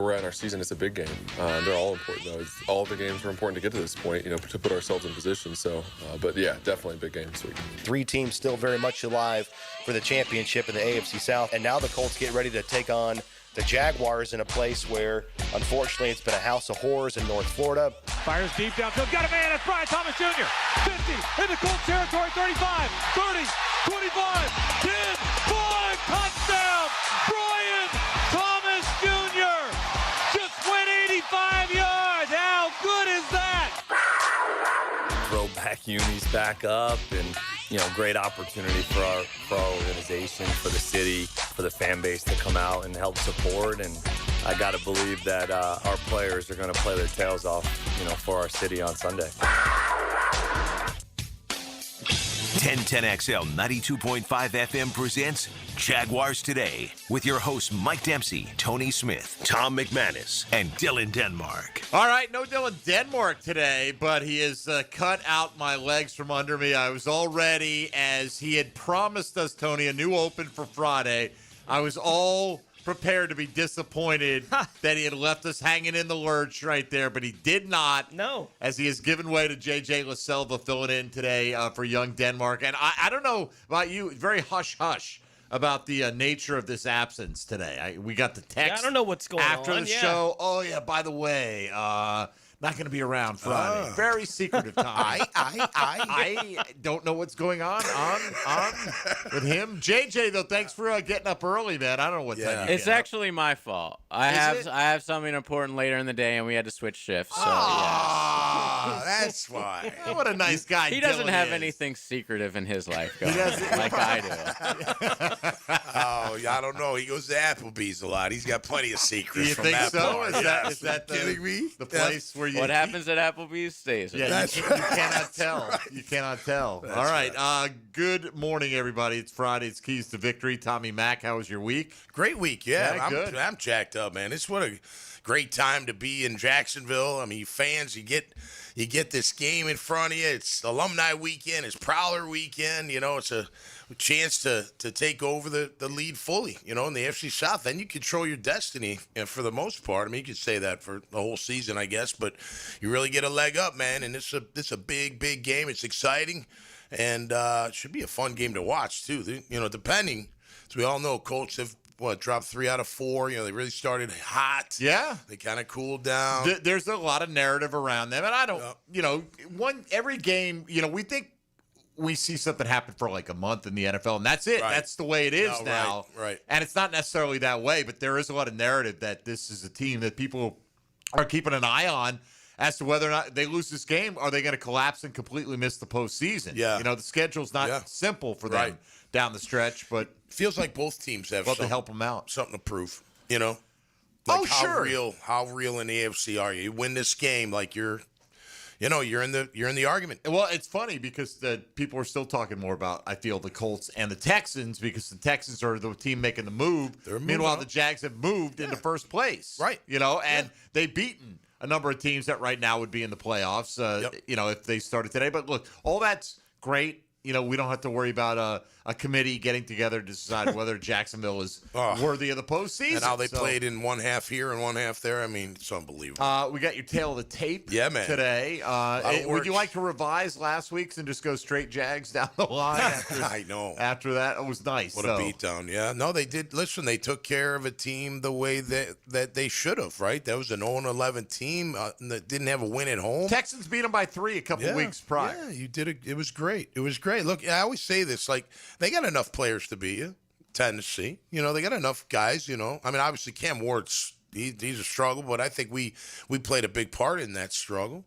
we're at in our season, it's a big game. They're all important, though. All the games are important to get to this point, to put ourselves in position. So, but yeah, definitely a big game this week. 3 teams still very much alive for the championship in the AFC South. And now the Colts get ready to take on the Jaguars in a place where, unfortunately, it's been a house of horrors in North Florida. Fires deep downfield. Got a man. That's Brian Thomas Jr. 50 in the Colts territory. 35, 30, 25, 10, 5. Touchdown. Brian Thomas Jr. just went 85 yards. How good is that? Throwback unis back up, and great opportunity for our organization, for the city, for the fan base to come out and help support. And I got to believe that our players are going to play their tails off, for our city on Sunday. 1010XL 92.5 FM presents Jaguars Today with your hosts Mike Dempsey, Tony Smith, Tom McManus, and Dylan Denmark. All right, no Dylan Denmark today, but he has cut out my legs from under me. I was all ready, as he had promised us, Tony, a new open for Friday. I was all prepared to be disappointed that he had left us hanging in the lurch right there, but he did not. No. As he has given way to J.J. LaSelva filling in today for young Denmark. And I don't know about you, very hush-hush about the nature of this absence today. We got the text. Yeah, I don't know what's going after on. the show. Oh, yeah, by the way, not going to be around Friday. Very secretive time. I don't know what's going on with him. JJ, though, thanks for getting up early, man. I don't know what time you It's get up. actually my fault. I have something important later in the day, and we had to switch shifts. So That's why. What a nice guy he doesn't Dylan have is. anything secretive in his life going on, like I do. I don't know. He goes to Applebee's a lot. He's got plenty of secrets. Do you from think that so? bar. Is that kidding me? the place where you What happens at Applebee's stays. Yeah, you cannot tell. You cannot tell. All right. Good morning, everybody. It's Friday. It's Keys to Victory. Tommy Mack, how was your week? Great week, yeah. Good. I'm jacked up, man. It's what a great time to be in Jacksonville. I mean, you fans, you get this game in front of you. It's alumni weekend. It's Prowler weekend. It's a chance to take over the lead fully, in the AFC South. Then you control your destiny, and for the most part. I mean, you could say that for the whole season, I guess, but you really get a leg up, man, and it's a big, big game. It's exciting, and it should be a fun game to watch, too. Depending, as we all know, Colts have, dropped 3 out of 4. They really started hot. Yeah. They kind of cooled down. There's a lot of narrative around them, and I don't, every game, we think we see something happen for like a month in the NFL, and that's it. Right. That's the way it is now. Right. And it's not necessarily that way, but there is a lot of narrative that this is a team that people are keeping an eye on as to whether or not they lose this game. Are they going to collapse and completely miss the postseason? Yeah. The schedule's not simple for them down the stretch, but feels like both teams have to help them out. Something to prove, sure. How real in the AFC are you? You win this game, like you're in the argument. Well, it's funny because the people are still talking more about, I feel, the Colts and the Texans, because the Texans are the team making the move. Meanwhile, the Jags have moved into first place. Right. And they've beaten a number of teams that right now would be in the playoffs, if they started today. But look, all that's great. We don't have to worry about a committee getting together to decide whether Jacksonville is worthy of the postseason. And how they played in one half here and one half there. I mean, it's unbelievable. We got your tail of the tape man. today. Would you like to revise last week's and just go straight Jags down the line? I know. After that, it was nice. What a beatdown, yeah. No, they did. Listen, they took care of a team the way that they should have, right? That was an 0-11 team that didn't have a win at home. Texans beat them by 3 a couple weeks prior. Yeah, you did it. It was great. It was great. Look, I always say this, like, they got enough players to beat you, Tennessee. They got enough guys, I mean, obviously Cam Ward's, he's a struggle, but I think we played a big part in that struggle.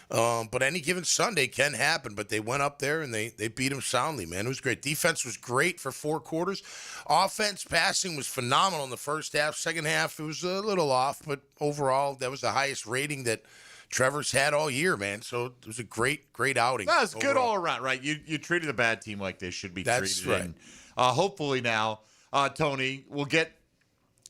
But any given Sunday can happen, but they went up there and they beat him soundly, man. It was great. Defense was great for 4 quarters. Offense, passing was phenomenal in the first half. Second half, it was a little off, but overall, that was the highest rating that Trevor's had all year, man. So it was a great outing. No, it's good all around, right? You treated a bad team like they should be treated. That's right. And, hopefully now, Tony, we'll get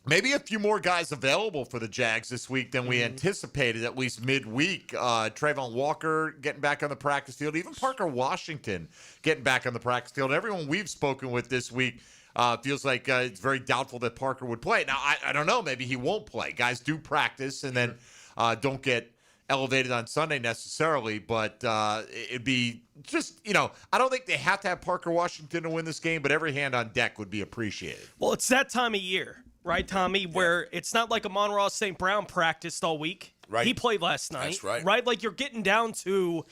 maybe a few more guys available for the Jags this week than we anticipated, at least midweek. Trayvon Walker getting back on the practice field. Even Parker Washington getting back on the practice field. Everyone we've spoken with this week Feels like it's very doubtful that Parker would play. Now, I don't know. Maybe he won't play. Guys do practice and then don't get elevated on Sunday necessarily, but it'd be just, I don't think they have to have Parker Washington to win this game, but every hand on deck would be appreciated. Well, it's that time of year, right, Tommy, where it's not like Amon-Ra St. Brown practiced all week. Right. He played last night. That's right. Right? Like, you're getting down to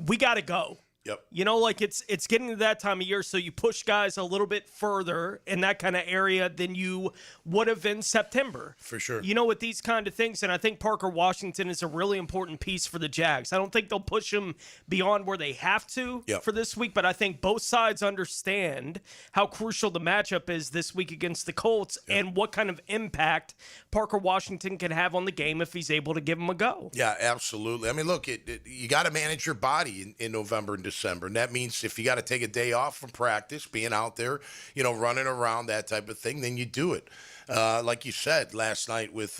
we got to go. Yep. It's getting to that time of year, so you push guys a little bit further in that kind of area than you would have in September. For sure. With these kind of things, and I think Parker Washington is a really important piece for the Jags. I don't think they'll push him beyond where they have to for this week, but I think both sides understand how crucial the matchup is this week against the Colts and what kind of impact Parker Washington can have on the game if he's able to give him a go. Yeah, absolutely. I mean, look, you got to manage your body in November and December, and that means if you got to take a day off from practice, being out there, running around, that type of thing, then you do it. Like you said last night with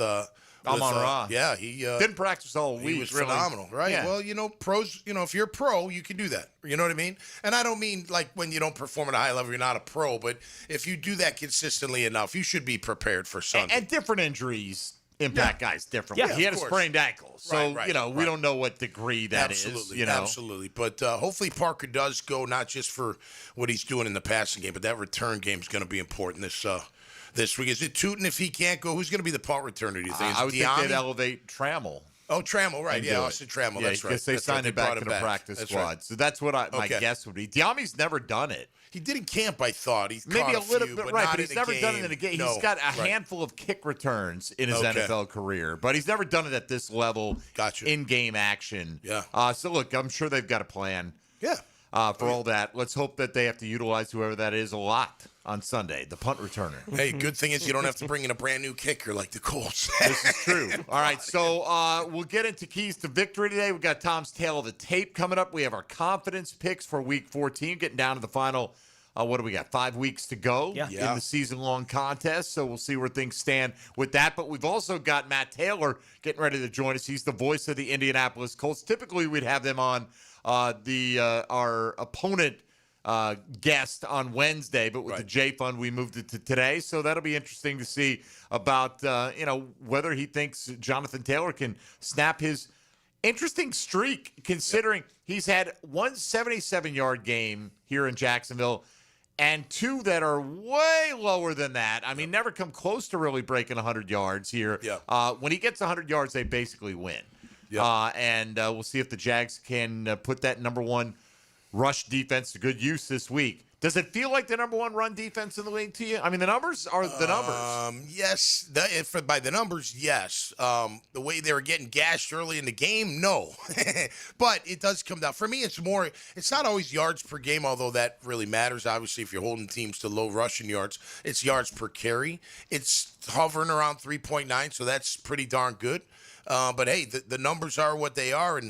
Amon-Ra. He didn't practice all week. He was really. phenomenal, right? Yeah. Well, pros, if you're a pro, you can do that. You know what I mean? And I don't mean like when you don't perform at a high level, you're not a pro, but if you do that consistently enough, you should be prepared for Sunday. And different injuries impact guys differently. Yeah, he had a of course. sprained ankle. So, Right, we don't know what degree that is. Absolutely. But hopefully Parker does go, not just for what he's doing in the passing game, but that return game is going to be important this week. Is it Tootin if he can't go? Who's going to be the punt returner, do you think? I would think they'd elevate Trammell. Oh, Trammell, right. Yeah, Austin Trammell. That's right. Because they signed him back to the practice squad. Right. So that's what my guess would be. Diami's never done it. He did in camp, I thought. He's maybe a little few, bit, but right, not but he's in never game. done it in a game. No, He's got a right. handful of kick returns in his NFL career, but he's never done it at this level in-game action. Yeah. So, look, I'm sure they've got a plan for all that. Let's hope that they have to utilize whoever that is a lot on Sunday, the punt returner. Hey, good thing is you don't have to bring in a brand new kicker like the Colts. This is true. All right, so we'll get into keys to victory today. We've got Tom's Tale of the Tape coming up. We have our confidence picks for Week 14, getting down to the final, what do we got, 5 weeks to go in the season-long contest. So we'll see where things stand with that. But we've also got Matt Taylor getting ready to join us. He's the voice of the Indianapolis Colts. Typically, we'd have them on our opponent guest on Wednesday, but with the J Fund, we moved it to today. So that'll be interesting to see about, whether he thinks Jonathan Taylor can snap his interesting streak, considering he's had one 77-yard game here in Jacksonville and two that are way lower than that. I mean, never come close to really breaking 100 yards here. When he gets 100 yards, they basically win. And we'll see if the Jags can put that number one rush defense to good use this week. Does it feel like the number one run defense in the league to you? I mean, the numbers are the numbers. Yes. By the numbers, yes. The way they were getting gashed early in the game, no. But it does come down. For me, it's not always yards per game, although that really matters. Obviously, if you're holding teams to low rushing yards, it's yards per carry. It's hovering around 3.9, so that's pretty darn good. But, hey, the numbers are what they are,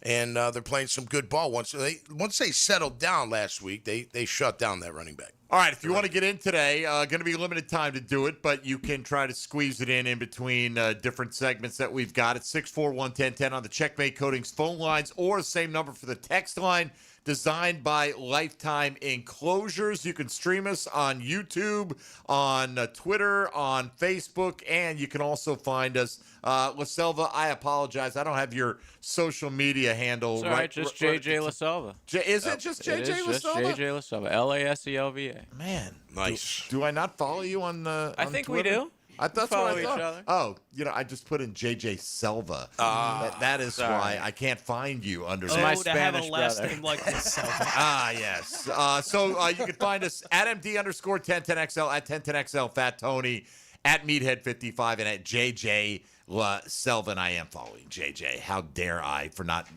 and they're playing some good ball. Once they settled down last week, they shut down that running back. All right, if you want to get in today, going to be limited time to do it, but you can try to squeeze it in between different segments that we've got. It's 641-1010 on the Checkmate Coatings phone lines, or the same number for the text line, designed by Lifetime Enclosures. You can stream us on YouTube, on Twitter, on Facebook, and you can also find us. La Selva, I apologize. I don't have your social media handle. It's all right, just JJ La Selva. Is it just JJ La Selva? Just JJ La Selva, LASELVA. Man, nice. Do I not follow you on the? I think Twitter? we do. That's follow what I thought. each other. Oh, I just put in JJ Selva. That is why I can't find you under It's that. my to have a Spanish last brother. name like this. Yes. So you can find us at MD_1010XL, at 1010XL Fat Tony, at Meathead55, and at JJ La Selva. And I am following JJ. How dare I for not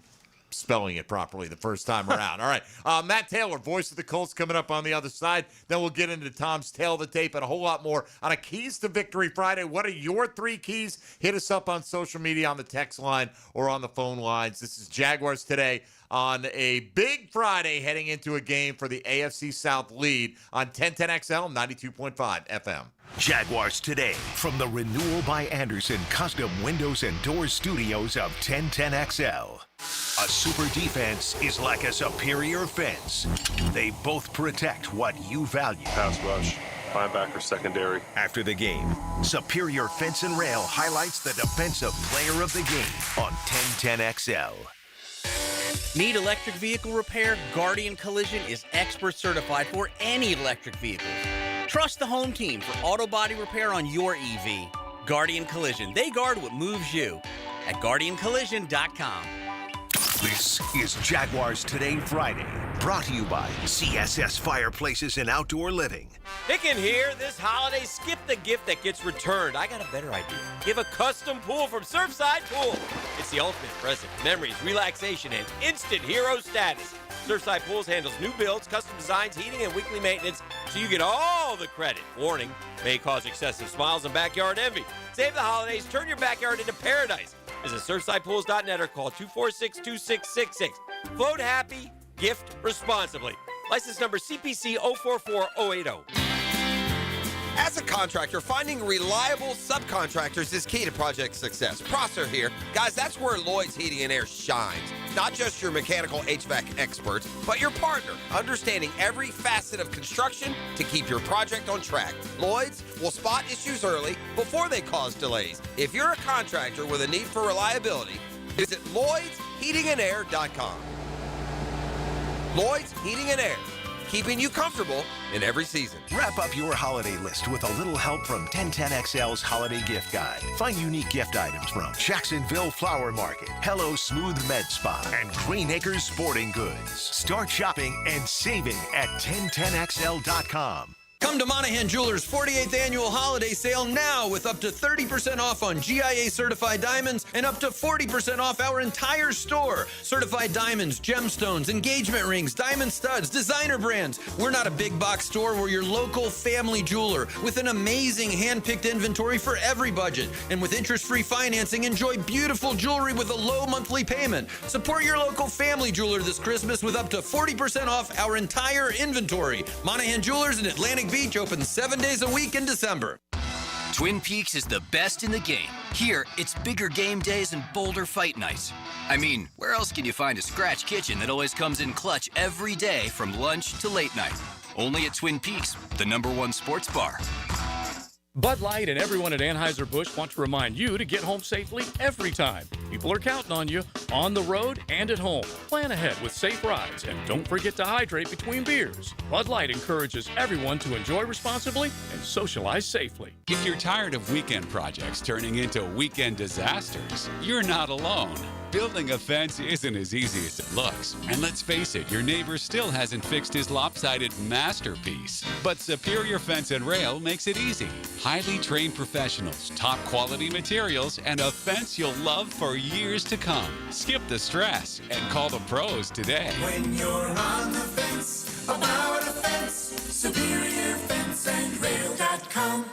spelling it properly the first time around. All right. Matt Taylor, voice of the Colts, coming up on the other side. Then we'll get into Tom's Tale of the Tape and a whole lot more on a Keys to Victory Friday. What are your 3 keys? Hit us up on social media, on the text line, or on the phone lines. This is Jaguars Today on a big Friday, heading into a game for the AFC South lead on 1010XL 92.5 FM. Jaguars Today from the Renewal by Anderson Custom Windows and Doors Studios of 1010XL. A super defense is like a superior fence. They both protect what you value. Pass rush, linebacker secondary. After the game, Superior Fence and Rail highlights the defensive player of the game on 1010XL. Need electric vehicle repair? Guardian Collision is expert certified for any electric vehicles. Trust the home team for auto body repair on your EV. Guardian Collision. They guard what moves you at GuardianCollision.com. This is Jaguars Today Friday, brought to you by CSS Fireplaces and Outdoor Living. Picking here, this holiday, skip the gift that gets returned. I got a better idea. Give a custom pool from Surfside Pool. It's the ultimate present. Memories, relaxation, and instant hero status. Surfside Pools handles new builds, custom designs, heating, and weekly maintenance, so you get all the credit. Warning, may cause excessive smiles and backyard envy. Save the holidays, turn your backyard into paradise. Visit surfsidepools.net or call 246-2666. Float happy, gift responsibly. License number CPC 044080. As a contractor, finding reliable subcontractors is key to project success. Prosser here. Guys, that's where Lloyd's Heating and Air shines. Not just your mechanical HVAC experts, but your partner, understanding every facet of construction to keep your project on track. Lloyd's will spot issues early before they cause delays. If you're a contractor with a need for reliability, visit LloydsHeatingandAir.com. Lloyd's Heating and Air, keeping you comfortable in every season. Wrap up your holiday list with a little help from 1010XL's Holiday Gift Guide. Find unique gift items from Jacksonville Flower Market, Hello Smooth Med Spa, and Green Acres Sporting Goods. Start shopping and saving at 1010XL.com. Come to Monahan Jewelers' 48th annual holiday sale now with up to 30% off on GIA certified diamonds and up to 40% off our entire store. Certified diamonds, gemstones, engagement rings, diamond studs, designer brands. We're not a big box store. We're your local family jeweler with an amazing hand-picked inventory for every budget. And with interest-free financing, enjoy beautiful jewelry with a low monthly payment. Support your local family jeweler this Christmas with up to 40% off our entire inventory. Monahan Jewelers in Atlantic Beach open 7 days a week in December. Twin Peaks is the best in the game. Here, it's bigger game days and bolder fight nights. I mean, where else can you find a scratch kitchen that always comes in clutch every day from lunch to late night? Only at Twin Peaks, the #1 sports bar. Bud Light and everyone at Anheuser-Busch want to remind you to get home safely every time. People are counting on you, on the road and at home. Plan ahead with safe rides, and don't forget to hydrate between beers. Bud Light encourages everyone to enjoy responsibly and socialize safely. If you're tired of weekend projects turning into weekend disasters, you're not alone. Building a fence isn't as easy as it looks. And let's face it, your neighbor still hasn't fixed his lopsided masterpiece. But Superior Fence and Rail makes it easy. Highly trained professionals, top quality materials, and a fence you'll love for years to come. Skip the stress and call the pros today. When you're on the fence, about a fence, SuperiorFenceandRail.com.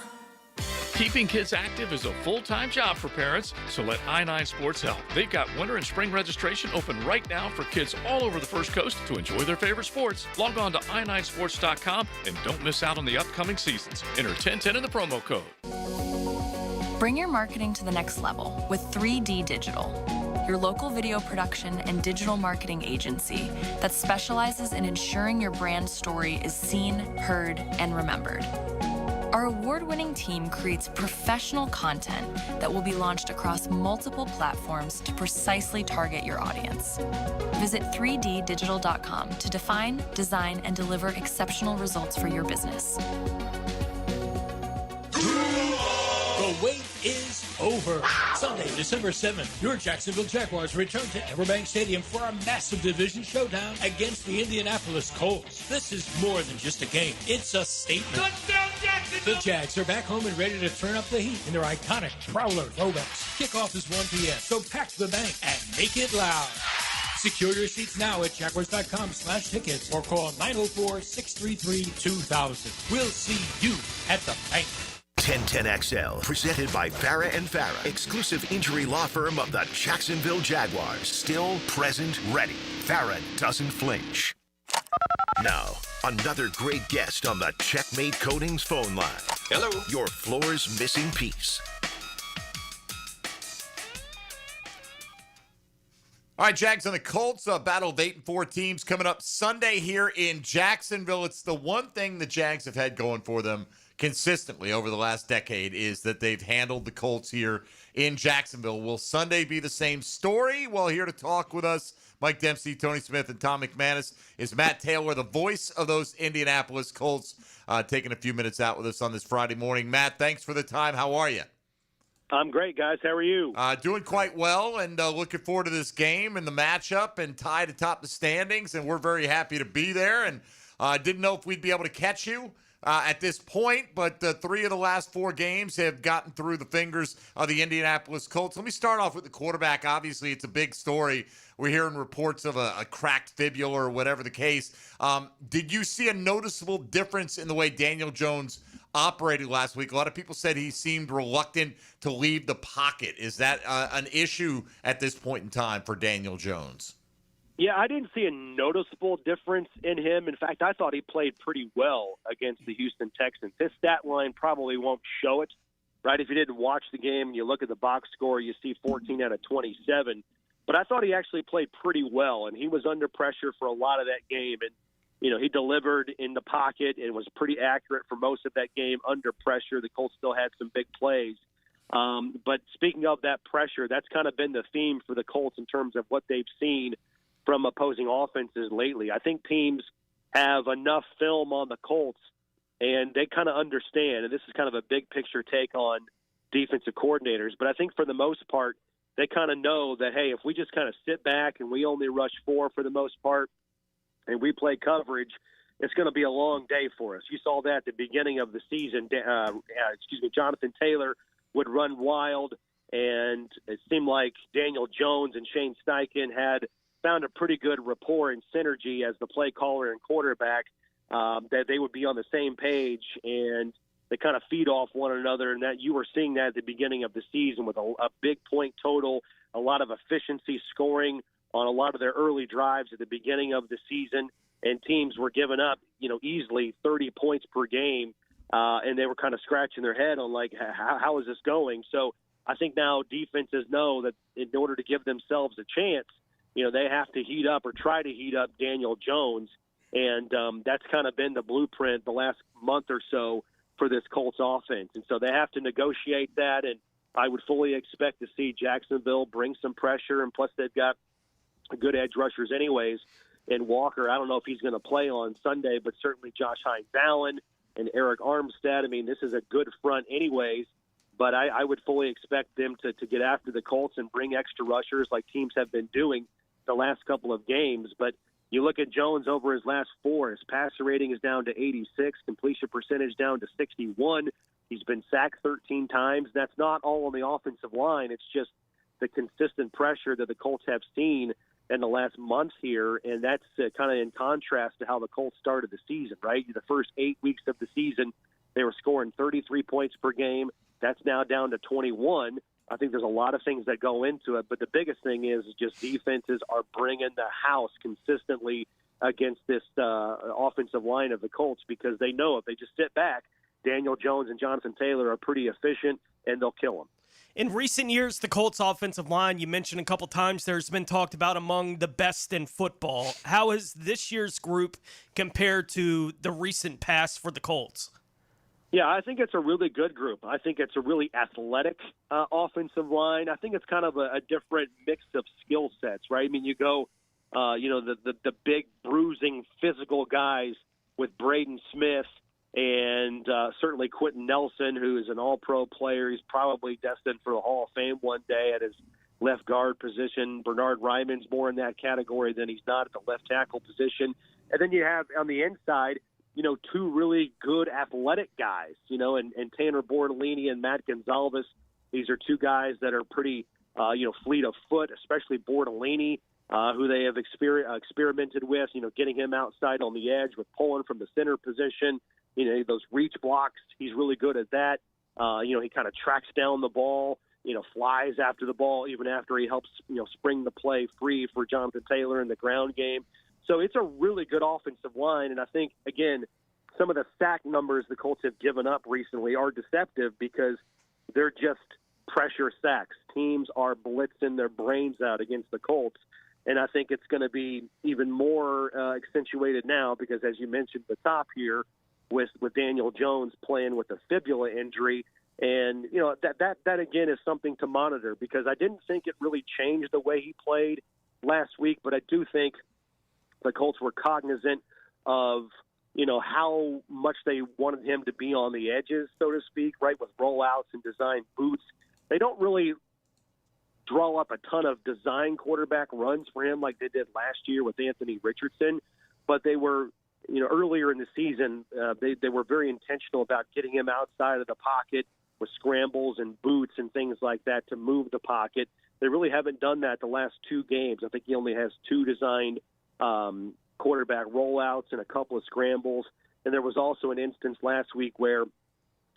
Keeping kids active is a full-time job for parents, so let I-9 Sports help. They've got winter and spring registration open right now for kids all over the First Coast to enjoy their favorite sports. Log on to i9sports.com and don't miss out on the upcoming seasons. Enter 1010 in the promo code. Bring your marketing to the next level with 3D Digital, your local video production and digital marketing agency that specializes in ensuring your brand story is seen, heard, and remembered. Our award-winning team creates professional content that will be launched across multiple platforms to precisely target your audience. Visit 3ddigital.com to define, design, and deliver exceptional results for your business. The wait is over. Sunday, December 7th, your Jacksonville Jaguars return to Everbank Stadium for a massive division showdown against the Indianapolis Colts. This is more than just a game. It's a statement. Touchdown, Jacksonville! The Jags are back home and ready to turn up the heat in their iconic Prowler throwbacks. Kickoff is 1 p.m., so pack the bank and make it loud. Secure your seats now at Jaguars.com/tickets or call 904-633-2000. We'll see you at the bank. 1010XL, presented by Farah & Farah, exclusive injury law firm of the Jacksonville Jaguars. Still, present, ready. Farah doesn't flinch. Now, another great guest on the Checkmate Coatings phone line. Hello. Your floor's missing piece. All right, Jags and the Colts, a battle of 8 and 4 teams coming up Sunday here in Jacksonville. It's the one thing the Jags have had going for them consistently over the last decade is that they've handled the Colts here in Jacksonville. Will Sunday be the same story? Well, here to talk with us, Mike Dempsey, Tony Smith, and Tom McManus, is Matt Taylor, the voice of those Indianapolis Colts, taking a few minutes out with us on this Friday morning. Matt, thanks for the time. How are you? I'm great, guys. How are you? Doing quite well, and looking forward to this game and the matchup and tied atop the standings, and we're very happy to be there. And didn't know if we'd be able to catch you at this point, but 3 of the last 4 games have gotten through the fingers of the Indianapolis Colts. Let me start off with the quarterback. Obviously, it's a big story. We're hearing reports of a cracked fibula or whatever the case. Did you see a noticeable difference in the way Daniel Jones operated last week? A lot of people said he seemed reluctant to leave the pocket. Is that an issue at this point in time for Daniel Jones? Yeah, I didn't see a noticeable difference in him. In fact, I thought he played pretty well against the Houston Texans. His stat line probably won't show it, right? If you didn't watch the game and you look at the box score, you see 14 out of 27. But I thought he actually played pretty well, and he was under pressure for a lot of that game. And, you know, he delivered in the pocket and was pretty accurate for most of that game under pressure. The Colts still had some big plays. But speaking of that pressure, that's kind of been the theme for the Colts in terms of what they've seen from opposing offenses lately. I think teams have enough film on the Colts, and they kind of understand, and this is kind of a big picture take on defensive coordinators, but I think for the most part, they kind of know that, hey, if we just kind of sit back and we only rush 4 for the most part and we play coverage, it's going to be a long day for us. You saw that at the beginning of the season. Jonathan Taylor would run wild, and it seemed like Daniel Jones and Shane Steichen had found a pretty good rapport and synergy as the play caller and quarterback, that they would be on the same page and they kind of feed off one another. And that you were seeing that at the beginning of the season with a big point total, a lot of efficiency scoring on a lot of their early drives at the beginning of the season. And teams were giving up, easily 30 points per game. And they were kind of scratching their head on like, how is this going? So I think now defenses know that in order to give themselves a chance, they have to heat up or try to heat up Daniel Jones. And that's kind of been the blueprint the last month or so for this Colts offense. And so they have to negotiate that. And I would fully expect to see Jacksonville bring some pressure. And plus they've got good edge rushers anyways. And Walker, I don't know if he's going to play on Sunday, but certainly Josh Hines-Allen and Eric Armstead. I mean, this is a good front anyways. But I would fully expect them to get after the Colts and bring extra rushers like teams have been doing the last couple of games. But you look at Jones over his last 4, his passer rating is down to 86, completion percentage down to 61. He's been sacked 13 times. That's not all on the offensive line. It's just the consistent pressure that the Colts have seen in the last month here, and that's kind of in contrast to how the Colts started the season, right? The first 8 weeks of the season, they were scoring 33 points per game. That's now down to 21. I think there's a lot of things that go into it, but the biggest thing is just defenses are bringing the house consistently against this offensive line of the Colts because they know if they just sit back, Daniel Jones and Jonathan Taylor are pretty efficient, and they'll kill them. In recent years, the Colts offensive line, you mentioned a couple times, there's been talked about among the best in football. How is this year's group compared to the recent past for the Colts? Yeah, I think it's a really good group. I think it's a really athletic offensive line. I think it's kind of a different mix of skill sets, right? I mean, you go, the big bruising physical guys with Braden Smith and certainly Quentin Nelson, who is an all-pro player. He's probably destined for the Hall of Fame one day at his left guard position. Bernard Ryman's more in that category than he's not at the left tackle position. And then you have on the inside, 2 really good athletic guys, and Tanner Bortolini and Matt Gonzalez. These are 2 guys that are pretty, fleet of foot, especially Bortolini, who they have experimented with, getting him outside on the edge with pulling from the center position, those reach blocks. He's really good at that. He kind of tracks down the ball, flies after the ball, even after he helps, spring the play free for Jonathan Taylor in the ground game. So it's a really good offensive line, and I think, again, some of the sack numbers the Colts have given up recently are deceptive because they're just pressure sacks. Teams are blitzing their brains out against the Colts, And I think it's going to be even more accentuated now because, as you mentioned at the top here, with Daniel Jones playing with a fibula injury. And, that again is something to monitor because I didn't think it really changed the way he played last week, but I do think the Colts were cognizant of, how much they wanted him to be on the edges, so to speak, right, with rollouts and design boots. They don't really draw up a ton of design quarterback runs for him like they did last year with Anthony Richardson, but they were, earlier in the season, they were very intentional about getting him outside of the pocket with scrambles and boots and things like that to move the pocket. They really haven't done that the last 2 games. I think he only has 2 designed quarterback rollouts and a couple of scrambles. And there was also an instance last week where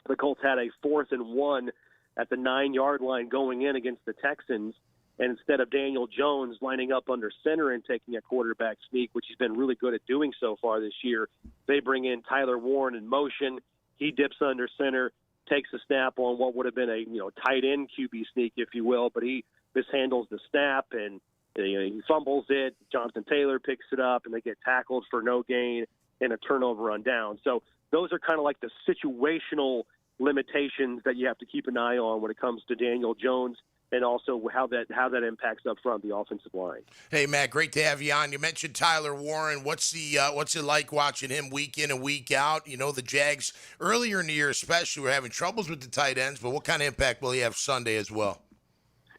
the Colts had a 4th and 1 at the 9-yard line going in against the Texans. And instead of Daniel Jones lining up under center and taking a quarterback sneak, which he's been really good at doing so far this year, they bring in Tyler Warren in motion. He dips under center, takes a snap on what would have been a tight end QB sneak, if you will, but he mishandles the snap and he fumbles it. Jonathan Taylor picks it up, and they get tackled for no gain and a turnover on down. So those are kind of like the situational limitations that you have to keep an eye on when it comes to Daniel Jones, and also how that impacts up front the offensive line. Hey, Matt, great to have you on. You mentioned Tyler Warren. What's it like watching him week in and week out? The Jags earlier in the year especially were having troubles with the tight ends, but what kind of impact will he have Sunday as well?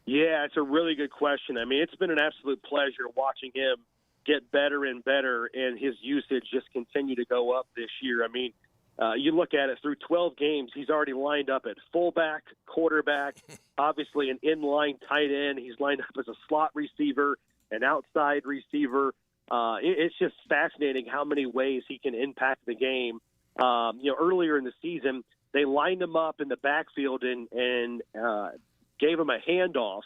Yeah, it's a really good question. I mean, it's been an absolute pleasure watching him get better and better, and his usage just continue to go up this year. I mean, you look at it, through 12 games, he's already lined up at fullback, quarterback, obviously an inline tight end. He's lined up as a slot receiver, an outside receiver. It's just fascinating how many ways he can impact the game. Earlier in the season, they lined him up in the backfield and gave him a handoff,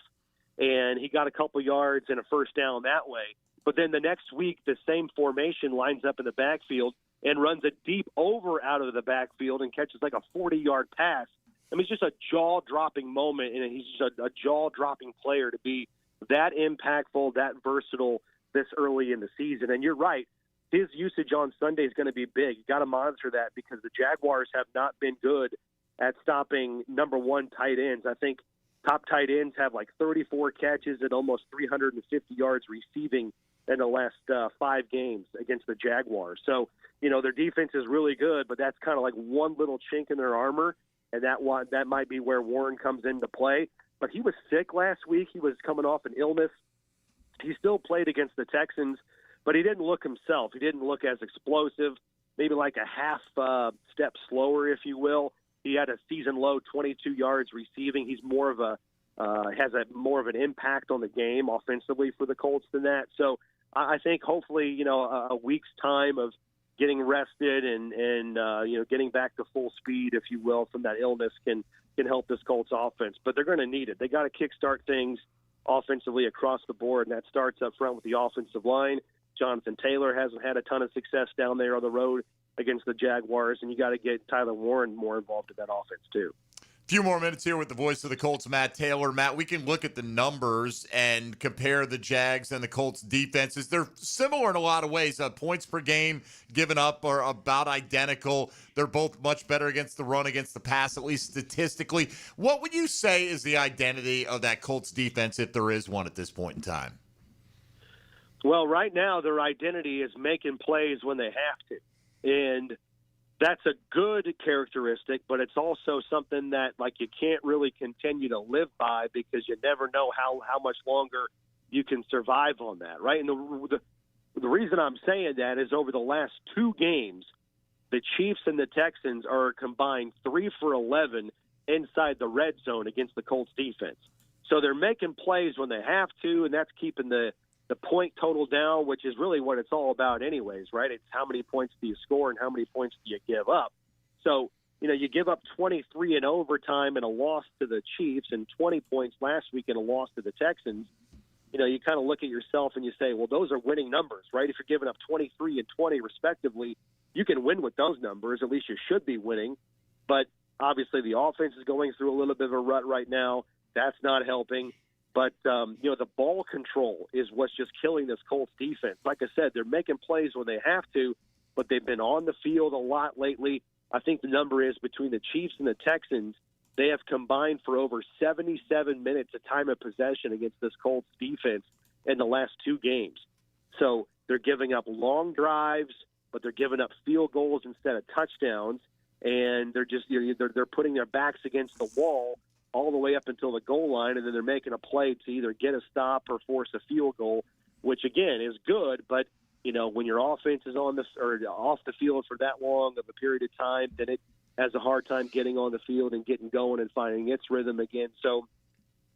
and he got a couple yards and a first down that way. But then the next week, the same formation lines up in the backfield and runs a deep over out of the backfield and catches like a 40-yard pass. I mean, it's just a jaw-dropping moment, and he's just a jaw-dropping player to be that impactful, that versatile this early in the season. And you're right, his usage on Sunday is going to be big. You got to monitor that because the Jaguars have not been good at stopping number 1 tight ends. I think top tight ends have like 34 catches and almost 350 yards receiving in the last 5 games against the Jaguars. So, their defense is really good, but that's kind of like one little chink in their armor, and that might be where Warren comes into play. But he was sick last week. He was coming off an illness. He still played against the Texans, but he didn't look himself. He didn't look as explosive, maybe like a half step slower, if you will. He had a season low 22 yards receiving. He's more of has more of an impact on the game offensively for the Colts than that. So I think hopefully, a week's time of getting rested and getting back to full speed, if you will, from that illness can help this Colts offense. But they're going to need it. They got to kickstart things offensively across the board, and that starts up front with the offensive line. Jonathan Taylor hasn't had a ton of success down there on the road against the Jaguars, and you got to get Tyler Warren more involved in that offense too. Few more minutes here with the voice of the Colts, Matt Taylor. Matt, we can look at the numbers and compare the Jags and the Colts defenses. They're similar in a lot of ways. Points per game given up are about identical. They're both much better against the run, against the pass, at least statistically. What would you say is the identity of that Colts defense, if there is one at this point in time? Well, right now their identity is making plays when they have to. And that's a good characteristic, but it's also something that, like, you can't really continue to live by because you never know how much longer you can survive on that, right? And the reason I'm saying that is over the last 2 games, the Chiefs and the Texans are combined 3 for 11 inside the red zone against the Colts defense. So they're making plays when they have to, and that's keeping the point total down, which is really what it's all about anyways, right? It's how many points do you score and how many points do you give up. So, you give up 23 in overtime and a loss to the Chiefs and 20 points last week and a loss to the Texans. You kind of look at yourself and you say, well, those are winning numbers, right? If you're giving up 23 and 20 respectively, you can win with those numbers. At least you should be winning. But obviously the offense is going through a little bit of a rut right now. That's not helping. But, the ball control is what's just killing this Colts defense. Like I said, they're making plays when they have to, but they've been on the field a lot lately. I think the number is between the Chiefs and the Texans, they have combined for over 77 minutes of time of possession against this Colts defense in the last 2 games. So they're giving up long drives, but they're giving up field goals instead of touchdowns, and they're putting their backs against the wall all the way up until the goal line, and then they're making a play to either get a stop or force a field goal, which again is good. But when your offense is off the field for that long of a period of time, then it has a hard time getting on the field and getting going and finding its rhythm again. So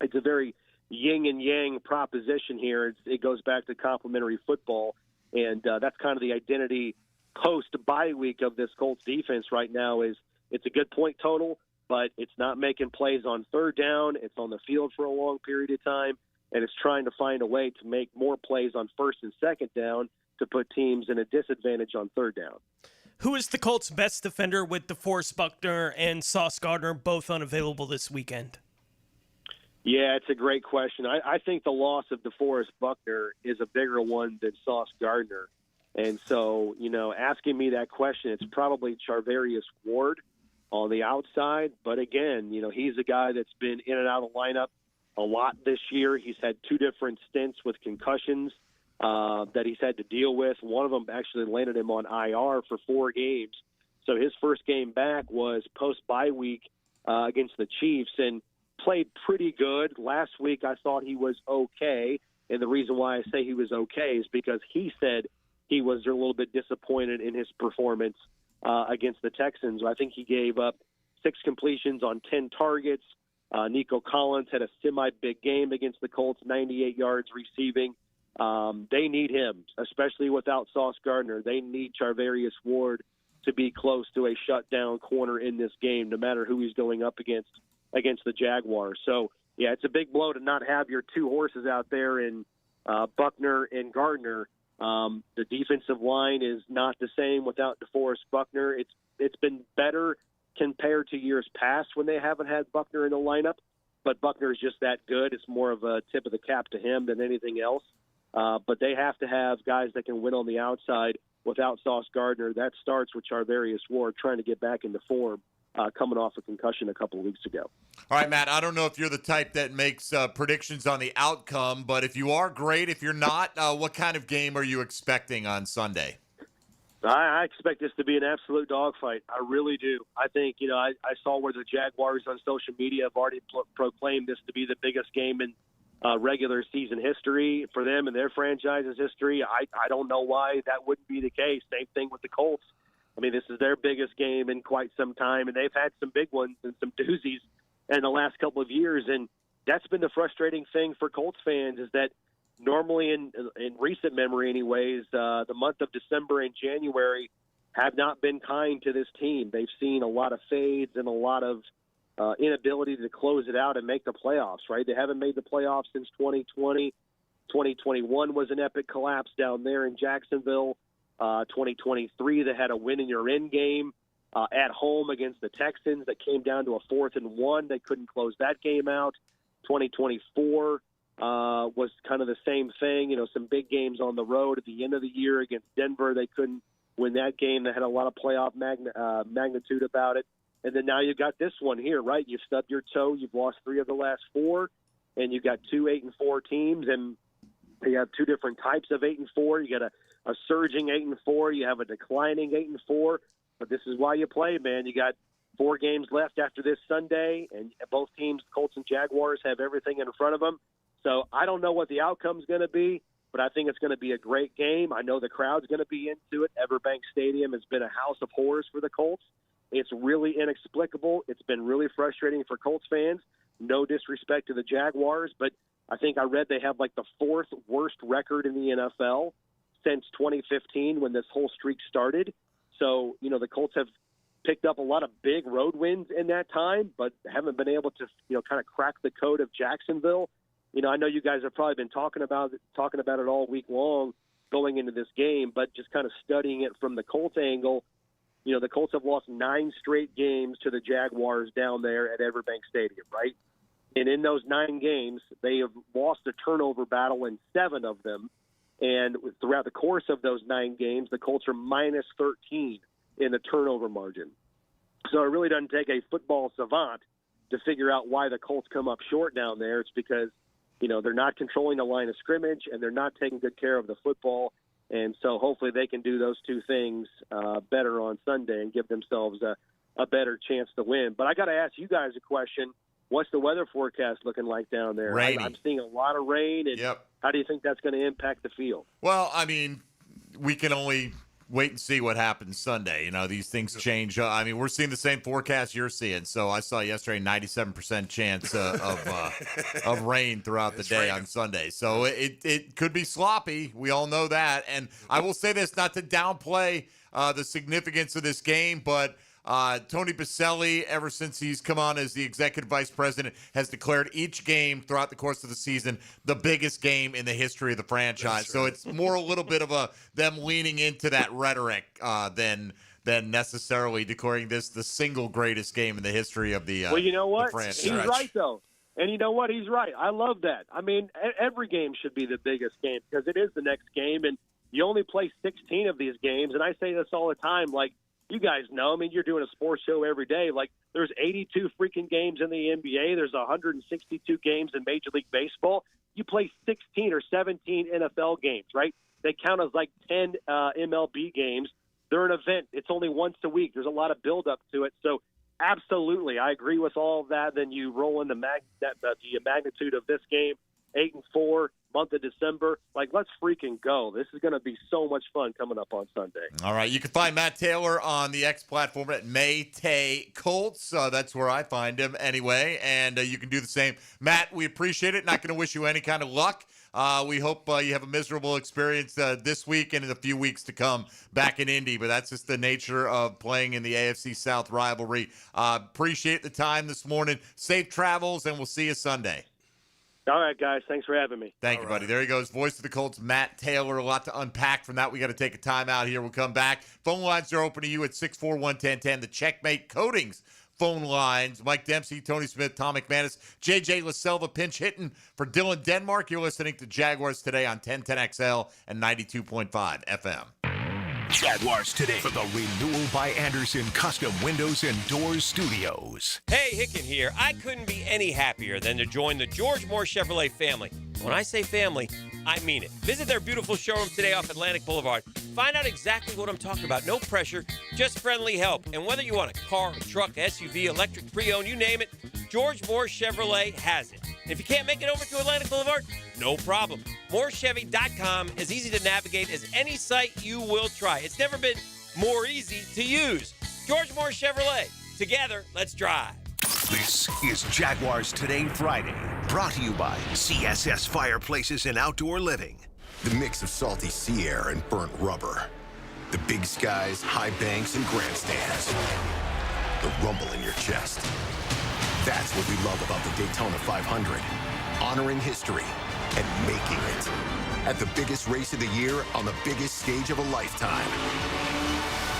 it's a very yin and yang proposition here. It goes back to complementary football, and that's kind of the identity post-bye week of this Colts defense right now. Is it's a good point total, but it's not making plays on third down. It's on the field for a long period of time, and it's trying to find a way to make more plays on first and second down to put teams in a disadvantage on third down. Who is the Colts' best defender with DeForest Buckner and Sauce Gardner both unavailable this weekend? Yeah, it's a great question. I think the loss of DeForest Buckner is a bigger one than Sauce Gardner. And so, asking me that question, it's probably Charvarius Ward on the outside. But again, he's a guy that's been in and out of the lineup a lot this year. He's had 2 different stints with concussions that he's had to deal with. One of them actually landed him on IR for 4 games. So his first game back was post-bye week against the Chiefs and played pretty good. Last week I thought he was okay, and the reason why I say he was okay is because he said he was a little bit disappointed in his performance against the Texans. I think he gave up 6 completions on 10 targets. Nico Collins had a semi-big game against the Colts, 98 yards receiving. They need him, especially without Sauce Gardner. They need Charvarius Ward to be close to a shutdown corner in this game, no matter who he's going up against the Jaguars. So, yeah, it's a big blow to not have your 2 horses out there in Buckner and Gardner. The defensive line is not the same without DeForest Buckner. It's been better compared to years past when they haven't had Buckner in the lineup, but Buckner is just that good. It's more of a tip of the cap to him than anything else. But they have to have guys that can win on the outside without Sauce Gardner. That starts with Charvarius Ward trying to get back into form, coming off a concussion a couple of weeks ago. All right, Matt, I don't know if you're the type that makes predictions on the outcome, but if you are, great. If you're not, what kind of game are you expecting on Sunday? I expect this to be an absolute dogfight. I really do. I think, I saw where the Jaguars on social media have already proclaimed this to be the biggest game in regular season history for them and their franchise's history. I don't know why that wouldn't be the case. Same thing with the Colts. I mean, this is their biggest game in quite some time, and they've had some big ones and some doozies in the last couple of years. And that's been the frustrating thing for Colts fans is that normally in recent memory anyways, the month of December and January have not been kind to this team. They've seen a lot of fades and a lot of inability to close it out and make the playoffs, right? They haven't made the playoffs since 2020. 2021 was an epic collapse down there in Jacksonville. 2023, they had a win-in-your-end game at home against the Texans that came down to a 4th and 1. They couldn't close that game out. 2024 was kind of the same thing. Some big games on the road at the end of the year against Denver. They couldn't win that game. They had a lot of playoff magnitude about it. And then now you've got this one here, right? You've stubbed your toe. You've lost 3 of the last 4, and you've got 2 8-4 teams, and you have 2 different types of 8-4. You got a surging 8-4. You have a declining 8-4. But this is why you play, man. You got 4 games left after this Sunday, and both teams, Colts and Jaguars, have everything in front of them. So I don't know what the outcome's going to be, but I think it's going to be a great game. I know the crowd's going to be into it. Everbank Stadium has been a house of horrors for the Colts. It's really inexplicable. It's been really frustrating for Colts fans. No disrespect to the Jaguars, but I think I read they have like the 4th worst record in the NFL since 2015 when this whole streak started. So, the Colts have picked up a lot of big road wins in that time, but haven't been able to, kind of crack the code of Jacksonville. I know you guys have probably been talking about it all week long going into this game, but just kind of studying it from the Colts angle, the Colts have lost 9 straight games to the Jaguars down there at Everbank Stadium, right? And in those 9 games, they have lost a turnover battle in 7 of them. And throughout the course of those 9 games, the Colts are minus 13 in the turnover margin. So it really doesn't take a football savant to figure out why the Colts come up short down there. It's because, they're not controlling the line of scrimmage and they're not taking good care of the football. And so hopefully they can do those 2 things better on Sunday and give themselves a better chance to win. But I got to ask you guys a question. What's the weather forecast looking like down there? Rainy. I'm seeing a lot of rain. And how do you think that's going to impact the field? Well, I mean, we can only wait and see what happens Sunday. These things change. We're seeing the same forecast you're seeing. So I saw yesterday 97% chance of rain throughout the day on Sunday. So it could be sloppy. We all know that. And I will say this, not to downplay the significance of this game, but Tony Baselli, ever since he's come on as the executive vice president, has declared each game throughout the course of the season the biggest game in the history of the franchise. So it's more a little bit of them leaning into that rhetoric than necessarily declaring this the single greatest game in the history of the Well, you know what? franchise. He's right, though. And you know what? He's right. I love that. I mean, every game should be the biggest game because it is the next game, and you only play 16 of these games. And I say this all the time, like, you guys know, you're doing a sports show every day. Like, there's 82 freaking games in the NBA. There's 162 games in Major League Baseball. You play 16 or 17 NFL games, right? They count as like 10 MLB games. They're an event. It's only once a week. There's a lot of build-up to it. So, absolutely, I agree with all of that. Then you roll in the magnitude of this game, 8-4. Month of December. Like, let's freaking go. This is going to be so much fun coming up on Sunday. All right. You can find Matt Taylor on the X platform at Maytay Colts. That's where I find him anyway. And you can do the same. Matt, we appreciate it. Not going to wish you any kind of luck. We hope you have a miserable experience this week and in a few weeks to come back in Indy. But that's just the nature of playing in the AFC South rivalry. Appreciate the time this morning. Safe travels, and we'll see you Sunday. All right, guys. Thanks for having me. Thank you, buddy. There he goes. Voice of the Colts, Matt Taylor. A lot to unpack from that. We got to take a time out here. We'll come back. Phone lines are open to you at 641-1010. The Checkmate Coatings phone lines. Mike Dempsey, Tony Smith, Tom McManus, J.J. LaSelva pinch hitting for Dylan Denmark. You're listening to Jaguars Today on 1010XL and 92.5 FM. Jaguars Today for the renewal by Anderson Custom Windows and Doors Studios. Hey, Hicken here. I couldn't be any happier than to join the George Moore Chevrolet family. When I say family, I mean it. Visit their beautiful showroom today off Atlantic Boulevard. Find out exactly what I'm talking about. No pressure, just friendly help. And whether you want a car, a truck, SUV, electric, pre-owned, you name it, George Moore Chevrolet has it. And if you can't make it over to Atlantic Boulevard, no problem. MooreChevy.com is easy to navigate as any site you will try. It's never been more easy to use. George Moore Chevrolet. Together, let's drive. This is Jaguars Today Friday, brought to you by CSS Fireplaces and Outdoor Living. The mix of salty sea air and burnt rubber. The big skies, high banks, and grandstands. The rumble in your chest. That's what we love about the Daytona 500. Honoring history and making it. At the biggest race of the year on the biggest stage of a lifetime.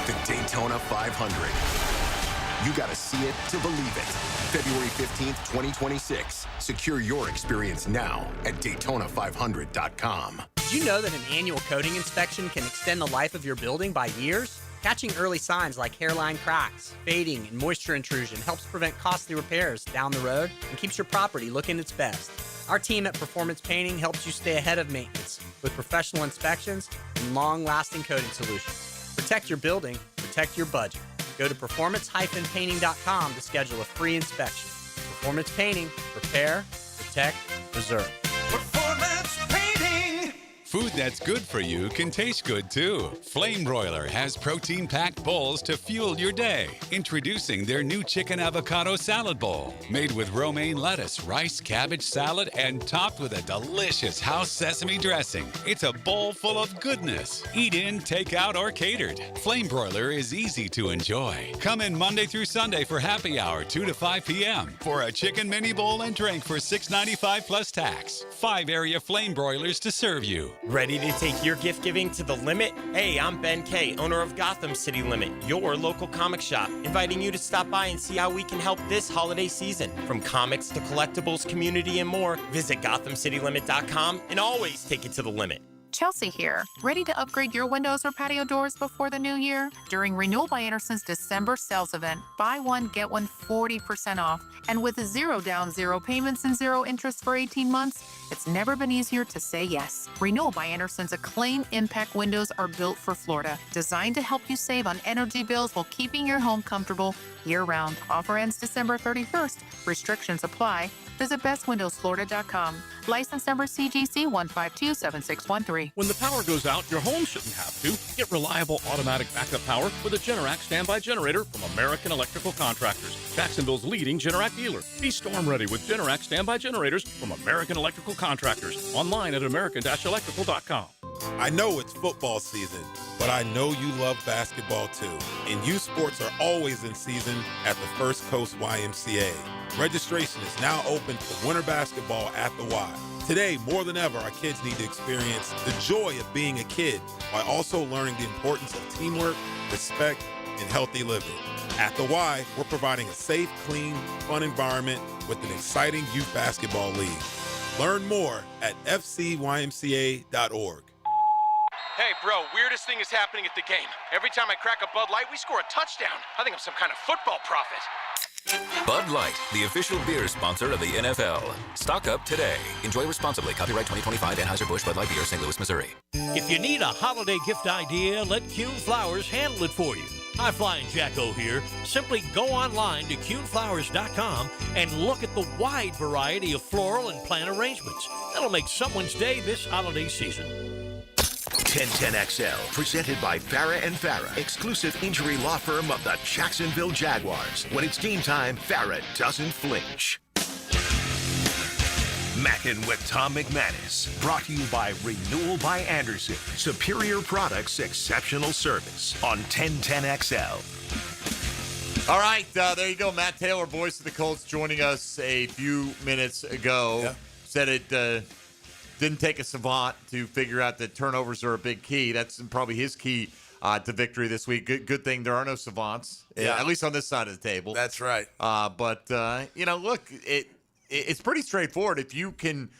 The Daytona 500. You gotta see it to believe it. February 15th, 2026. Secure your experience now at Daytona500.com. Did you know that an annual coating inspection can extend the life of your building by years? Catching early signs like hairline cracks, fading, and moisture intrusion helps prevent costly repairs down the road and keeps your property looking its best. Our team at Performance Painting helps you stay ahead of maintenance with professional inspections and long-lasting coating solutions. Protect your building, protect your budget. Go to performance-painting.com to schedule a free inspection. Performance Painting, repair, protect, preserve. Performance Painting. Food that's good for you can taste good too. Flame Broiler has protein-packed bowls to fuel your day. Introducing their new chicken avocado salad bowl. Made with romaine lettuce, rice, cabbage salad, and topped with a delicious house sesame dressing. It's a bowl full of goodness. Eat in, take out, or catered. Flame Broiler is easy to enjoy. Come in Monday through Sunday for happy hour 2 to 5 p.m. for a chicken mini bowl and drink for $6.95 plus tax. 5 area flame broilers to serve you. Ready to take your gift giving to the limit? Hey, I'm Ben Kay, owner of Gotham City Limit, your local comic shop, inviting you to stop by and see how we can help this holiday season. From comics to collectibles, community, and more, visit GothamCityLimit.com and always take it to the limit. Chelsea here. Ready to upgrade your windows or patio doors before the new year? During Renewal by Anderson's December sales event, buy one, get one 40% off. And with 0 down, 0 payments, and 0 interest for 18 months, it's never been easier to say yes. Renewal by Anderson's acclaimed impact windows are built for Florida, designed to help you save on energy bills while keeping your home comfortable year-round. Offer ends December 31st. Restrictions apply. Visit bestwindowsflorida.com. License number CGC 1527613. When the power goes out, your home shouldn't have to. Get reliable automatic backup power with a Generac standby generator from American Electrical Contractors, Jacksonville's leading Generac dealer. Be storm ready with Generac standby generators from American Electrical Contractors. Online at american-electrical.com. I know it's football season, but I know you love basketball too. And youth sports are always in season at the First Coast YMCA. Registration is now open for winter basketball at the Y. Today, more than ever, our kids need to experience the joy of being a kid while also learning the importance of teamwork, respect, and healthy living. At the Y, we're providing a safe, clean, fun environment with an exciting youth basketball league. Learn more at fcymca.org. Hey, bro, weirdest thing is happening at the game. Every time I crack a Bud Light, we score a touchdown. I think I'm some kind of football prophet. Bud Light, the official beer sponsor of the NFL. Stock up today. Enjoy responsibly. Copyright 2025 Anheuser-Busch Bud Light Beer, St. Louis, Missouri. If you need a holiday gift idea, let Kuhn Flowers handle it for you. Hi, Flying Jacko here. Simply go online to kuhnflowers.com and look at the wide variety of floral and plant arrangements. That'll make someone's day this holiday season. 1010XL, presented by Farah and Farah, exclusive injury law firm of the Jacksonville Jaguars. When it's game time, Farah doesn't flinch. Mackin' with Tom McManus, brought to you by Renewal by Anderson. Superior products, exceptional service on 1010XL. All right, there you go. Matt Taylor, voice of the Colts, joining us a few minutes ago. Yeah. Said it didn't take a savant to figure out that turnovers are a big key. That's probably his key to victory this week. Good thing there are no savants, at least on this side of the table. That's right. But look, it's pretty straightforward. If you can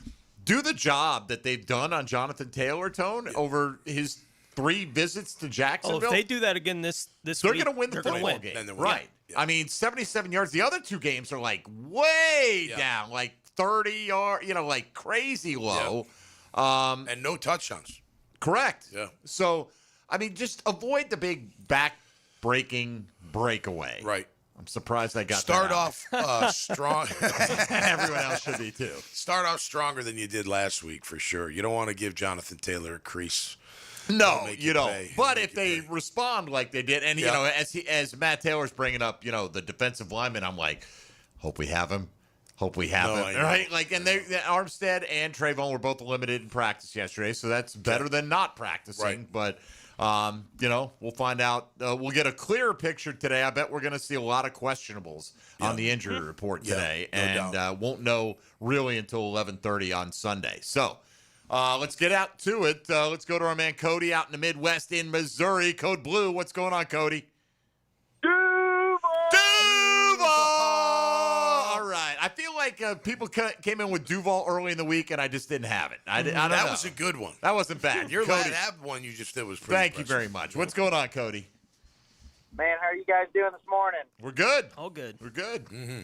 do the job that they've done on Jonathan Taylor, Tone, over his 3 visits to Jacksonville. Oh, if they do that again this they're week, going to win the football game. Right. Yeah. I mean, 77 yards. The other 2 games are like way down, like 30 yards, like crazy low. Yeah. And no touchdowns. Correct. Yeah. So, I mean, just avoid the big back-breaking breakaway. Right. I'm surprised I got Start that off strong. Everyone else should be, too. Start off stronger than you did last week, for sure. You don't want to give Jonathan Taylor a crease. No, you don't. But if they respond like they did, and, as Matt Taylor's bringing up, the defensive lineman, I'm like, hope we have him. Hope we have him. Right? Like, and Armstead and Trayvon were both limited in practice yesterday, so that's better than not practicing. Right. But, we'll find out. We'll get a clearer picture today. I bet we're going to see a lot of questionables on the injury report today, and won't know really until 11:30 on Sunday. So, let's get out to it. Let's go to our man Cody out in the Midwest in Missouri. Code Blue, what's going on, Cody? Duval! All right. I feel like people came in with Duval early in the week, and I just didn't have it. I don't know. That was a good one. That wasn't bad. You're allowed Cody, to have one you just did was pretty thank you very much. What's going on, Cody? Man, how are you guys doing this morning? We're good. All good. We're good. Mm-hmm.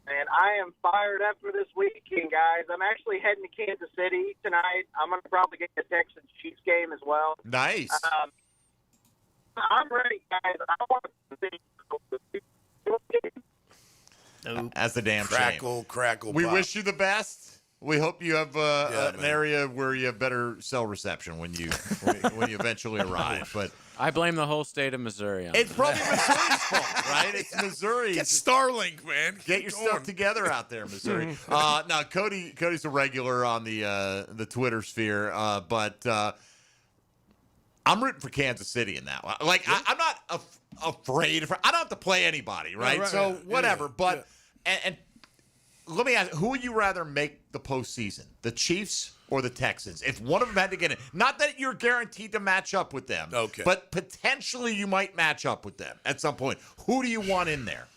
Man, I am fired up for this weekend, guys. I'm actually heading to Kansas City tonight. I'm going to probably get the Texans-Chiefs game as well. Nice. I'm ready, guys. I want to see. That's a damn crackle, shame. Crackle, We pop. wish you the best. We hope you have an area where you have better cell reception when you eventually arrive. But I blame the whole state of Missouri on it's that. probably Missouri's fault, right? It's Missouri. Get Starlink, man. Get your stuff together out there, Missouri. Now, Cody's a regular on the Twitter sphere, but I'm rooting for Kansas City in that one. Like, I'm not afraid. I don't have to play anybody, right? So whatever. But and let me ask, who would you rather make the postseason, the Chiefs or the Texans. If one of them had to get in, not that you're guaranteed to match up with them, but potentially you might match up with them at some point. Who do you want in there?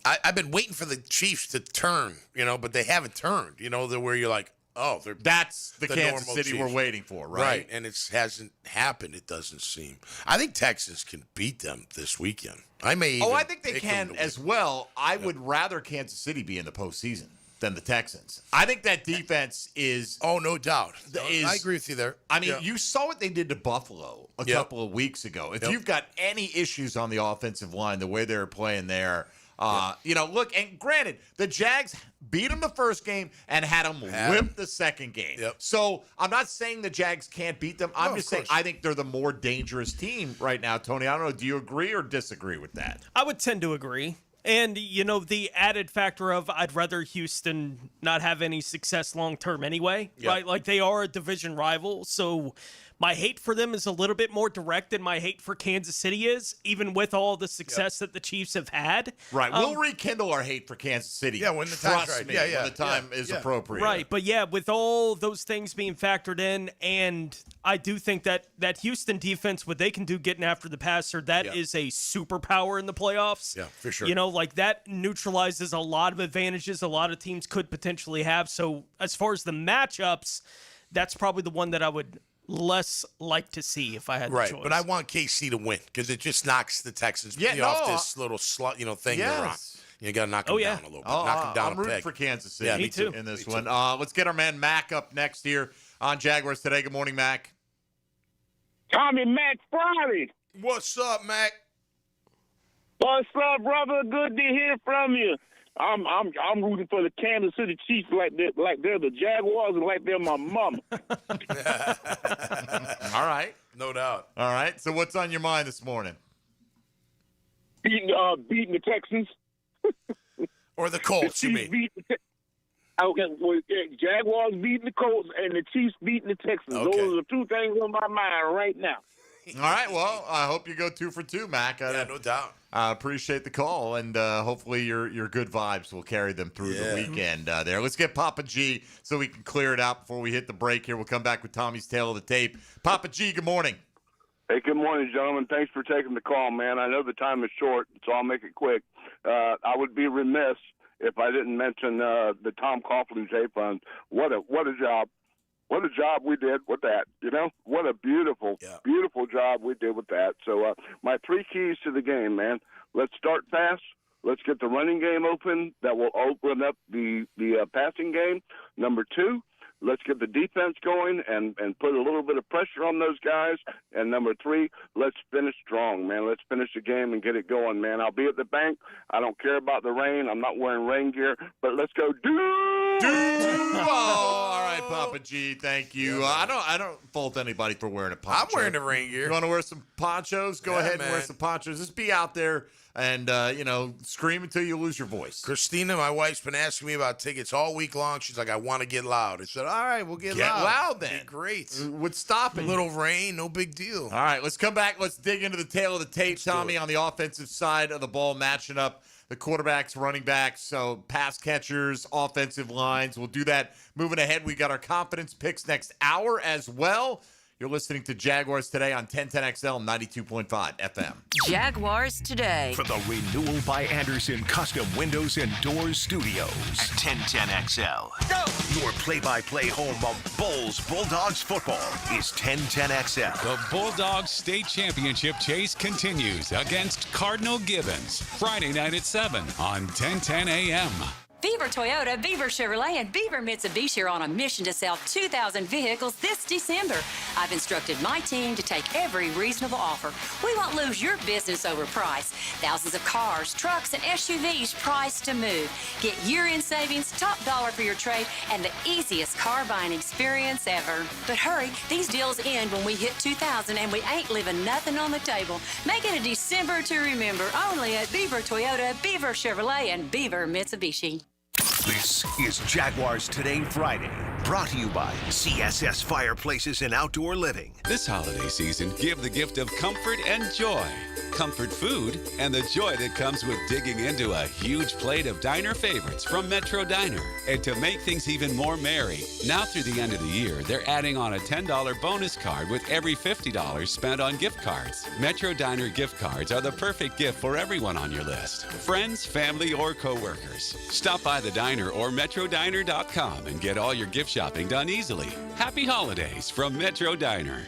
I've been waiting for the Chiefs to turn, but they haven't turned. Where you're like, that's the Kansas normal City Chiefs. we're waiting for, right? Right, and it hasn't happened. It doesn't seem. I think Texans can beat them this weekend. I think they can as well. I would rather Kansas City be in the postseason than the Texans. I think that defense is. Oh, no doubt. I agree with you there. I mean, you saw what they did to Buffalo a couple of weeks ago. If you've got any issues on the offensive line, the way they're playing there. Look, and granted, the Jags beat them the first game and had them whip the second game. So I'm not saying the Jags can't beat them. I'm just saying I think they're the more dangerous team right now, Tony. I don't know. Do you agree or disagree with that? I would tend to agree. And, the added factor of I'd rather Houston not have any success long-term anyway, right? Like, they are a division rival, so my hate for them is a little bit more direct than my hate for Kansas City is, even with all the success that the Chiefs have had. Right. We'll rekindle our hate for Kansas City. Yeah, when the time's right. When the time is appropriate. Right. But, with all those things being factored in, and I do think that Houston defense, what they can do getting after the passer, that is a superpower in the playoffs. Yeah, for sure. Like that neutralizes a lot of advantages a lot of teams could potentially have. So as far as the matchups, that's probably the one that I would less like to see if I had the choice. But I want KC to win because it just knocks the Texans off this little slot, thing they're on. You got to knock them down a little bit. Knock them down I'm a rooting peg. for Kansas City. Yeah, me too. In this one. Let's get our man Mac up next here on Jaguars Today. Good morning, Mac. Tommy Mac Friday. What's up, Mac? What's up, brother? Good to hear from you. I'm rooting for the Kansas City Chiefs like they're the Jaguars and like they're my mama. All right. No doubt. All right. So what's on your mind this morning? Beating the Texans. Or the Colts, you mean? Jaguars beating the Colts and the Chiefs beating the Texans. Okay. Those are the two things on my mind right now. All right. Well, I hope you go 2 for 2, Mac. No doubt. I appreciate the call, and hopefully your good vibes will carry them through the weekend there. Let's get Papa G so we can clear it out before we hit the break here. We'll come back with Tommy's Tale of the Tape. Papa G, good morning. Hey, good morning, gentlemen. Thanks for taking the call, man. I know the time is short, so I'll make it quick. I would be remiss if I didn't mention the Tom Coughlin J Fund. What a job. What a job we did with that, What a beautiful job we did with that. So my 3 keys to the game, man. Let's start fast. Let's get the running game open. That will open up the passing game. Number 2, let's get the defense going and put a little bit of pressure on those guys. And number 3, let's finish strong, man. Let's finish the game and get it going, man. I'll be at the bank. I don't care about the rain. I'm not wearing rain gear. But let's go all right, Papa G, thank you. Yeah, I don't fault anybody for wearing a poncho. I'm wearing the rain gear. You want to wear some ponchos? Go ahead and wear man. some ponchos. Just be out there and, scream until you lose your voice. Christina, my wife's been asking me about tickets all week long. She's like, I want to get loud. I said, all right, we'll get loud. Get loud then. Be great. What's stopping a little rain, no big deal. All right, let's come back. Let's dig into the tail of the tape, Tommy, on the offensive side of the ball, matching up the quarterbacks, running backs, so pass catchers, offensive lines. We'll do that moving ahead. We got our confidence picks next hour as well. You're listening to Jaguars Today on 1010XL 92.5 FM. Jaguars Today. From the Renewal by Anderson Custom Windows and Doors Studios at 1010XL. Go! Your play-by-play home of Bulldogs football is 1010XL. The Bulldogs State Championship chase continues against Cardinal Gibbons. Friday night at 7 on 1010 AM. Beaver Toyota, Beaver Chevrolet, and Beaver Mitsubishi are on a mission to sell 2,000 vehicles this December. I've instructed my team to take every reasonable offer. We won't lose your business over price. Thousands of cars, trucks, and SUVs priced to move. Get year-end savings, top dollar for your trade, and the easiest car buying experience ever. But hurry, these deals end when we hit 2,000, and we ain't leaving nothing on the table. Make it a December to remember only at Beaver Toyota, Beaver Chevrolet, and Beaver Mitsubishi. This is Jaguars Today Friday, brought to you by CSS Fireplaces and Outdoor Living. This holiday season, give the gift of comfort and joy comfort food, and the joy that comes with digging into a huge plate of diner favorites from Metro Diner. And to make things even more merry, now through the end of the year, they're adding on a $10 bonus card with every $50 spent on gift cards. Metro Diner gift cards are the perfect gift for everyone on your list. Friends, family, or coworkers. Stop by the diner or metrodiner.com and get all your gift shopping done easily. Happy holidays from Metro Diner.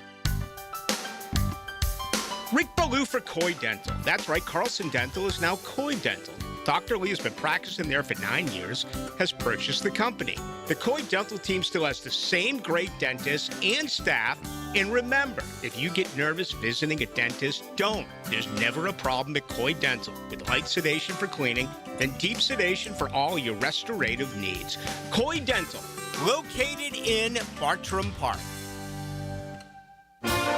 Rick Ballou for Coy Dental. That's right, Carlson Dental is now Coy Dental. Dr. Lee has been practicing there for 9 years, has purchased the company. The Coy Dental team still has the same great dentists and staff. And remember, if you get nervous visiting a dentist, don't. There's never a problem at Coy Dental with light sedation for cleaning and deep sedation for all your restorative needs. Coy Dental, located in Bartram Park.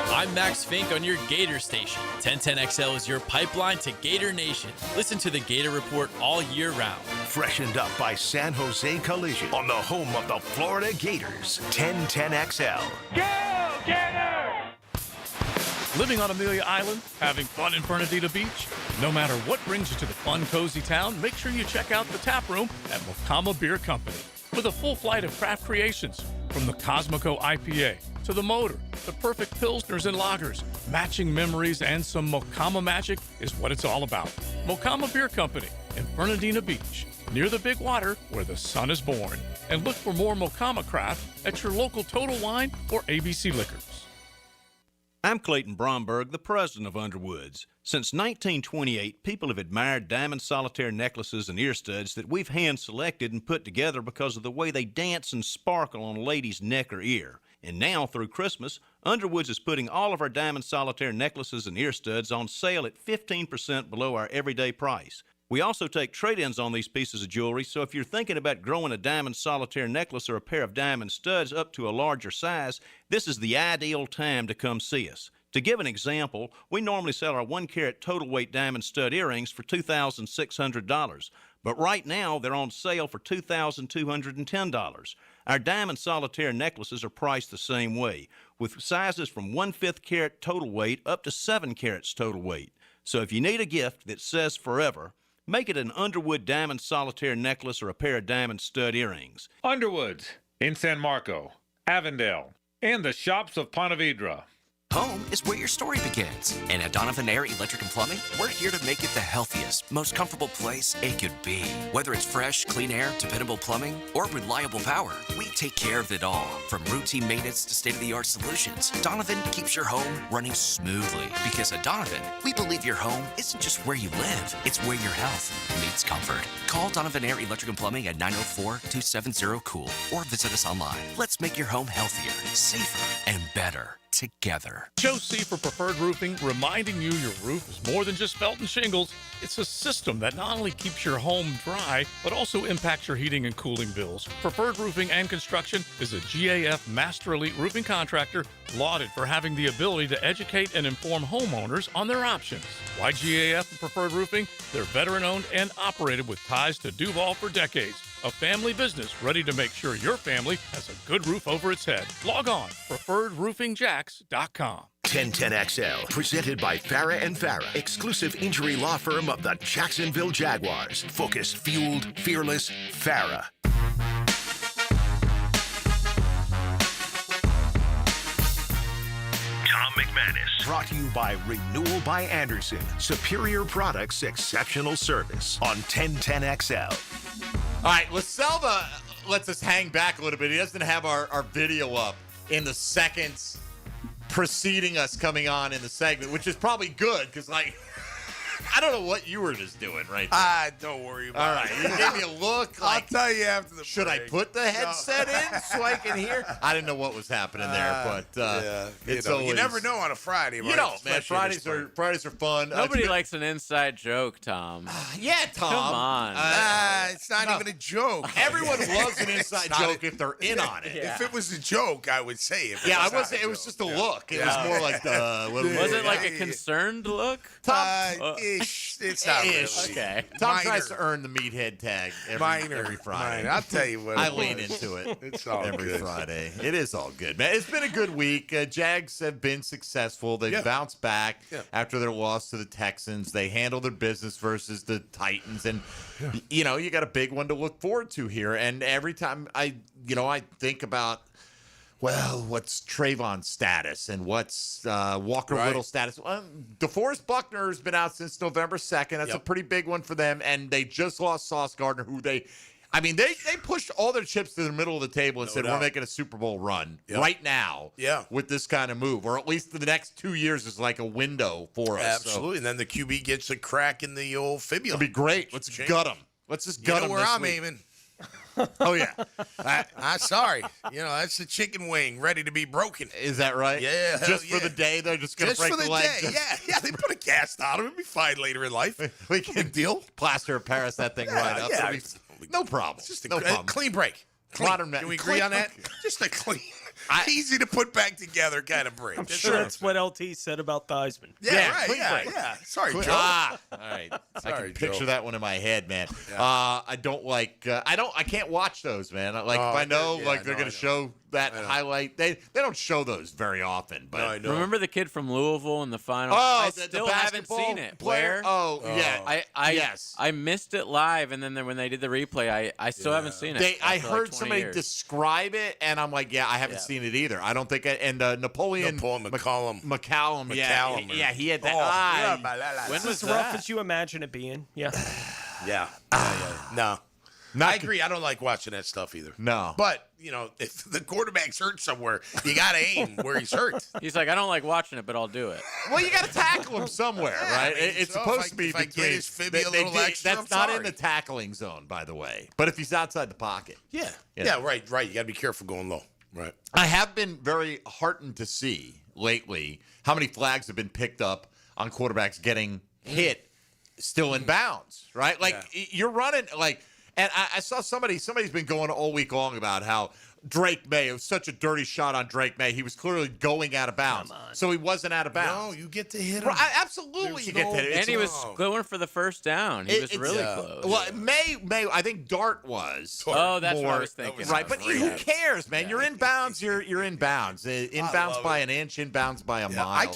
I'm Max Fink on your Gator Station. 1010XL is your pipeline to Gator Nation. Listen to the Gator Report all year round. Freshened up by San Jose Collision on the home of the Florida Gators. 1010XL. Go Gators! Living on Amelia Island, having fun in Fernandina Beach? No matter what brings you to the fun, cozy town, make sure you check out the tap room at Mokama Beer Company. With a full flight of craft creations, from the Cosmico IPA to the Motor, the perfect Pilsners and Lagers, matching memories and some Mokama magic is what it's all about. Mokama Beer Company in Fernandina Beach, near the big water where the sun is born. And look for more Mokama craft at your local Total Wine or ABC Liquors. I'm Clayton Bromberg, the president of Underwoods. Since 1928, people have admired diamond solitaire necklaces and ear studs that we've hand-selected and put together because of the way they dance and sparkle on a lady's neck or ear. And now, through Christmas, Underwoods is putting all of our diamond solitaire necklaces and ear studs on sale at 15% below our everyday price. We also take trade-ins on these pieces of jewelry, so if you're thinking about growing a diamond solitaire necklace or a pair of diamond studs up to a larger size, this is the ideal time to come see us. To give an example, we normally sell our 1-carat total weight diamond stud earrings for $2,600, but right now they're on sale for $2,210. Our diamond solitaire necklaces are priced the same way, with sizes from 1/5 carat total weight up to 7 carats total weight. So if you need a gift that says forever, make it an Underwood diamond solitaire necklace or a pair of diamond stud earrings. Underwoods in San Marco, Avondale, and the shops of Ponte Vedra. Home is where your story begins. And at Donovan Air Electric and Plumbing, we're here to make it the healthiest, most comfortable place it could be. Whether it's fresh, clean air, dependable plumbing, or reliable power, we take care of it all. From routine maintenance to state-of-the-art solutions, Donovan keeps your home running smoothly. Because at Donovan, we believe your home isn't just where you live, it's where your health meets comfort. Call Donovan Air Electric and Plumbing at 904-270-COOL or visit us online. Let's make your home healthier, safer, and better together. Joe C. for Preferred Roofing, reminding you your roof is more than just felt and shingles. It's a system that not only keeps your home dry, but also impacts your heating and cooling bills. Preferred Roofing and Construction is a GAF Master Elite roofing contractor lauded for having the ability to educate and inform homeowners on their options. Why GAF and Preferred Roofing? They're veteran-owned and operated with ties to Duval for decades. A family business ready to make sure your family has a good roof over its head. Log on, preferredroofingjax.com. 1010XL, presented by Farah and Farah, exclusive injury law firm of the Jacksonville Jaguars. Focused, fueled, fearless, Farah. Tom McManus. Brought to you by Renewal by Anderson. Superior products, exceptional service on 1010XL. All right, Laselva lets us hang back a little bit. He doesn't have our video up in the seconds preceding us coming on in the segment, which is probably good because, like, I don't know what you were just doing right there. Don't worry about it. All right, you gave me a look. Like, I'll tell you after the should break. I put the headset in so I can hear? I didn't know what was happening there, but it's always... You never know on a Friday, right? You know, man, Fridays are fun. Nobody likes an inside joke, Tom. Yeah, Tom. Come on. It's not even a joke. Everyone loves an inside joke if they're in on it. If it was a joke, I would say it. Yeah, it was just a look. It was more like the... Was it like a concerned look? Tom, It's not really. Okay. Tom tries to earn the meathead tag every Friday. I'll tell you what. I lean into it. It's all every good. Friday. It is all good, man. It's been a good week. Jags have been successful. They've bounced back after their loss to the Texans. They handled their business versus the Titans, and you got a big one to look forward to here. And every time I think about, well, what's Trayvon's status and what's Walker Little's status? Well, DeForest Buckner has been out since November 2nd. That's a pretty big one for them. And they just lost Sauce Gardner, who they pushed all their chips to the middle of the table and said, we're making a Super Bowl run right now with this kind of move. Or at least the next 2 years is like a window for us. Absolutely. So. And then the QB gets a crack in the old fibula. It'll be great. Let's gut him. Let's just gut him where this I'm week. aiming. Oh, yeah. I'm sorry. That's the chicken wing ready to be broken. Is that right? Yeah. Just for the day, they're just going to break the leg. Yeah, they put a cast on him. It'll be fine later in life. We can big deal. Plaster of Paris that thing right up. Yeah. No problem. It's just no problem. Clean break. Modern Can we agree on that? Just a clean, easy to put back together kind of break. I'm sure that's what LT said about Theismann. Yeah, right. Yeah. Sorry, Joe. All right. I can picture that one in my head, man. Yeah. I don't like. I can't watch those, man. Like if I know, they're going to show that highlight. They don't show those very often. But I know. Remember the kid from Louisville in the final? Oh, I the still haven't seen it. Player? Where? Oh, yeah. I missed it live, and then when they did the replay, I still haven't seen it. I heard somebody describe it, and I'm like, I haven't seen it either. I don't think. Napoleon McCallum. Yeah, he had that. When was as rough as you imagine it being? Yeah. Yeah. No. I agree. I don't like watching that stuff either. No. But, if the quarterback's hurt somewhere, you got to aim where he's hurt. He's like, I don't like watching it, but I'll do it. Well, you got to tackle him somewhere, right? It's supposed to be if I between. get his fibula a little extra, that's not in the tackling zone, by the way. But if he's outside the pocket. Yeah. Right. You got to be careful going low. Right. I have been very heartened to see lately how many flags have been picked up on quarterbacks getting hit still in bounds, right? Like you're running and I saw somebody's been going all week long about how Drake May, it was such a dirty shot on Drake May. He was clearly going out of bounds. So he wasn't out of bounds. No, you get to hit him. Absolutely, you get to hit him. And he was going for the first down. He was really close. Well, May, I think Dart was. Oh, that's what I was thinking. Right, but who cares, man? You're in bounds. You're in bounds. In bounds by an inch, in bounds by a mile. I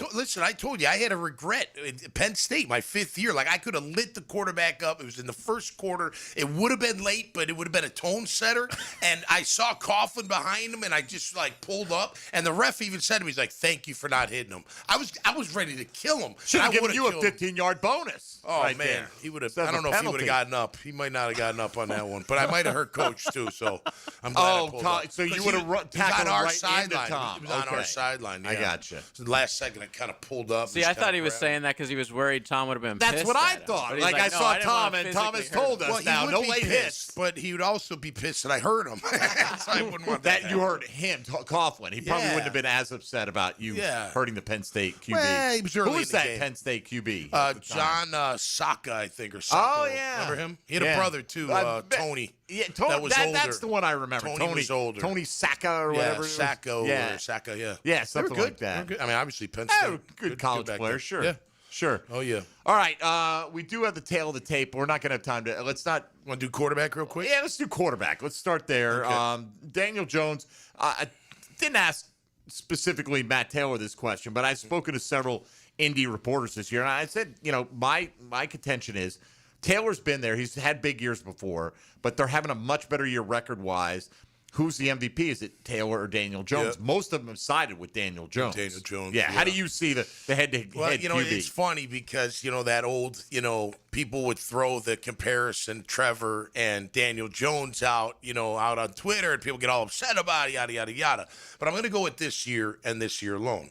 told you, I had a regret. Penn State, my 5th year, I could have lit the quarterback up. It was in the first quarter. It would have been late, but it would have been a tone setter. And I saw Coughlin behind him, and I just pulled up. And the ref even said to me, he's like, "Thank you for not hitting him." I was ready to kill him. Should have given you a 15-yard bonus. Oh right man, there. he would have. I don't know if he would have gotten up. He might not have gotten up on that one, but I might have hurt Coach too. So I'm glad I pulled up. So you would have on tackled our right sideline. into Tom. He was on our sideline. Yeah. I gotcha. So the last second, I kind of pulled up. See, I thought he was saying that because he was worried Tom would have been pissed. That's what I thought. Like I saw Tom, and Tom has told us now, no late hits. But he would also be pissed that I hurt him. So I wouldn't want that. You hurt him, Coughlin. He probably wouldn't have been as upset about you hurting the Penn State QB. Well, he was early Who was in the that game. Penn State QB? John Saka, I think, or Saka. Oh, yeah. Remember him? He had a brother, too, Tony. Yeah, Tony. That was older. That's the one I remember. Tony was older. Tony Saka or whatever. Sacco or Saka, yeah. Yeah, something like that. I mean, obviously, Penn State. Good college player, sure. Yeah. Sure. Oh, yeah. All right. We do have the tail of the tape. We're not going to have time to. Let's not. Want to do quarterback real quick? Yeah, let's do quarterback. Let's start there. Okay. Daniel Jones. I didn't ask specifically Matt Taylor this question, but I've spoken to several Indy reporters this year, and I said, my contention is Taylor's been there. He's had big years before, but they're having a much better year record-wise. Who's the MVP? Is it Taylor or Daniel Jones? Yeah. Most of them have sided with Daniel Jones. Daniel Jones. Yeah. How do you see the head-to-head QB? It's funny because, that old, people would throw the comparison Trevor and Daniel Jones out, out on Twitter, and people get all upset about it, yada, yada, yada. But I'm going to go with this year and this year alone.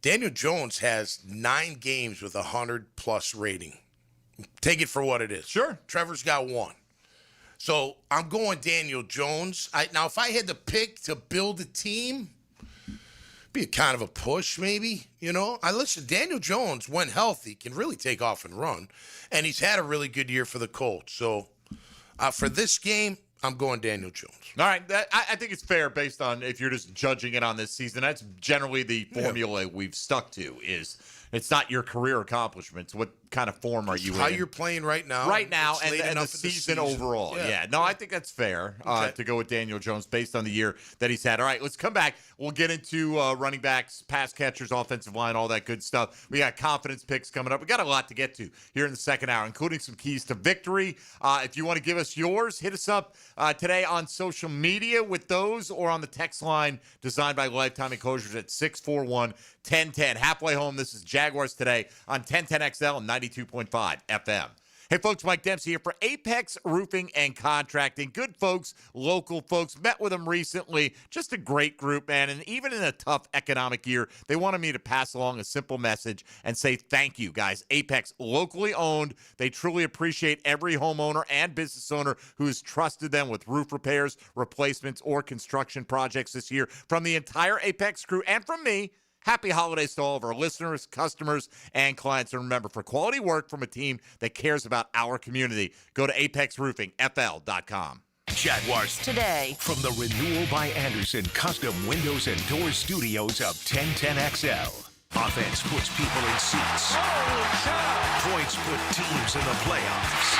Daniel Jones has 9 games with 100-plus rating. Take it for what it is. Sure. Trevor's got 1. So I'm going Daniel Jones. Now, if I had to pick to build a team, be a kind of a push maybe, Listen, Daniel Jones, when healthy, can really take off and run. And he's had a really good year for the Colts. So for this game, I'm going Daniel Jones. All right. I think it's fair based on if you're just judging it on this season. That's generally the formula we've stuck to is It's not your career accomplishments. What kind of form are you in? How you're playing right now. Right now, It's late and the enough in season overall. Yeah. No, I think that's fair to go with Daniel Jones based on the year that he's had. All right, let's come back. We'll get into running backs, pass catchers, offensive line, all that good stuff. We got confidence picks coming up. We got a lot to get to here in the second hour, including some keys to victory. If you want to give us yours, hit us up today on social media with those or on the text line designed by Lifetime Enclosures at 641-1010. Halfway home, this is Jaguars Today on 1010XL and 92.5 FM. Hey, folks, Mike Dempsey here for Apex Roofing and Contracting. Good folks, local folks. Met with them recently. Just a great group, man. And even in a tough economic year, they wanted me to pass along a simple message and say thank you, guys. Apex, locally owned. They truly appreciate every homeowner and business owner who has trusted them with roof repairs, replacements, or construction projects this year. From the entire Apex crew and from me, happy holidays to all of our listeners, customers, and clients. And remember, for quality work from a team that cares about our community, go to apexroofingfl.com. Jaguars Today. From the Renewal by Anderson Custom Windows and Doors Studios of 1010XL. Offense puts people in seats. Points put teams in the playoffs.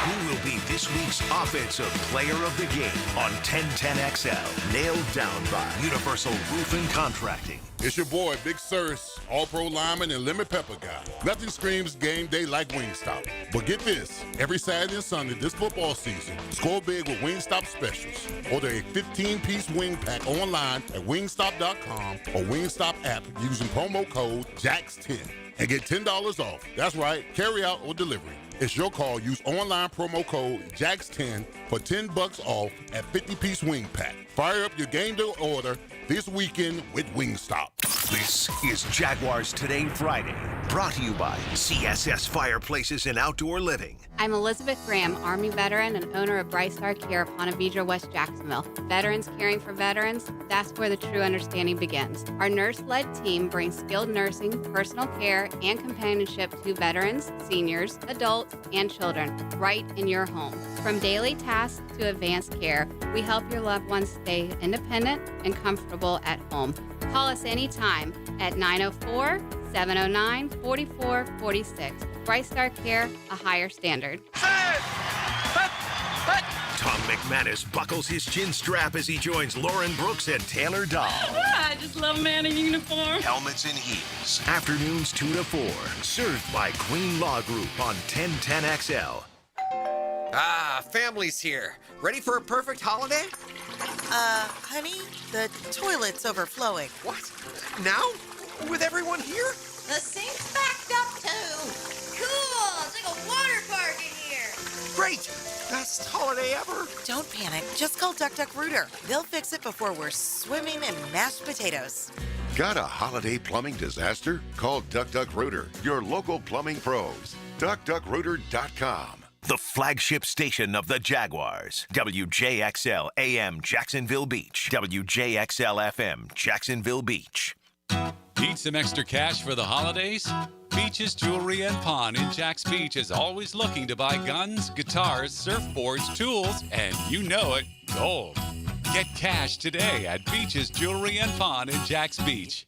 Who will be this week's Offensive Player of the Game on 1010XL? Nailed down by Universal Roofing Contracting. It's your boy, Big Sirs, All-Pro lineman and lemon pepper guy. Nothing screams game day like Wingstop. But get this, every Saturday and Sunday this football season, score big with Wingstop specials. Order a 15-piece wing pack online at wingstop.com or Wingstop app using promo code JAX10 and get $10 off. That's right, carry out or delivery. It's your call. Use online promo code JAX10 for $10 off at 50-piece wing pack. Fire up your game day order this weekend with Wingstop. This is Jaguars Today Friday, brought to you by CSS Fireplaces and Outdoor Living. I'm Elizabeth Graham, Army veteran and owner of Bright Star Care of Ponte Vedra, West Jacksonville. Veterans caring for veterans, that's where the true understanding begins. Our nurse-led team brings skilled nursing, personal care, and companionship to veterans, seniors, adults, and children right in your home. From daily tasks to advanced care, we help your loved ones stay independent and comfortable at home. Call us anytime at 904-709-4446. Bright Star Care, a higher standard. Tom McManus buckles his chin strap as he joins Lauren Brooks and Taylor Dahl. I just love a man in uniform. Helmets and heels. Afternoons 2 to 4. Served by Queen Law Group on 1010XL. Ah, family's here. Ready for a perfect holiday? Honey, the toilet's overflowing. What? Now? With everyone here? The sink's backed up too. Cool, it's like a water park in here. Great! Best holiday ever. Don't panic, just call Duck Duck Rooter. They'll fix it before we're swimming in mashed potatoes. Got a holiday plumbing disaster? Call Duck Duck Rooter, your local plumbing pros. DuckDuckRooter.com. The flagship station of the Jaguars. WJXL AM Jacksonville Beach. WJXL FM Jacksonville Beach. Need some extra cash for the holidays? Beaches Jewelry and Pawn in Jax Beach is always looking to buy guns, guitars, surfboards, tools, and you know it, gold. Get cash today at Beaches Jewelry and Pawn in Jax Beach.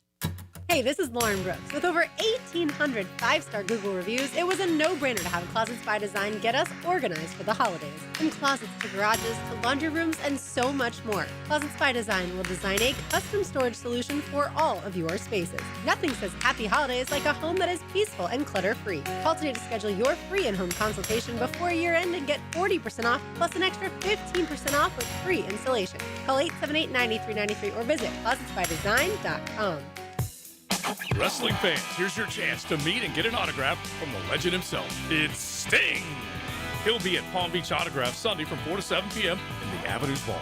Hey, this is Lauren Brooks. With over 1,800 five-star Google reviews, it was a no-brainer to have Closets by Design get us organized for the holidays. From closets to garages to laundry rooms and so much more. Closets by Design will design a custom storage solution for all of your spaces. Nothing says happy holidays like a home that is peaceful and clutter-free. Call today to schedule your free in-home consultation before year-end and get 40% off plus an extra 15% off with free installation. Call 878-9393 or visit closetsbydesign.com. Wrestling fans, here's your chance to meet and get an autograph from the legend himself. It's Sting. He'll be at Palm Beach Autograph Sunday from 4 to 7 p.m. in the Avenues Mall.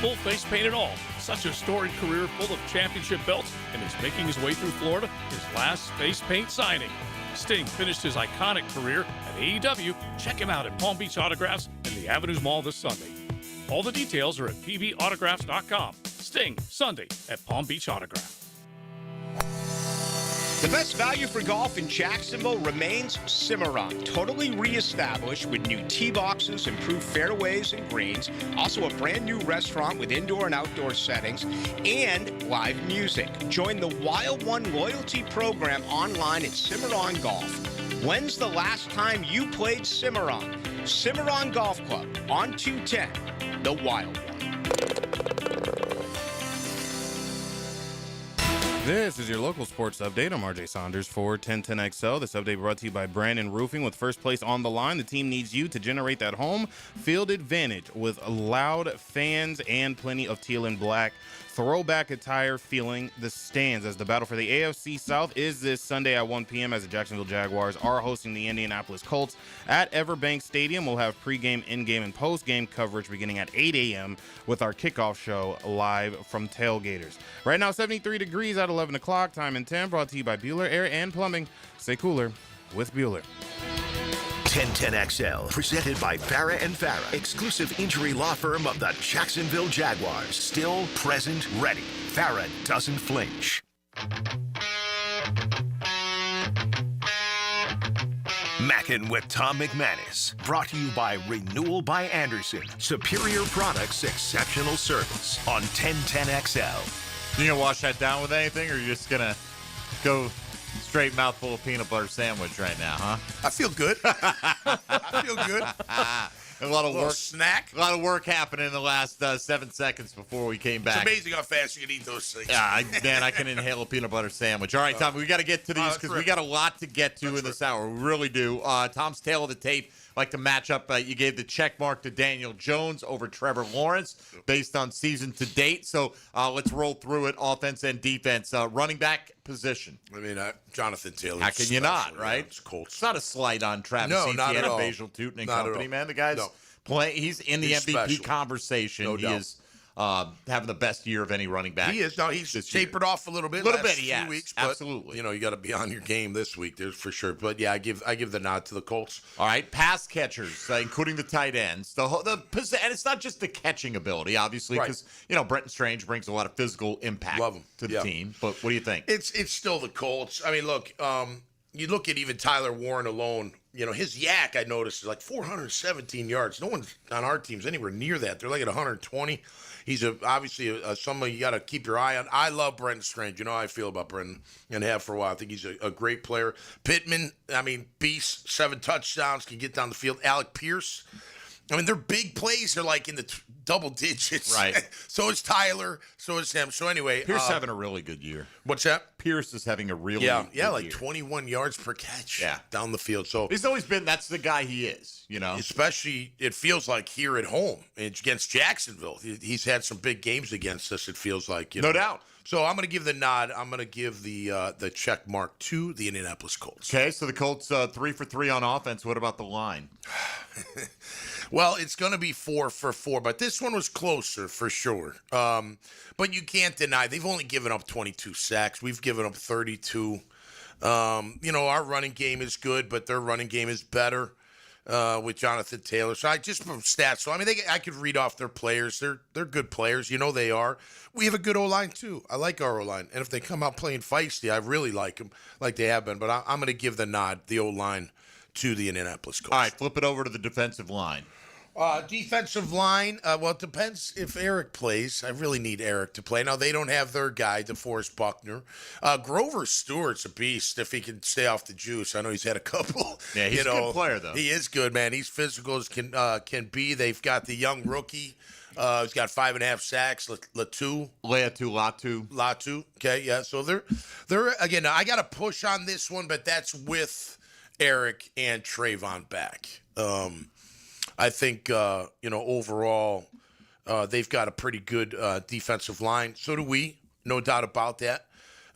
Full face paint and all. Such a storied career full of championship belts, and is making his way through Florida, his last face paint signing. Sting finished his iconic career at AEW. Check him out at Palm Beach Autographs in the Avenues Mall this Sunday. All the details are at pbautographs.com. Sting, Sunday at Palm Beach Autograph. The best value for golf in Jacksonville remains Cimarron, totally reestablished with new tee boxes, improved fairways and greens, also a brand new restaurant with indoor and outdoor settings, and live music. Join the Wild One loyalty program online at Cimarron Golf. When's the last time you played Cimarron? Cimarron Golf Club on 210, the Wild One. This is your local sports update. I'm RJ Saunders for 1010XL. This update brought to you by Brandon Roofing. With first place on the line, the team needs you to generate that home field advantage with loud fans and plenty of teal and black throwback attire filling the stands, as the battle for the AFC South is this Sunday at 1 p.m. as the Jacksonville Jaguars are hosting the Indianapolis Colts at Everbank Stadium. We'll have pregame, in-game, and post-game coverage beginning at 8 a.m. with our kickoff show live from Tailgaters. Right now, 73 degrees at 11 o'clock. Time and 10 brought to you by Bueller Air and Plumbing. Stay cooler with Bueller. 1010XL, presented by Farah and Farah, exclusive injury law firm of the Jacksonville Jaguars. Still, present, ready. Farah doesn't flinch. Mackin' with Tom McManus, brought to you by Renewal by Anderson. Superior products, exceptional service on 1010XL. You gonna wash that down with anything, or are you just gonna go straight mouthful of peanut butter sandwich right now, huh? I feel good. I feel good. A lot of work. Snack. A lot of work happening in the last 7 seconds before we came back. It's amazing how fast you can eat those things. Yeah, I can inhale a peanut butter sandwich. All right, Tom, we got to get to these because we got a lot to get to in this hour. We really do. Tom's tail of the tape. Like to match up. You gave the check mark to Daniel Jones over Trevor Lawrence based on season to date. So let's roll through it, offense and defense. Running back position. I mean, Jonathan Taylor. How can you not, right? Yeah, it's Colts. It's not a slight on Travis Etienne and Basil Tootin and company, man. The guy's playing. He's in the MVP conversation. No doubt. He is having the best year of any running back. He is. No, he's tapered off a little bit. Few weeks, but, absolutely. You know, you got to be on your game this week, there's for sure. But yeah, I give the nod to the Colts. All right, pass catchers, including the tight ends. And it's not just the catching ability, obviously, because Brenton Strange brings a lot of physical impact to the team. But what do you think? It's still the Colts. I mean, look, you look at even Tyler Warren alone. You know, his yak, I noticed, is like 417 yards. No one on our team's anywhere near that. They're like at 120. He's obviously someone you got to keep your eye on. I love Brenton Strange. You know how I feel about Brenton and have for a while. I think he's a great player. Pittman, I mean, beast, 7 touchdowns, can get down the field. Alec Pierce. I mean, their big plays are like in the double digits. Right. So is Tyler. So is him. So anyway. Pierce having a really good year. What's that? Pierce is having a really good year. 21 yards per catch down the field. So he's always been, that's the guy he is, you know. Especially, it feels like here at home against Jacksonville. He's had some big games against us, it feels like. No doubt. So I'm going to give the nod. I'm going to give the check mark to the Indianapolis Colts. Okay, so the Colts 3 for 3 on offense. What about the line? Well, it's going to be 4 for 4, but this one was closer for sure. But you can't deny they've only given up 22 sacks. We've given up 32. Our running game is good, but their running game is better with Jonathan Taylor. So just from stats. So I mean, I could read off their players. They're good players. You know they are. We have a good O-line too. I like our O-line, and if they come out playing feisty, I really like them, like they have been. But I'm going to give the nod, the O-line, to the Indianapolis Colts. All right, flip it over to the defensive line. Defensive line, well, it depends if Eric plays. I really need Eric to play. Now, they don't have their guy, DeForest Buckner. Grover Stewart's a beast if he can stay off the juice. I know he's had a couple. Yeah, he's a good player, though. He is good, man. He's physical as can be. They've got the young rookie. He's got 5.5 sacks. Latu. Okay, yeah. So they're again, I got to push on this one, but that's with Eric and Trayvon back. I think, overall, they've got a pretty good defensive line. So do we, no doubt about that.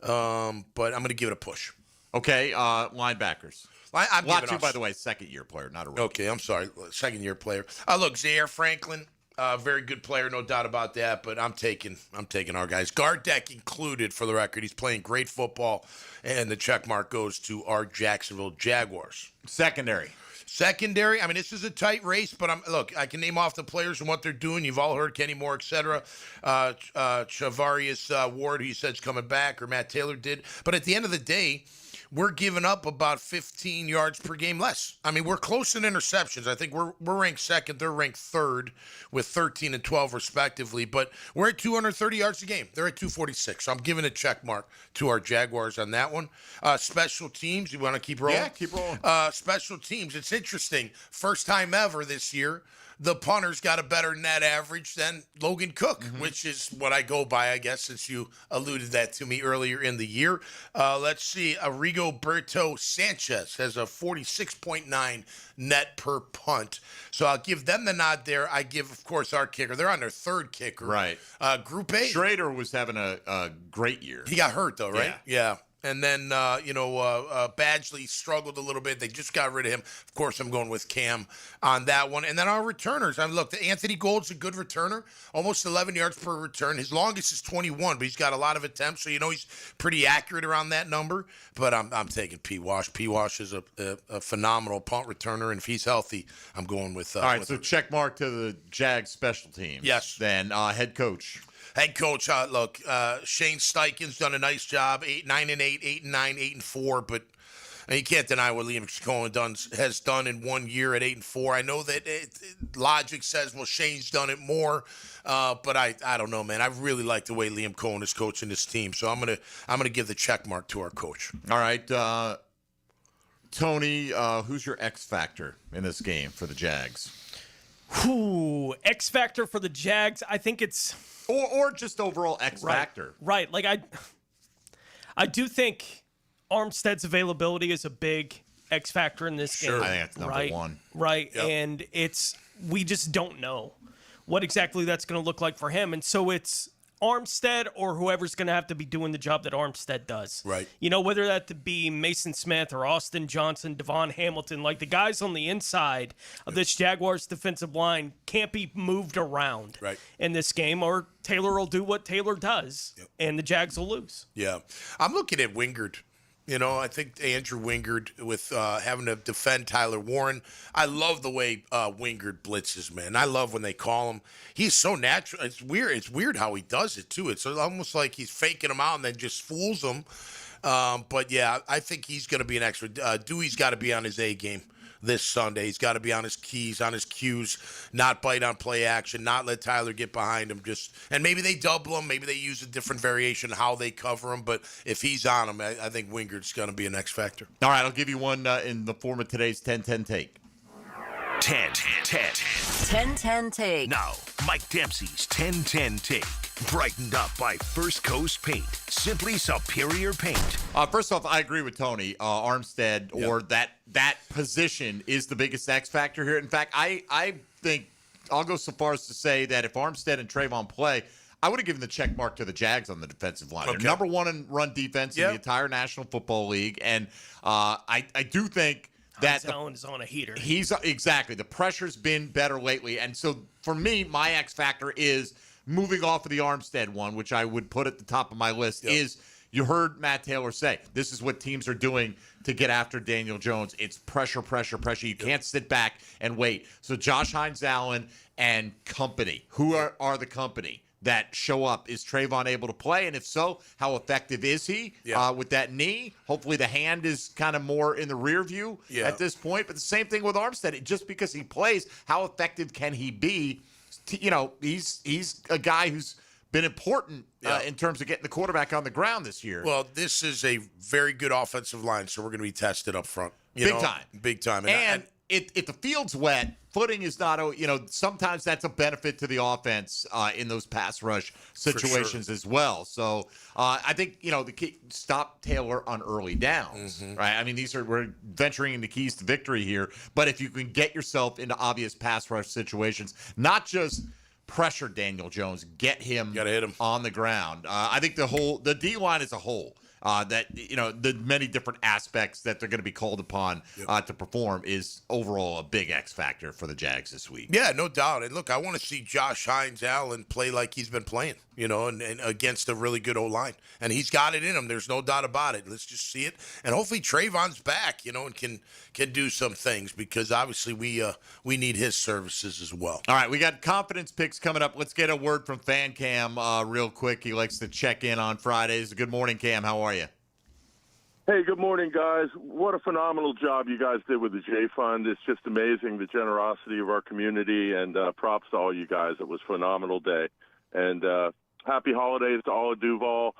But I'm going to give it a push. Okay, linebackers. Latu, by the way, second-year player, not a rookie. Okay, I'm sorry, second-year player. Look, Zaire Franklin, very good player, no doubt about that. But I'm taking our guys. Gardeck included, for the record. He's playing great football, and the check mark goes to our Jacksonville Jaguars. Secondary. Secondary, I mean, this is a tight race, but look, I can name off the players and what they're doing. You've all heard Kenny Moore, et cetera. Chavarius Ward, he said's coming back, or Matt Taylor did. But at the end of the day, we're giving up about 15 yards per game less. I mean, we're close in interceptions. I think we're ranked second. They're ranked third with 13 and 12 respectively. But we're at 230 yards a game. They're at 246. So I'm giving a check mark to our Jaguars on that one. Special teams, you want to keep rolling? Yeah, keep rolling. Special teams, it's interesting. First time ever this year, the punter's got a better net average than Logan Cook, which is what I go by, I guess, since you alluded that to me earlier in the year. Let's see. Rigoberto Sanchez has a 46.9 net per punt. So I'll give them the nod there. I give, of course, our kicker. They're on their third kicker. Right. Group A. Schrader was having a great year. He got hurt, though, right? Yeah. And then, Badgley struggled a little bit. They just got rid of him. Of course, I'm going with Cam on that one. And then our returners. I mean, look, Anthony Gould's a good returner, almost 11 yards per return. His longest is 21, but he's got a lot of attempts, so he's pretty accurate around that number. But I'm taking P. Wash. P. Wash is a phenomenal punt returner, and if he's healthy, I'm going with. All right, so check mark to the Jags special teams. Yes. Then head coach. Head coach, look, Shane Steichen's done a nice job. 9-8, 8-9, 8-4, but you can't deny what Liam Cohen has done in 1 year at 8-4. I know that logic says, well, Shane's done it more, but I don't know, man. I really like the way Liam Cohen is coaching this team, so I'm gonna give the check mark to our coach. All right, Tony, who's your X factor in this game for the Jags? X factor for the Jags. I think it's or just overall X factor. Right. Like I do think Armstead's availability is a big X factor in this game. I think that's number one. Right. Yep. And we just don't know what exactly that's going to look like for him. And so it's Armstead or whoever's going to have to be doing the job that Armstead does. Right. Whether that be Mason Smith or Austin Johnson, Devon Hamilton, like the guys on the inside of this Jaguars defensive line can't be moved around in this game, or Taylor will do what Taylor does, and the Jags will lose. Yeah. I'm looking at Wingard. I think Andrew Wingard with having to defend Tyler Warren. I love the way Wingard blitzes, man. I love when they call him. He's so natural. It's weird. It's weird how he does it, too. It's almost like he's faking them out and then just fools them. But, yeah, I think he's going to be an extra. Dewey's got to be on his A game this Sunday. He's got to be on his keys, on his cues, not bite on play action, not let Tyler get behind him. And maybe they double him. Maybe they use a different variation how they cover him. But if he's on him, I think Wingard's going to be an X factor. All right, I'll give you one in the form of today's 10-10 take. 10-10 take. Now, Mike Dempsey's 10-10 take. Brightened up by First Coast Paint. Simply superior paint. First off, I agree with Tony. Armstead or that position is the biggest X factor here. In fact, I think I'll go so far as to say that if Armstead and Trayvon play, I would have given the check mark to the Jags on the defensive line. They're number one in run defense in the entire National Football League. And I do think that Allen is on a heater. He's exactly. The pressure's been better lately. And so for me, my X factor is moving off of the Armstead one, which I would put at the top of my list, is you heard Matt Taylor say, this is what teams are doing to get after Daniel Jones. It's pressure, pressure, pressure. You can't sit back and wait. So Josh Hines-Allen and company, who are the company that show up? Is Trayvon able to play? And if so, how effective is he with that knee? Hopefully the hand is kind of more in the rear view at this point. But the same thing with Armstead. Just because he plays, how effective can he be? He's a guy who's been important in terms of getting the quarterback on the ground this year. Well, this is a very good offensive line, so we're going to be tested up front. Big time. And if the field's wet, footing is not, sometimes that's a benefit to the offense in those pass rush situations as well. So I think, the key, stop Taylor on early downs, right? I mean, we're venturing into keys to victory here. But if you can get yourself into obvious pass rush situations, not just pressure Daniel Jones, get him, gotta hit him on the ground. I think the D line as a whole that the many different aspects that they're going to be called upon to perform is overall a big X factor for the Jags this week. Yeah, no doubt. And look, I want to see Josh Hines Allen play like he's been playing, and against a really good O-line. And he's got it in him. There's no doubt about it. Let's just see it. And hopefully Trayvon's back, and can do some things, because obviously we need his services as well. All right, we got confidence picks coming up. Let's get a word from Fan Cam real quick. He likes to check in on Fridays. Good morning, Cam. How are you? Hey, good morning, guys. What a phenomenal job you guys did with the J Fund. It's just amazing, the generosity of our community, and props to all you guys. It was a phenomenal day. And happy holidays to all of Duval,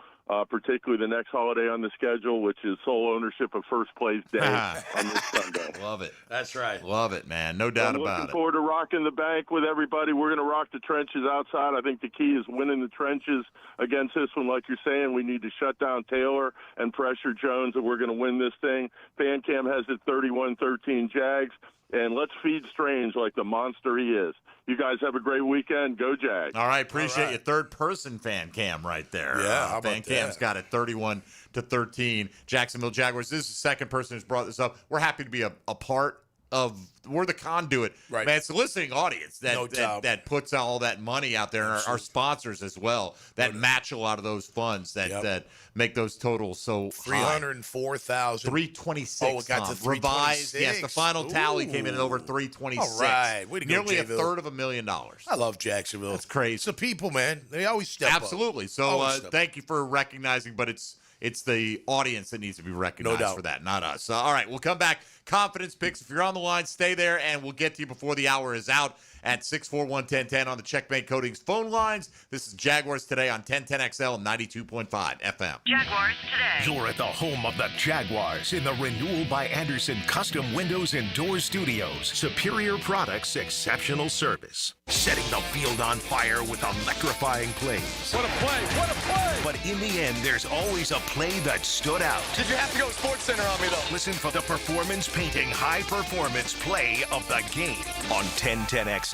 particularly the next holiday on the schedule, which is sole ownership of First Place Day on this Sunday. Love it. That's right. Love it, man. No doubt I'm about looking it. forward to rocking the bank with everybody. We're going to rock the trenches outside. I think the key is winning the trenches against this one. Like you're saying, we need to shut down Taylor and pressure Jones, and we're going to win this thing. Fan Cam has it 31-13 Jags, and let's feed Strange like the monster he is. You guys have a great weekend. Go Jags. All right, appreciate you. Third-person Fan Cam right there. Yeah, how about Fan Cam's got it 31-13. Jacksonville Jaguars. This is the second person who's brought this up. We're happy to be a part of. We're the conduit, right? Man, it's the listening audience that puts all that money out there, and our sponsors as well that match a lot of those funds that make those totals so 304,000, 326. Oh, it got to 326. Revised. Yes, the final tally came in at over 326. All right, way to go, nearly J-Ville. $325,000. I love Jacksonville. That's crazy. It's the people, man. They always step up. Absolutely. So thank you for recognizing, but it's the audience that needs to be recognized for that, not us. All right, we'll come back. Confidence picks. If you're on the line, stay there, and we'll get to you before the hour is out at 641-1010 on the Checkmate Coatings phone lines. This is Jaguars Today on 1010XL 92.5 FM. Jaguars Today. You're at the home of the Jaguars in the Renewal by Anderson Custom Windows and Doors Studios. Superior products, exceptional service. Setting the field on fire with electrifying plays. What a play! What a play! But in the end, there's always a play that stood out. Did you have to go Sports Center on me, though? Listen for the performance painting high-performance play of the game on 1010XL.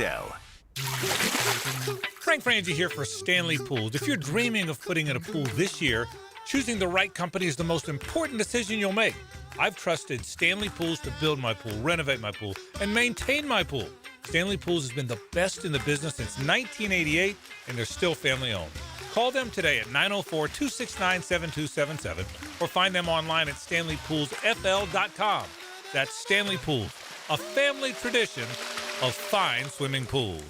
Frank Frangie here for Stanley Pools. If you're dreaming of putting in a pool this year, choosing the right company is the most important decision you'll make. I've trusted Stanley Pools to build my pool, renovate my pool, and maintain my pool. Stanley Pools has been the best in the business since 1988, and they're still family-owned. Call them today at 904-269-7277 or find them online at StanleyPoolsFL.com. That's Stanley Pools, a family tradition of fine swimming pools.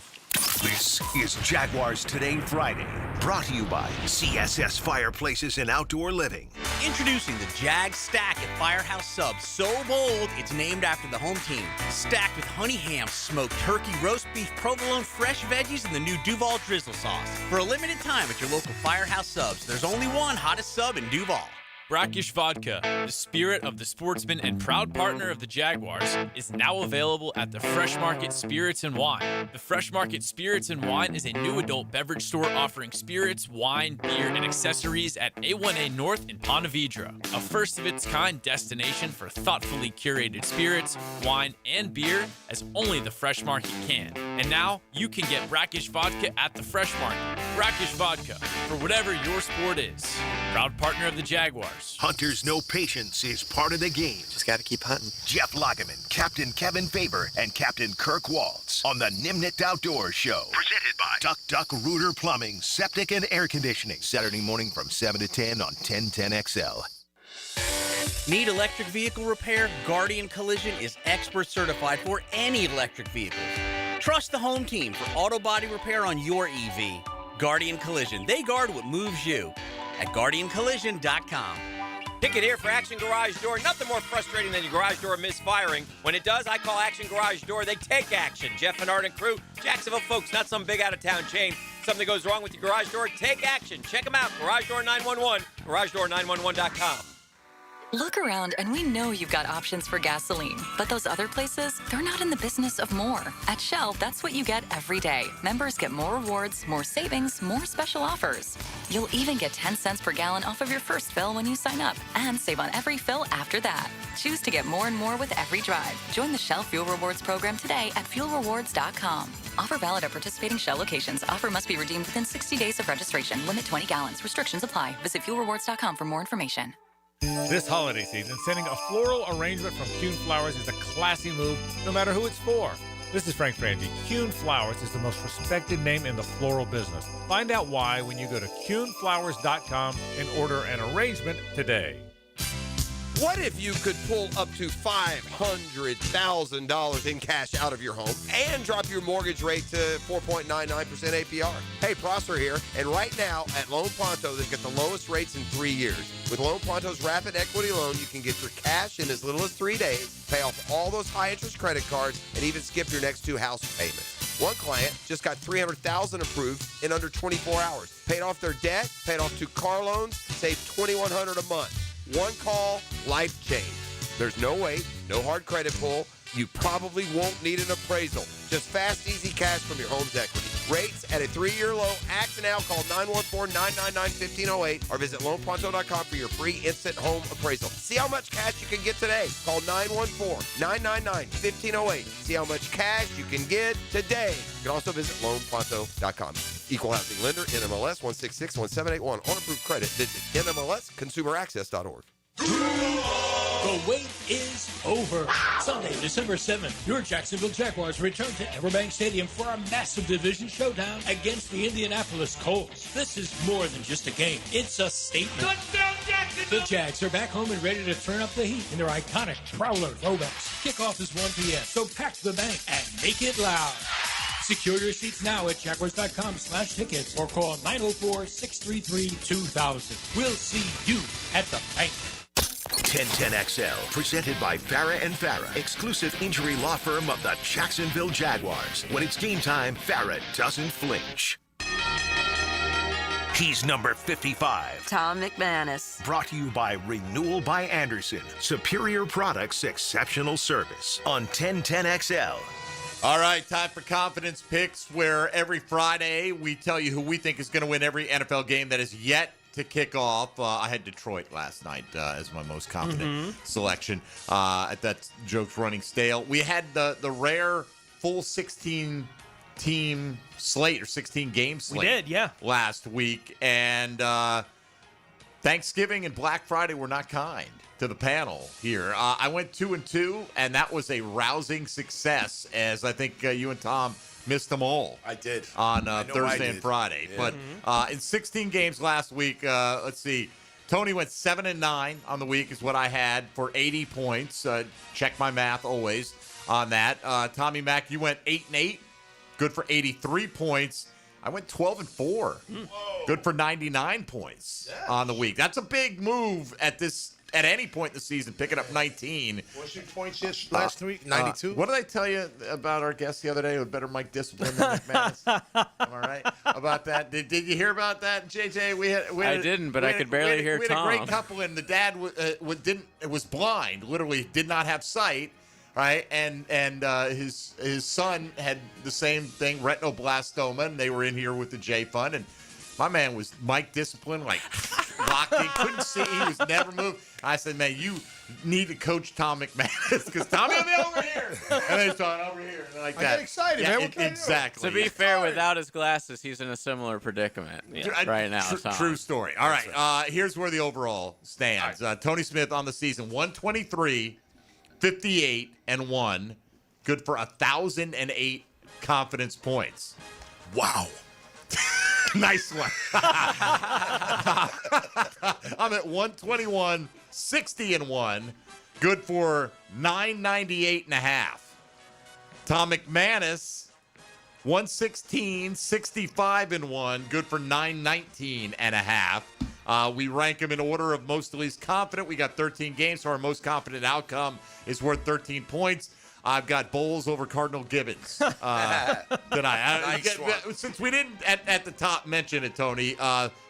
This is Jaguars Today Friday, brought to you by CSS Fireplaces and Outdoor Living. Introducing the Jags Stack at Firehouse Subs. So bold, it's named after the home team. Stacked with honey ham, smoked turkey, roast beef, provolone, fresh veggies, and the new Duval drizzle sauce. For a limited time at your local Firehouse Subs, there's only one hottest sub in Duval. Brackish Vodka, the spirit of the sportsman and proud partner of the Jaguars, is now available at the Fresh Market Spirits and Wine. The Fresh Market Spirits and Wine is a new adult beverage store offering spirits, wine, beer, and accessories at A1A North in Ponte Vedra, a first-of-its-kind destination for thoughtfully curated spirits, wine, and beer as only the Fresh Market can. And now, you can get Brackish Vodka at the Fresh Market. Brackish Vodka, for whatever your sport is. Proud partner of the Jaguars. Hunters Know Patience is part of the game. Just got to keep hunting. Jeff Lageman, Captain Kevin Faber, and Captain Kirk Waltz on the Nimnit Outdoors Show. Presented by Duck Duck Rooter Plumbing, Septic and Air Conditioning. Saturday morning from 7 to 10 on 1010XL. Need electric vehicle repair? Guardian Collision is expert certified for any electric vehicle. Trust the home team for auto body repair on your EV. Guardian Collision. They guard what moves you at GuardianCollision.com. Picket here for Action Garage Door. Nothing more frustrating than your garage door misfiring. When it does, I call Action Garage Door. They take action. Jeff and Art and crew, Jacksonville folks, not some big out-of-town chain. Something goes wrong with your garage door, take action. Check them out, Garage Door 911, GarageDoor911.com. Look around and we know you've got options for gasoline, but those other places, they're not in the business of more. At Shell, that's what you get every day. Members get more rewards, more savings, more special offers. You'll even get 10 cents per gallon off of your first fill when you sign up and save on every fill after that. Choose to get more and more with every drive. Join the Shell Fuel Rewards program today at fuelrewards.com. Offer valid at participating Shell locations. Offer must be redeemed within 60 days of registration. Limit 20 gallons. Restrictions apply. Visit fuelrewards.com for more information. This holiday season, sending a floral arrangement from Kuhn Flowers is a classy move, no matter who it's for. This is Frank Frangie. Kuhn Flowers is the most respected name in the floral business. Find out why when you go to kuhnflowers.com and order an arrangement today. What if you could pull up to $500,000 in cash out of your home and drop your mortgage rate to 4.99% APR? Hey, Prosper here, and right now at Loan Pronto, they've got the lowest rates in 3 years. With Loan Pronto's rapid equity loan, you can get your cash in as little as 3 days, pay off all those high-interest credit cards, and even skip your next 2 house payments. One client just got $300,000 approved in under 24 hours. Paid off their debt, paid off 2 car loans, saved $2,100 a month. One call, life change. There's no wait, no hard credit pull. You probably won't need an appraisal. Just fast, easy cash from your home's equity. Rates at a 3-year low. Act now. Call 914-999-1508 or visit loanpronto.com for your free instant home appraisal. See how much cash you can get today. Call 914-999-1508. See how much cash you can get today. You can also visit loanpronto.com. Equal housing lender, NMLS 1661781. On approved credit, visit NMLSconsumeraccess.org. The wait is over. Sunday, December 7th, your Jacksonville Jaguars return to Everbank Stadium for a massive division showdown against the Indianapolis Colts. This is more than just a game. It's a statement. Touchdown, Jacksonville! The Jags are back home and ready to turn up the heat in their iconic Prowler throwbacks. Kickoff is 1 p.m., so pack the bank and make it loud. Secure your seats now at Jaguars.com/tickets or call 904-633-2000. We'll see you at the bank. 1010XL, presented by Farah and Farah, exclusive injury law firm of the Jacksonville Jaguars. When it's game time, Farah doesn't flinch. He's number 55. Tom McManus. Brought to you by Renewal by Anderson. Superior products, exceptional service. On 1010XL. All right, time for Confidence Picks, where every Friday we tell you who we think is going to win every NFL game that is yet to kick off. I had Detroit last night as my most confident selection. That joke's running stale. We had the rare full 16-team slate or 16-game slate. We did, yeah. Last week. And Thanksgiving and Black Friday were not kind to the panel here. I went 2-2, and that was a rousing success, as I think you and Tom missed them all. I did. On Thursday and Friday. Yeah. But in 16 games last week, let's see, Tony went 7-9 on the week is what I had for 80 points. Check my math always on that. Tommy Mack, you went 8-8, good for 83 points. I went 12-4, good for 99 points on the week. That's a big move at any point in the season, picking up 19. What's your points last week? 92? What did I tell you about our guest the other day with better mic discipline than McManus? Am I right about that? Did you hear about that, JJ? I didn't, but I could barely hear Tom. We had a great couple, and the dad was blind, literally did not have sight, right? And his son had the same thing, retinoblastoma, and they were in here with the J Fund, and my man was mic discipline, like locked in, couldn't see, he was never moved. I said, man, you need to coach Tom McManus because Tommy will be over here. And they saw it over here. And like I that. get excited, yeah, man. Exactly. To be fair, without his glasses, he's in a similar predicament right now. Tom. True story. All right. Here's where the overall stands. Tony Smith on the season, 123, 58, and 1. Good for 1,008 confidence points. Wow. Nice one. I'm at 121, 60 and 1. Good for 998 and a half. Tom McManus, 116, 65 and 1. Good for 919 and a half. We rank them in order of most to least confident. We got 13 games, so our most confident outcome is worth 13 points. I've got Bowles over Cardinal Gibbons tonight. Since we didn't at the top mention it, Tony,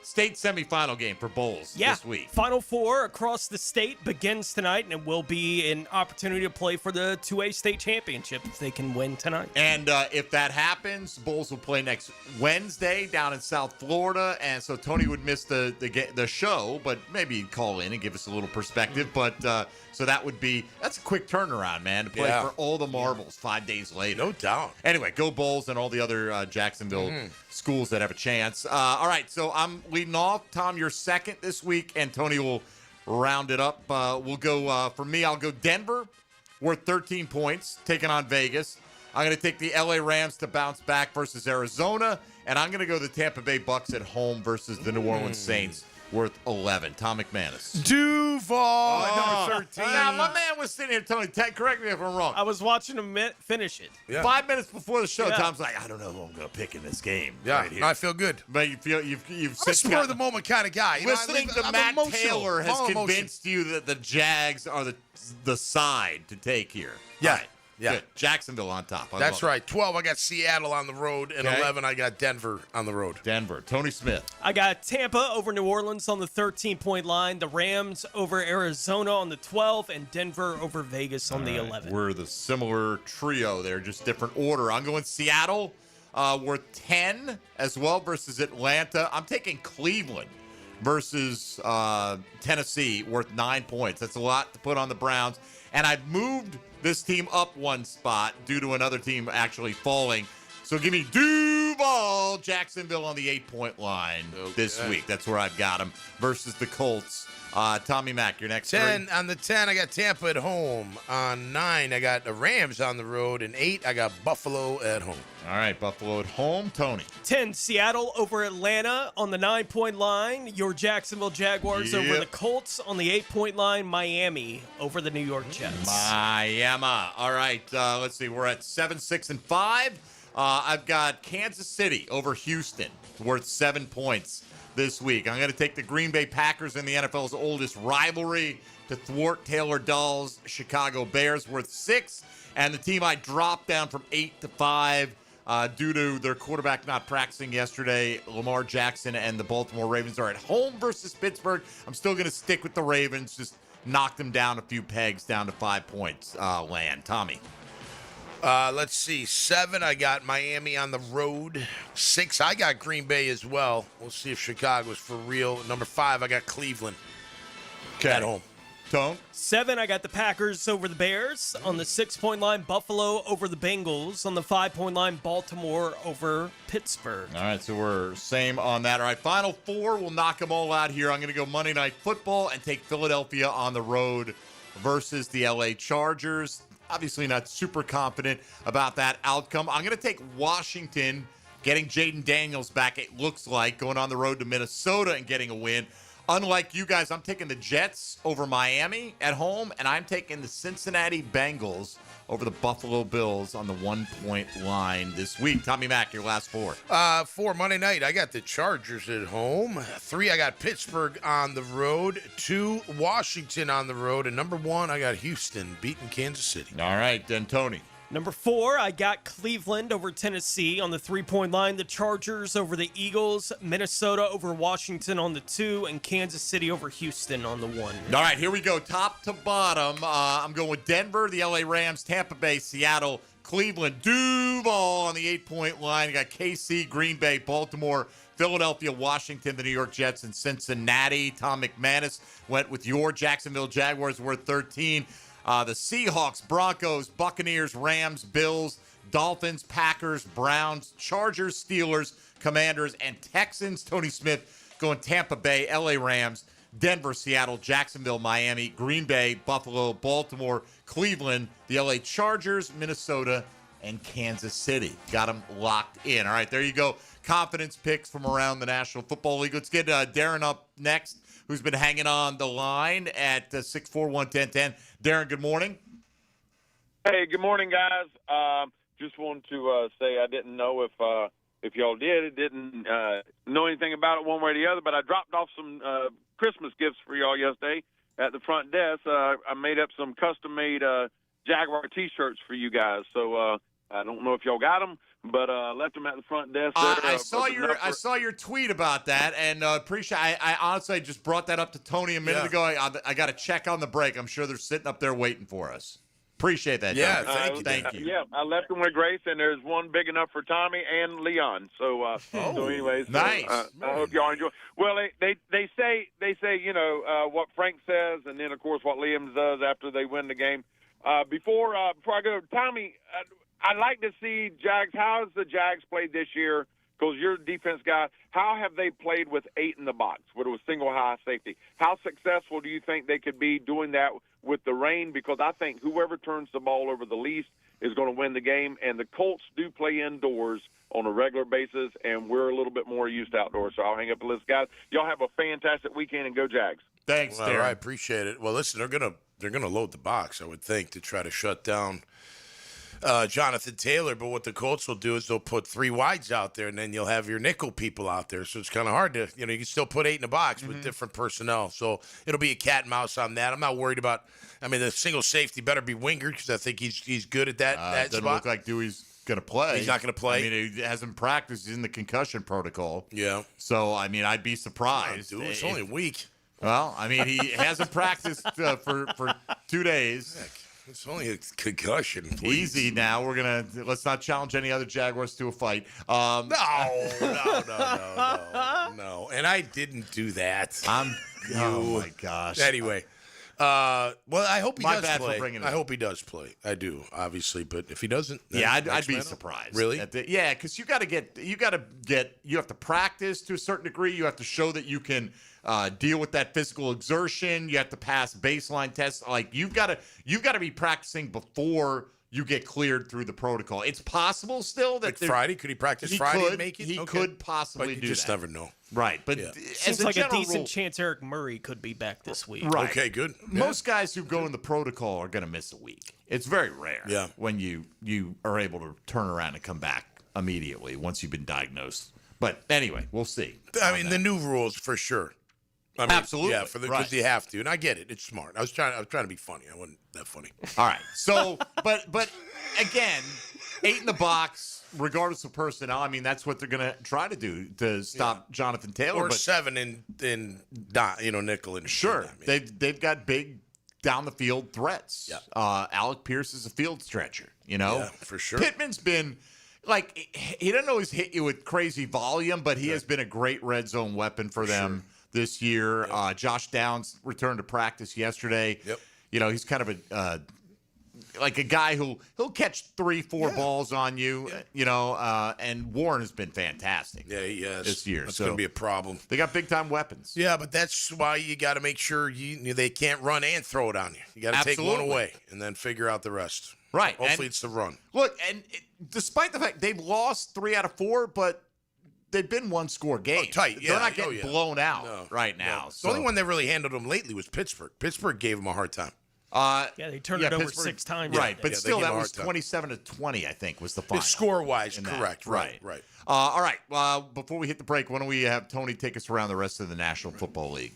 state semifinal game for Bowles this week. Final Four across the state begins tonight, and it will be an opportunity to play for the 2A state championship if they can win tonight. And if that happens, Bowles will play next Wednesday down in South Florida, and so Tony would miss the show, but maybe he'd call in and give us a little perspective. But so that's a quick turnaround, man, to play for all the marbles 5 days later. No doubt. Anyway, go Bulls and all the other Jacksonville schools that have a chance. All right, so I'm leading off. Tom, you're second this week, and Tony will round it up. We'll go, for me, I'll go Denver, worth 13 points, taking on Vegas. I'm going to take the LA Rams to bounce back versus Arizona, and I'm going to go the Tampa Bay Bucks at home versus the New Orleans Saints, worth 11. Tom McManus. Duval at number 13. Now, my man was sitting here, Tony. Correct me if I'm wrong. I was watching him finish it. Yeah. 5 minutes before the show, Yeah. Tom's like, I don't know who I'm going to pick in this game. Yeah, right here. I feel good. But you feel you've I'm a since spur got- of the moment kind of guy. You know, Listening to I'm Matt emotional. Taylor has All emotion. convinced you that the Jags are the side to take here. Yeah. All right. Yeah. Good. Jacksonville on top. I That's love it. right. 12, I got Seattle on the road, and Okay. 11, I got Denver on the road. Denver. Tony Smith. I got Tampa over New Orleans on the 13-point line, the Rams over Arizona on the 12, and Denver over Vegas on the 11. We're the similar trio there, just different order. I'm going Seattle, worth 10 as well versus Atlanta. I'm taking Cleveland versus Tennessee, worth 9 points. That's a lot to put on the Browns. And I've moved this team up one spot due to another team actually falling. So give me Duval, Jacksonville on the 8-point line this week. That's where I've got them versus the Colts. Tommy Mack, your next 10 three. on the 10, I got Tampa at home. On 9, I got the Rams on the road, and 8, I got Buffalo at home. All right, Buffalo at home. Tony. 10, Seattle over Atlanta on the 9-point line. Your Jacksonville Jaguars over Yep. the Colts on the 8-point line. Miami over the New York Jets. Miami. All right, let's see. We're at 7, 6, and 5. I've got Kansas City over Houston, worth 7 points this week. I'm going to take the Green Bay Packers in the NFL's oldest rivalry to thwart Taylor Dull's Chicago Bears, worth 6. And the team I dropped down from 8 to 5 due to their quarterback not practicing yesterday, Lamar Jackson and the Baltimore Ravens are at home versus Pittsburgh. I'm still going to stick with the Ravens, just knock them down a few pegs down to 5 points land. Tommy. Let's see. 7, I got Miami on the road. 6, I got Green Bay as well. We'll see if Chicago's for real. Number 5, I got Cleveland at home. Tone? 7, I got the Packers over the Bears. On the 6-point line, Buffalo over the Bengals. On the 5-point line, Baltimore over Pittsburgh. All right, so we're same on that. All right, final 4. We'll knock them all out here. I'm going to go Monday Night Football and take Philadelphia on the road versus the LA Chargers. Obviously not super confident about that outcome. I'm going to take Washington, getting Jaden Daniels back, it looks like, going on the road to Minnesota and getting a win. Unlike you guys, I'm taking the Jets over Miami at home, and I'm taking the Cincinnati Bengals over the Buffalo Bills on the 1-point line this week. Tommy Mack, your last 4. 4, Monday night, I got the Chargers at home. 3, I got Pittsburgh on the road. 2, Washington on the road. And number 1, I got Houston beating Kansas City. All right, then Tony. Number 4, I got Cleveland over Tennessee on the 3-point line. The Chargers over the Eagles. Minnesota over Washington on the 2. And Kansas City over Houston on the 1. All right, here we go. Top to bottom. I'm going with Denver, the LA Rams, Tampa Bay, Seattle, Cleveland, Duval on the 8-point line. You got KC, Green Bay, Baltimore, Philadelphia, Washington, the New York Jets, and Cincinnati. Tom McManus went with your Jacksonville Jaguars, worth 13. The Seahawks, Broncos, Buccaneers, Rams, Bills, Dolphins, Packers, Browns, Chargers, Steelers, Commanders, and Texans. Tony Smith going Tampa Bay, LA Rams, Denver, Seattle, Jacksonville, Miami, Green Bay, Buffalo, Baltimore, Cleveland, the LA Chargers, Minnesota, and Kansas City. Got them locked in. All right, there you go. Confidence picks from around the National Football League. Let's get Darren up next, who's been hanging on the line at 641-1010. Darren, good morning. Hey, good morning, guys. Just wanted to say I didn't know if y'all didn't know anything about it one way or the other, but I dropped off some Christmas gifts for y'all yesterday at the front desk. I made up some custom-made Jaguar T-shirts for you guys, so I don't know if y'all got them, but left them at the front desk. I saw your tweet about that, and appreciate. I honestly just brought that up to Tony a minute ago. I got to check on the break. I'm sure they're sitting up there waiting for us. Appreciate that. Yeah, Tony. thank you. Yeah, I left them with Grace, and there's one big enough for Tommy and Leon. So, so anyways, nice. I hope y'all enjoy. Well, they say what Frank says, and then of course what Liam does after they win the game. Before I go, Tommy, I'd like to see Jags. How has the Jags played this year because you're a defense guy, how have they played with 8 in the box, with a single high safety? How successful do you think they could be doing that with the rain? Because I think whoever turns the ball over the least is going to win the game, and the Colts do play indoors on a regular basis, and we're a little bit more used to outdoors. So I'll hang up the list, guys. Y'all have a fantastic weekend, and go Jags. Thanks, Well, Darren. I appreciate it. Well, listen, they're gonna load the box, I would think, to try to shut down Jonathan Taylor. But what the Colts will do is they'll put 3 wides out there, and then you'll have your nickel people out there. So it's kind of hard to, you can still put 8 in the box with different personnel. So it'll be a cat and mouse on that. I'm not worried about. I mean, the single safety better be Wingard because I think he's good at that Doesn't spot. look like Dewey's going to play. He's not going to play. I mean, he hasn't practiced. He's in the concussion protocol. Yeah. So, I mean, I'd be surprised. Dude, it's only a week. Well, I mean, he hasn't practiced for 2 days. It's only a concussion. Please. Easy now. Let's not challenge any other Jaguars to a fight. No. And I didn't do that. Oh my gosh. Anyway, well, I hope he My does bad for play. bringing it I up. hope he does play. I do, obviously, but if he doesn't, then Yeah, I'd next be man up. surprised. Really? Because you have to practice to a certain degree. You have to show that you can deal with that physical exertion. You have to pass baseline tests. Like you've got to be practicing before you get cleared through the protocol. It's possible still that Friday, could he practice Friday and make it? He Okay. could possibly But you do just that. never know. Right, but Seems like a decent chance Eric Murray could be back this week. Right. Okay, good. Most guys who go in the protocol are going to miss a week. It's very rare when you are able to turn around and come back immediately once you've been diagnosed. But anyway, we'll see. I mean, the new rules for sure. I mean, Absolutely. Yeah, because Right. you have to, and I get it. It's smart. I was trying to be funny. I wasn't that funny. All right. So, but again, 8 in the box, regardless of personnel. I mean, that's what they're going to try to do to stop Jonathan Taylor. Or but 7 in nickel and sure, they've got big down the field threats. Yeah. Alec Pierce is a field stretcher. Yeah, for sure. Pittman's been. Like, he doesn't always hit you with crazy volume, but he has been a great red zone weapon for them this year. Josh Downs returned to practice yesterday. Yep. He's kind of a guy he'll catch 3-4 balls on you, and Warren has been fantastic. Yeah, he has. This year. That's So going to be a problem. They got big-time weapons. Yeah, but that's why you got to make sure they can't run and throw it on you. You got to take one Absolutely. away and then figure out the rest. Right. Hopefully And it's the run. Look, despite the fact they've lost 3 out of 4, but they've been one-score games. Tight, yeah. They're not getting blown out No, right now. no. So. The only one that really handled them lately was Pittsburgh. Pittsburgh gave them a hard time. They turned it over Pittsburgh- 6 times. Right, but they still, gave that him a was hard time. 27-20, I think, was the final. Score-wise, in that. correct. Right. All right. Before we hit the break, why don't we have Tony take us around the rest of the National Football League?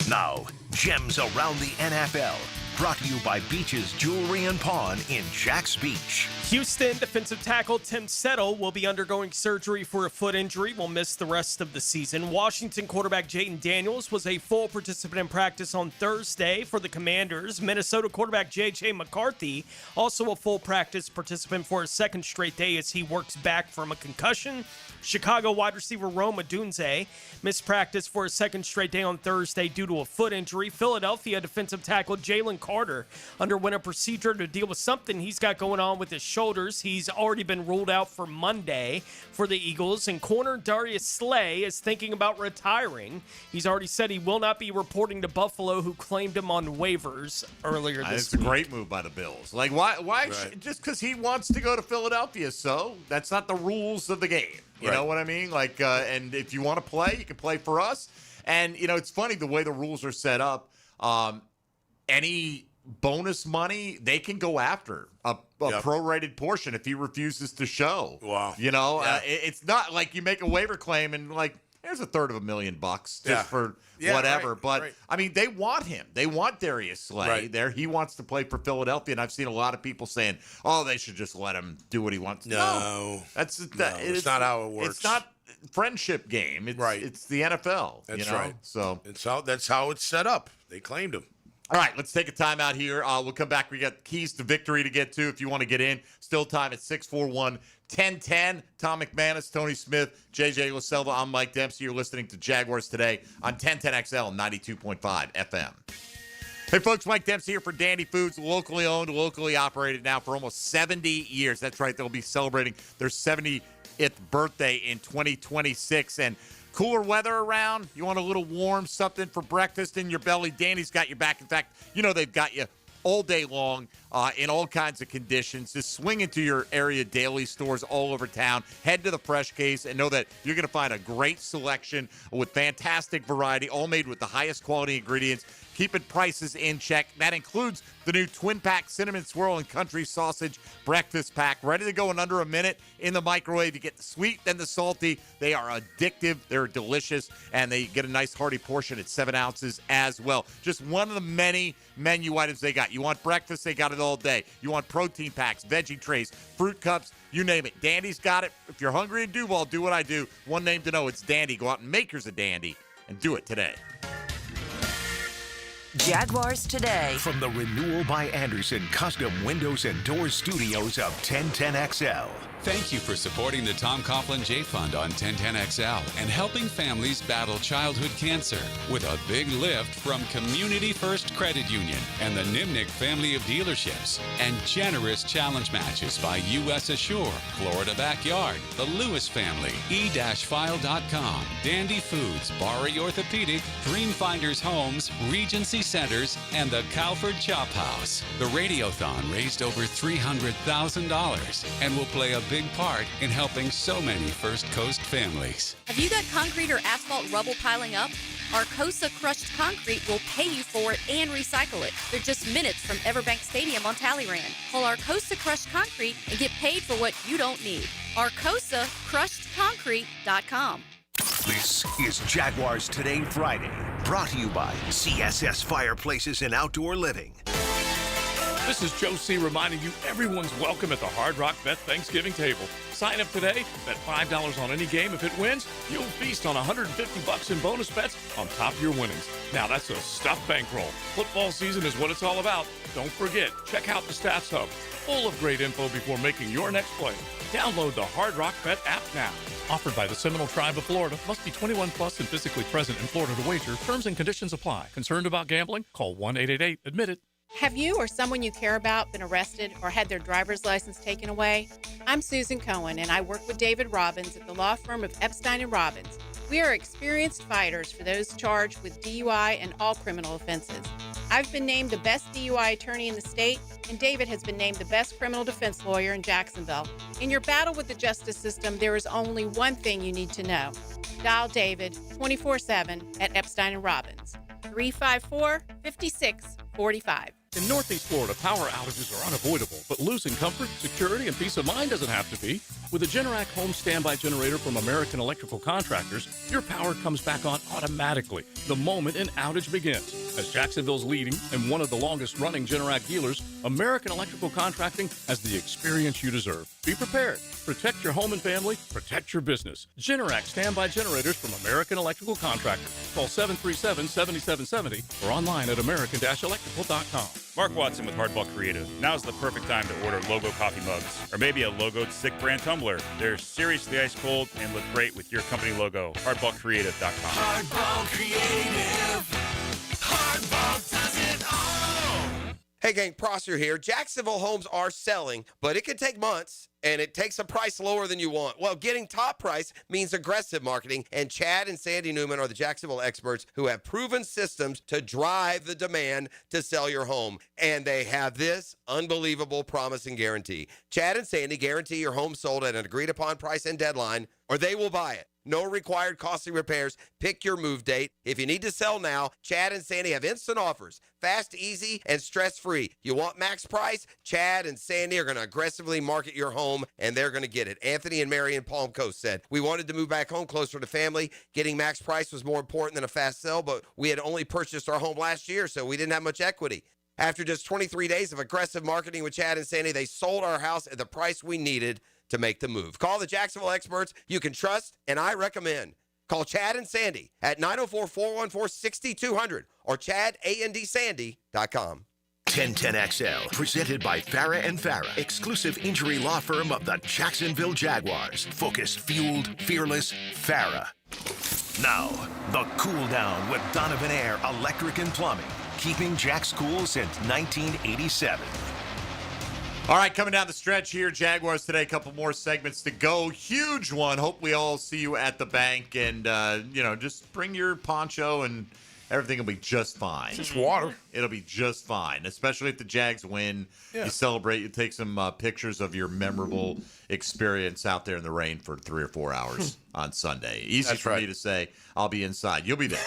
Now, gems around the NFL. Brought to you by Beach's Jewelry and Pawn in Jax Beach. Houston defensive tackle Tim Settle will be undergoing surgery for a foot injury. Will miss the rest of the season. Washington quarterback Jayden Daniels was a full participant in practice on Thursday for the Commanders. Minnesota quarterback J.J. McCarthy also a full practice participant for a second straight day as he works back from a concussion. Chicago wide receiver Rome Odunze missed practice for a second straight day on Thursday due to a foot injury. Philadelphia defensive tackle Jalen Carter underwent a procedure to deal with something he's got going on with his shoulders. He's already been ruled out for Monday for the Eagles. And corner Darius Slay is thinking about retiring. He's already said he will not be reporting to Buffalo, who claimed him on waivers earlier this It's week. a great move by the Bills. Like, why Right. just because he wants to go to Philadelphia, so that's not the rules of the game. You know what I mean? Like, and if you want to play, you can play for us. And, it's funny the way the rules are set up. Any bonus money, they can go after a prorated portion if he refuses to show. Wow. It's not like you make a waiver claim and, like, here's $1/3 just for whatever. Right, but, right. I mean, they want him. They want Darius Slay there. He wants to play for Philadelphia, and I've seen a lot of people saying, oh, they should just let him do what he wants. No. It's not how it works. It's not friendship game. It's, It's the NFL. That's you know? right. So that's how it's set up. They claimed him. all right, let's take a timeout here. We'll come back. We got keys to victory to get to if you want to get in. Still time at 641-1010. Tom McManus, Tony Smith, JJ LaSelva. I'm Mike Dempsey. You're listening to Jaguars Today on 1010XL 92.5 FM. Hey, folks, Mike Dempsey here for Dandy Foods, locally owned, locally operated now for almost 70 years. That's right. They'll be celebrating their 70th 25th birthday in 2026. And cooler weather around, you want a little warm something for breakfast in your belly, Danny's got your back. In fact, they've got you all day long in all kinds of conditions. Just swing into your area daily stores all over town. Head to the Fresh Case and know that you're going to find a great selection with fantastic variety, all made with the highest quality ingredients, keeping prices in check. That includes the new twin-pack cinnamon swirl and country sausage breakfast pack, ready to go in under a minute in the microwave. You get the sweet, then the salty. They are addictive. They're delicious, and they get a nice hearty portion at 7 ounces as well. Just one of the many menu items they got. You want breakfast, they got it all day. You want protein packs, veggie trays, fruit cups, you name it. Dandy's got it. If you're hungry in Duval, do what I do. One name to know, it's Dandy. Go out and make yours a Dandy, and do it today. Jaguars Today. From the Renewal by Anderson Custom Windows and Doors Studios of 1010XL. Thank you for supporting the Tom Coughlin J Fund on 1010XL and helping families battle childhood cancer with a big lift from Community First Credit Union and the Nimnick family of dealerships, and generous challenge matches by U.S. Assure, Florida Backyard, the Lewis family, e-file.com, Dandy Foods, Bari Orthopedic, Dreamfinders Homes, Regency Centers, and the Calford Chop House. The Radiothon raised over $300,000 and will play a big part in helping so many First Coast families. Have you got concrete or asphalt rubble piling up? Arcosa Crushed Concrete will pay you for it and recycle it. They're just minutes from Everbank Stadium on Talleyrand. Call Arcosa Crushed Concrete and get paid for what you don't need. ArcosaCrushedConcrete.com. This is Jaguars Today Friday, brought to you by CSS Fireplaces and Outdoor Living. This is Joe C. reminding you everyone's welcome at the Hard Rock Bet Thanksgiving table. Sign up today, bet $5 on any game. If it wins, you'll feast on $150 in bonus bets on top of your winnings. Now that's a stuffed bankroll. Football season is what it's all about. Don't forget, check out the Stats Hub, full of great info before making your next play. Download the Hard Rock Bet app now. Offered by the Seminole Tribe of Florida. Must be 21 plus and physically present in Florida to wager. Terms and conditions apply. Concerned about gambling? Call 1-888-ADMIT-IT. Have you or someone you care about been arrested or had their driver's license taken away? I'm Susan Cohen, and I work with David Robbins at the law firm of Epstein & Robbins. We are experienced fighters for those charged with DUI and all criminal offenses. I've been named the best DUI attorney in the state, and David has been named the best criminal defense lawyer in Jacksonville. In your battle with the justice system, there is only one thing you need to know. Dial David 24/7 at Epstein & Robbins, 354-5645. In Northeast Florida, power outages are unavoidable, but losing comfort, security, and peace of mind doesn't have to be. With a Generac home standby generator from American Electrical Contractors, your power comes back on automatically the moment an outage begins. As Jacksonville's leading and one of the longest-running Generac dealers, American Electrical Contracting has the experience you deserve. Be prepared. Protect your home and family. Protect your business. Generac standby generators from American Electrical Contractors. Call 737-7770 or online at american-electrical.com. Mark Watson with Hardball Creative. Now's the perfect time to order Logo coffee mugs or maybe a Logo Sick brand tumbler. They're seriously ice cold and look great with your company logo. HardballCreative.com. Hardball Creative. Hardball does it all. Hey gang, Prosser here. Jacksonville homes are selling, but it can take months, and it takes a price lower than you want. Well, getting top price means aggressive marketing, and Chad and Sandy Newman are the Jacksonville experts who have proven systems to drive the demand to sell your home. And they have this unbelievable promise and guarantee. Chad and Sandy guarantee your home sold at an agreed-upon price and deadline, or they will buy it. No required costly repairs. Pick your move date. If you need to sell now, Chad and Sandy have instant offers. Fast, easy, and stress-free. You want max price? Chad and Sandy are going to aggressively market your home, and they're going to get it. Anthony and Mary in Palm Coast said, we wanted to move back home closer to family. Getting max price was more important than a fast sell, but we had only purchased our home last year, so we didn't have much equity. After just 23 days of aggressive marketing with Chad and Sandy, they sold our house at the price we needed to make the move. Call the Jacksonville experts you can trust, and I recommend. Call Chad and Sandy at 904-414-6200 or chadandsandy.com. 1010XL, presented by Farah and Farah, exclusive injury law firm of the Jacksonville Jaguars. Focused, fueled, fearless, Farah. Now, the cool down with Donovan Air Electric and Plumbing, keeping Jack's cool since 1987. All right, coming down the stretch here, Jaguars today, a couple more segments to go. Huge one. Hope we all see you at the bank, and, just bring your poncho and everything will be just fine. Just water. It'll be just fine, especially if the Jags win. Yeah. You celebrate, you take some pictures of your memorable experience out there in the rain for 3 or 4 hours on Sunday. Easy That's for right. me to say, I'll be inside. You'll be there.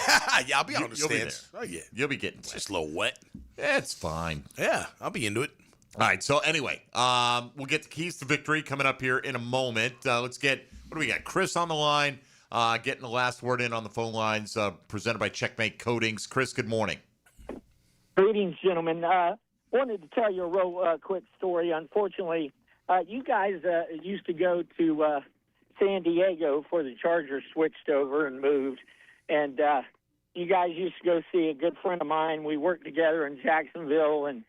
Yeah, I'll be on the You'll be stands. there. Oh, yeah. You'll be getting wet. Just a little wet. It's fine. Yeah, I'll be into it. All right, so anyway, we'll get the keys to victory coming up here in a moment. Let's get, what do we got? Chris on the line, getting the last word in on the phone lines, presented by Checkmate Coatings. Chris, good morning. Greetings, gentlemen. Wanted to tell you a real quick story. Unfortunately, you guys used to go to San Diego before the Chargers switched over and moved, and you guys used to go see a good friend of mine. We worked together in Jacksonville, and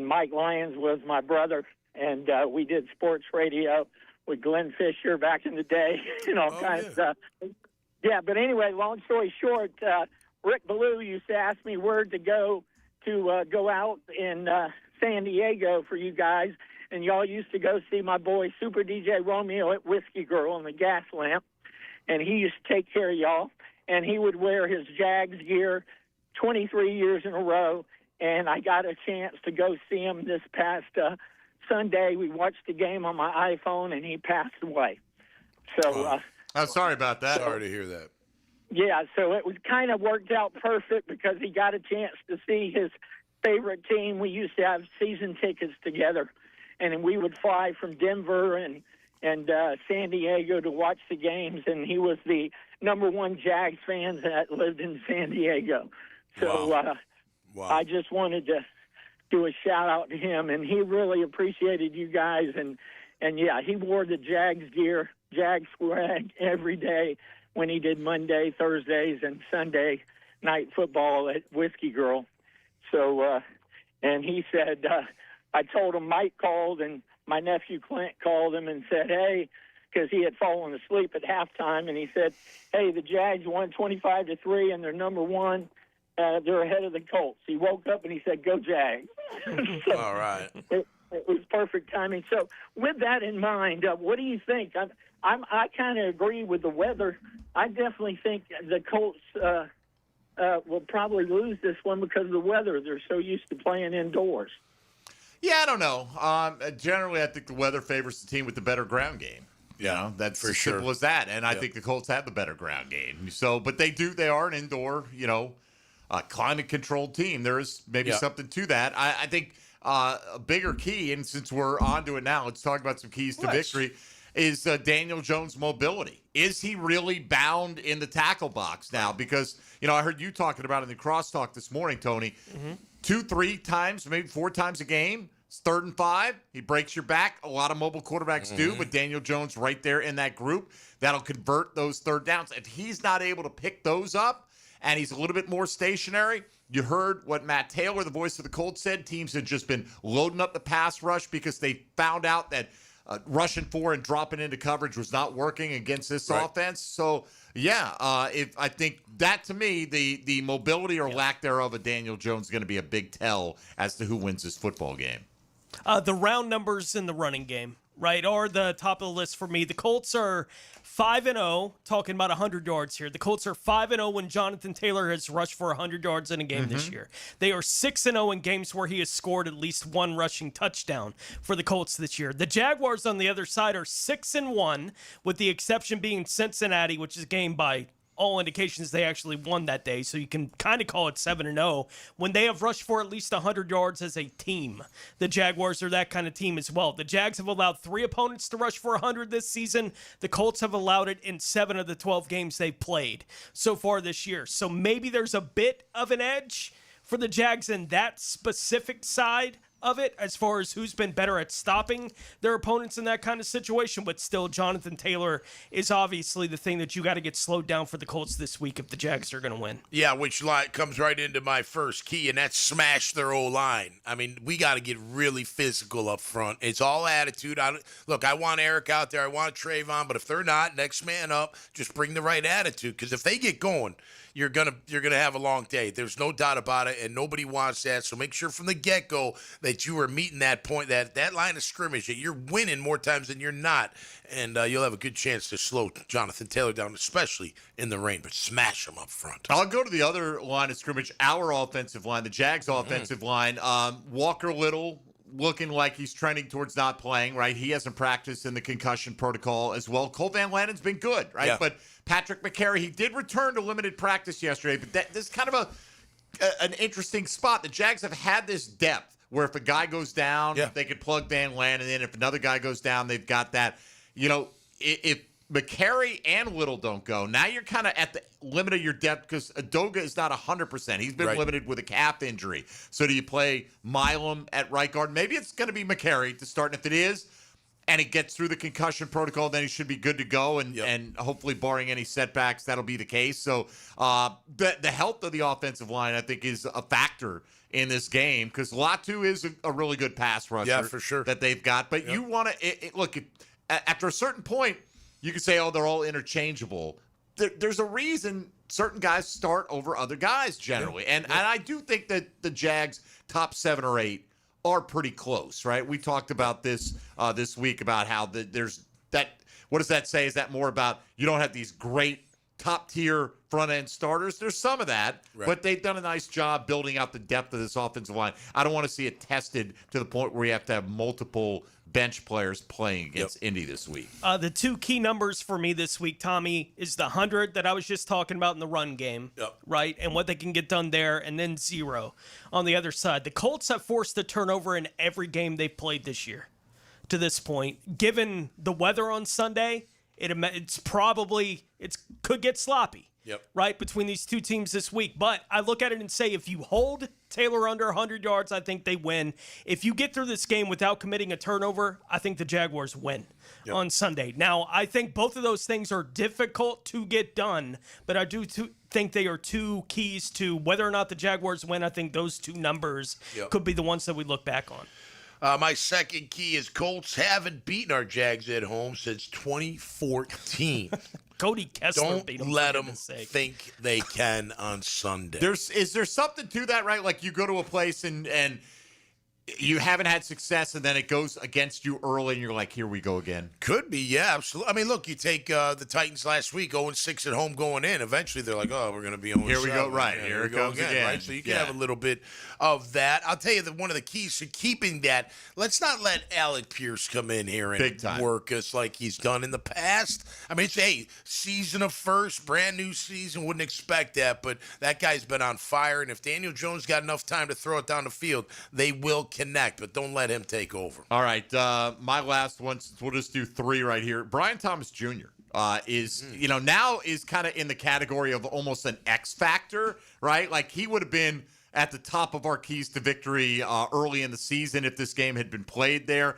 Mike Lyons was my brother, and we did sports radio with Glenn Fisher back in the day, and all kinds of stuff. Yeah, but anyway, long story short, Rick Ballou used to ask me where to go out in San Diego for you guys, and y'all used to go see my boy Super DJ Romeo at Whiskey Girl in the Gas Lamp, and he used to take care of y'all, and he would wear his Jags gear 23 years in a row. And I got a chance to go see him this past Sunday. We watched the game on my iPhone, and he passed away. So I'm sorry about that. Sorry to hear that. Yeah, so it was kind of worked out perfect because he got a chance to see his favorite team. We used to have season tickets together, and we would fly from Denver and San Diego to watch the games, and he was the number one Jags fan that lived in San Diego. So Wow. I just wanted to do a shout out to him, and he really appreciated you guys. And yeah, he wore the Jags gear, Jags swag every day when he did Monday, Thursdays, and Sunday night football at Whiskey Girl. So, and he said, I told him Mike called, and my nephew Clint called him and said, hey, because he had fallen asleep at halftime, and he said, hey, the Jags won 25-3, and they're number one. They're ahead of the Colts. He woke up and he said, go Jags. So all right. It was perfect timing. So with that in mind, what do you think? I kind of agree with the weather. I definitely think the Colts will probably lose this one because of the weather. They're so used to playing indoors. Yeah, I don't know. Generally, I think the weather favors the team with the better ground game. Yeah, that's for as sure. simple as that. And I think the Colts have the better ground game. So, but they are an indoor, climate-controlled team. There is maybe something to that. I think a bigger key, and since we're on to it now, let's talk about some keys to victory, is Daniel Jones' mobility. Is he really bound in the tackle box now? Because, I heard you talking about it in the crosstalk this morning, Tony. 2-3 times, maybe 4 times a game. It's 3rd and 5. He breaks your back. A lot of mobile quarterbacks do, but Daniel Jones right there in that group, that'll convert those third downs. If he's not able to pick those up, and he's a little bit more stationary. You heard what Matt Taylor, the voice of the Colts, said. Teams had just been loading up the pass rush because they found out that rushing 4 and dropping into coverage was not working against this offense. So, I think that, to me, the mobility or lack thereof of Daniel Jones is going to be a big tell as to who wins this football game. The round numbers in the running game, right, are the top of the list for me. The Colts are 5-0, talking about 100 yards here. The Colts are 5-0 when Jonathan Taylor has rushed for 100 yards in a game this year. They are 6-0 in games where he has scored at least one rushing touchdown for the Colts this year. The Jaguars on the other side are 6-1, with the exception being Cincinnati, which is a game by all indications they actually won that day, so you can kind of call it 7-0 when they have rushed for at least 100 yards as a team. The Jaguars are that kind of team as well. The Jags have allowed 3 opponents to rush for 100 this season. The Colts have allowed it in 7 of the 12 games they've played so far this year. So maybe there's a bit of an edge for the Jags in that specific side of it as far as who's been better at stopping their opponents in that kind of situation, but still Jonathan Taylor is obviously the thing that you got to get slowed down for the Colts this week if the Jags are going to win. Yeah, which comes right into my first key, and that's smash their O-line. I mean, we got to get really physical up front. It's all attitude. I want Eric out there. I want Trayvon, but if they're not, next man up, just bring the right attitude, because if they get going, you're gonna have a long day. There's no doubt about it, and nobody wants that. So make sure from the get-go they that you are meeting that point, that line of scrimmage, that you're winning more times than you're not, and you'll have a good chance to slow Jonathan Taylor down, especially in the rain, but smash him up front. I'll go to the other line of scrimmage, our offensive line, the Jags offensive line. Walker Little looking like he's trending towards not playing, right? He hasn't practiced in the concussion protocol as well. Cole Van Lanen's been good, right? Yeah. But Patrick McCary, he did return to limited practice yesterday, but this is kind of an interesting spot. The Jags have had this depth where if a guy goes down, they could plug Van Lanen in. If another guy goes down, they've got that. You know, if McCary and Little don't go, now you're kind of at the limit of your depth because Adoga is not 100%. He's been limited with a calf injury. So do you play Milam at right guard? Maybe it's going to be McCary to start. And if it is, and it gets through the concussion protocol, then he should be good to go. And hopefully, barring any setbacks, that'll be the case. So the health of the offensive line, I think, is a factor in this game because Latu is a really good pass rusher. Yeah, for sure. That they've got. But you want to look after a certain point. You could say, oh, they're all interchangeable. There's a reason certain guys start over other guys generally. And I do think that the Jags' top 7 or 8 are pretty close, right? We talked about this this week about how there's that. What does that say? Is that more about you don't have these great top-tier front-end starters? There's some of that, but they've done a nice job building out the depth of this offensive line. I don't want to see it tested to the point where you have to have multiple bench players playing against Indy this week. The 2 key numbers for me this week, Tommy, is the 100 that I was just talking about in the run game, right? And what they can get done there, and then 0 on the other side. The Colts have forced a turnover in every game they've played this year to this point. Given the weather on Sunday, it could get sloppy. Right, between these two teams this week. But I look at it and say, if you hold Taylor under 100 yards, I think they win. If you get through this game without committing a turnover, I think the Jaguars win on Sunday. Now, I think both of those things are difficult to get done, but I do think they are 2 keys to whether or not the Jaguars win. I think those 2 numbers could be the ones that we look back on. My second key is Colts haven't beaten our Jags at home since 2014. Cody Kessler beat them. Don't let them think they can on Sunday. Is there something to that, right? Like you go to a place and you haven't had success, and then it goes against you early, and you're like, here we go again. Could be, yeah, absolutely. I mean, look, you take the Titans last week, 0-6 at home going in. Eventually, they're like, oh, we're going to be 0-7. Here we go, right. Yeah, here it goes again. Right? So you can have a little bit of that. I'll tell you that one of the keys to keeping that, let's not let Alec Pierce come in here and work us like he's done in the past. I mean, it's season of first, brand new season. Wouldn't expect that, but that guy's been on fire, and if Daniel Jones got enough time to throw it down the field, they will connect, but don't let him take over. All right, my last one, we'll just do 3 right here. Brian Thomas Jr. Is now is kind of in the category of almost an X factor, right? Like he would have been at the top of our keys to victory early in the season if this game had been played there.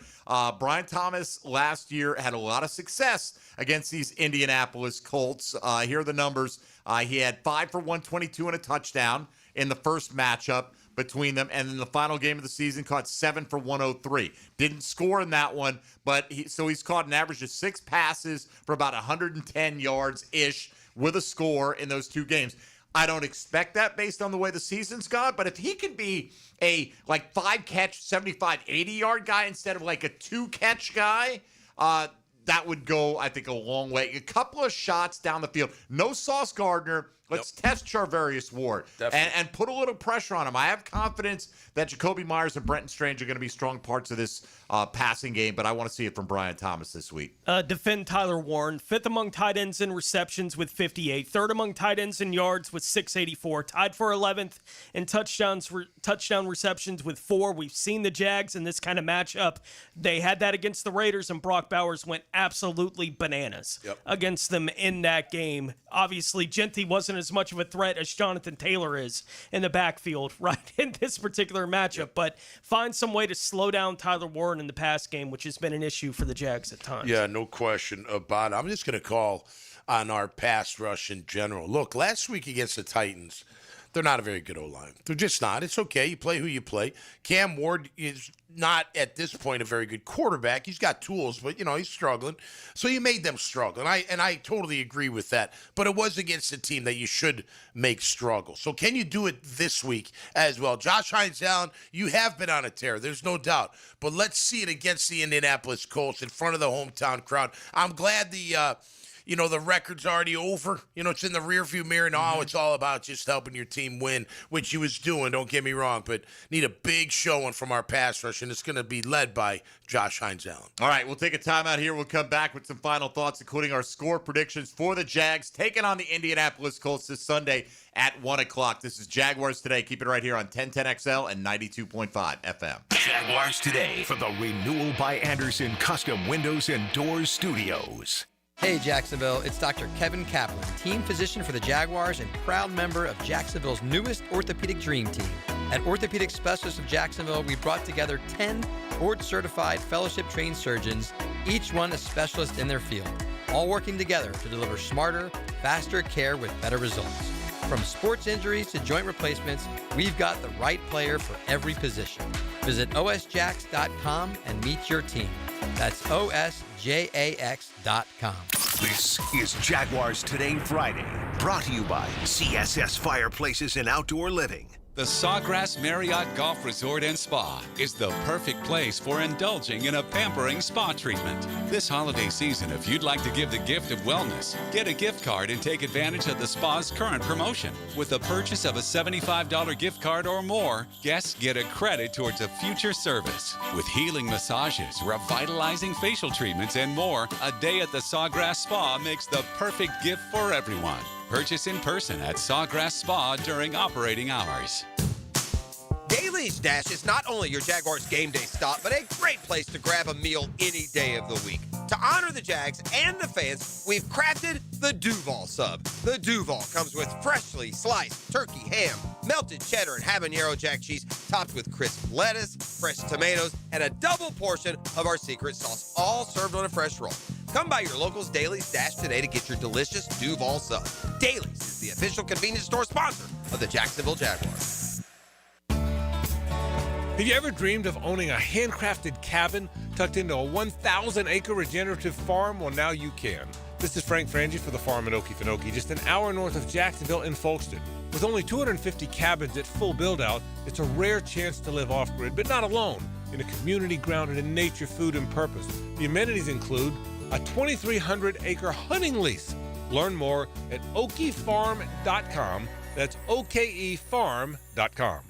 Brian Thomas last year had a lot of success against these Indianapolis Colts. Here are the numbers. He had 5 for 122 and a touchdown in the first matchup between them, and in the final game of the season caught 7 for 103. Didn't score in that one, but he's caught an average of 6 passes for about 110 yards-ish with a score in those 2 games. I don't expect that based on the way the season's gone, but if he could be a 5-catch, 75, 80-yard guy instead of like a 2-catch guy, that would go, I think, a long way. A couple of shots down the field. No Sauce Gardner. Let's test Charvarius Ward and put a little pressure on him. I have confidence that Jacoby Myers and Brenton Strange are going to be strong parts of this passing game, but I want to see it from Brian Thomas this week. Defend Tyler Warren, 5th among tight ends in receptions with 58, 3rd among tight ends in yards with 684, tied for 11th in touchdown receptions with 4. We've seen the Jags in this kind of matchup. They had that against the Raiders, and Brock Bowers went absolutely bananas against them in that game. Obviously, Genty wasn't as much of a threat as Jonathan Taylor is in the backfield, right, in this particular matchup. But find some way to slow down Tyler Warren in the pass game, which has been an issue for the Jags at times. Yeah, no question about it. I'm just going to call on our pass rush in general. Look, last week against the Titans, They're not a very good O-line. They're just not. It's okay. You play who you play. Cam Ward is not, at this point, a very good quarterback. He's got tools, but, he's struggling. So you made them struggle, and I totally agree with that. But it was against a team that you should make struggle. So can you do it this week as well? Josh Hines-Allen, you have been on a tear. There's no doubt. But let's see it against the Indianapolis Colts in front of the hometown crowd. I'm glad the record's already over. It's in the rearview mirror. Now it's all about just helping your team win, which he was doing, don't get me wrong, but need a big showing from our pass rush, and it's going to be led by Josh Hines-Allen. All right, we'll take a timeout here. We'll come back with some final thoughts, including our score predictions for the Jags, taking on the Indianapolis Colts this Sunday at 1 o'clock. This is Jaguars Today. Keep it right here on 1010XL and 92.5 FM. Jaguars Today for the Renewal by Anderson Custom Windows and Doors Studios. Hey Jacksonville, it's Dr. Kevin Kaplan, team physician for the Jaguars and proud member of Jacksonville's newest orthopedic dream team. At Orthopedic Specialists of Jacksonville, we brought together 10 board-certified fellowship-trained surgeons, each one a specialist in their field, all working together to deliver smarter, faster care with better results. From sports injuries to joint replacements, we've got the right player for every position. Visit osjax.com and meet your team. That's osjax.com. This is Jaguars Today Friday, brought to you by CSS Fireplaces and Outdoor Living. The Sawgrass Marriott Golf Resort and Spa is the perfect place for indulging in a pampering spa treatment. This holiday season, if you'd like to give the gift of wellness, get a gift card and take advantage of the spa's current promotion. With the purchase of a $75 gift card or more, guests get a credit towards a future service. With healing massages, revitalizing facial treatments, and more, a day at the Sawgrass Spa makes the perfect gift for everyone. Purchase in person at Sawgrass Spa during operating hours. Daly's Dash is not only your Jaguars game day stop, but a great place to grab a meal any day of the week. To honor the Jags and the fans, we've crafted the Duval Sub. The Duval comes with freshly sliced turkey, ham, melted cheddar, and habanero jack cheese, topped with crisp lettuce, fresh tomatoes, and a double portion of our secret sauce, all served on a fresh roll. Come by your local's Daly's Dash today to get your delicious Duval Sub. Daly's is the official convenience store sponsor of the Jacksonville Jaguars. Have you ever dreamed of owning a handcrafted cabin tucked into a 1,000-acre regenerative farm? Well, now you can. This is Frank Frangie for the farm in Okefenokee, just an hour north of Jacksonville in Folkestone. With only 250 cabins at full build-out, it's a rare chance to live off-grid, but not alone, in a community grounded in nature, food, and purpose. The amenities include a 2,300-acre hunting lease. Learn more at okefarm.com. That's okefarm.com.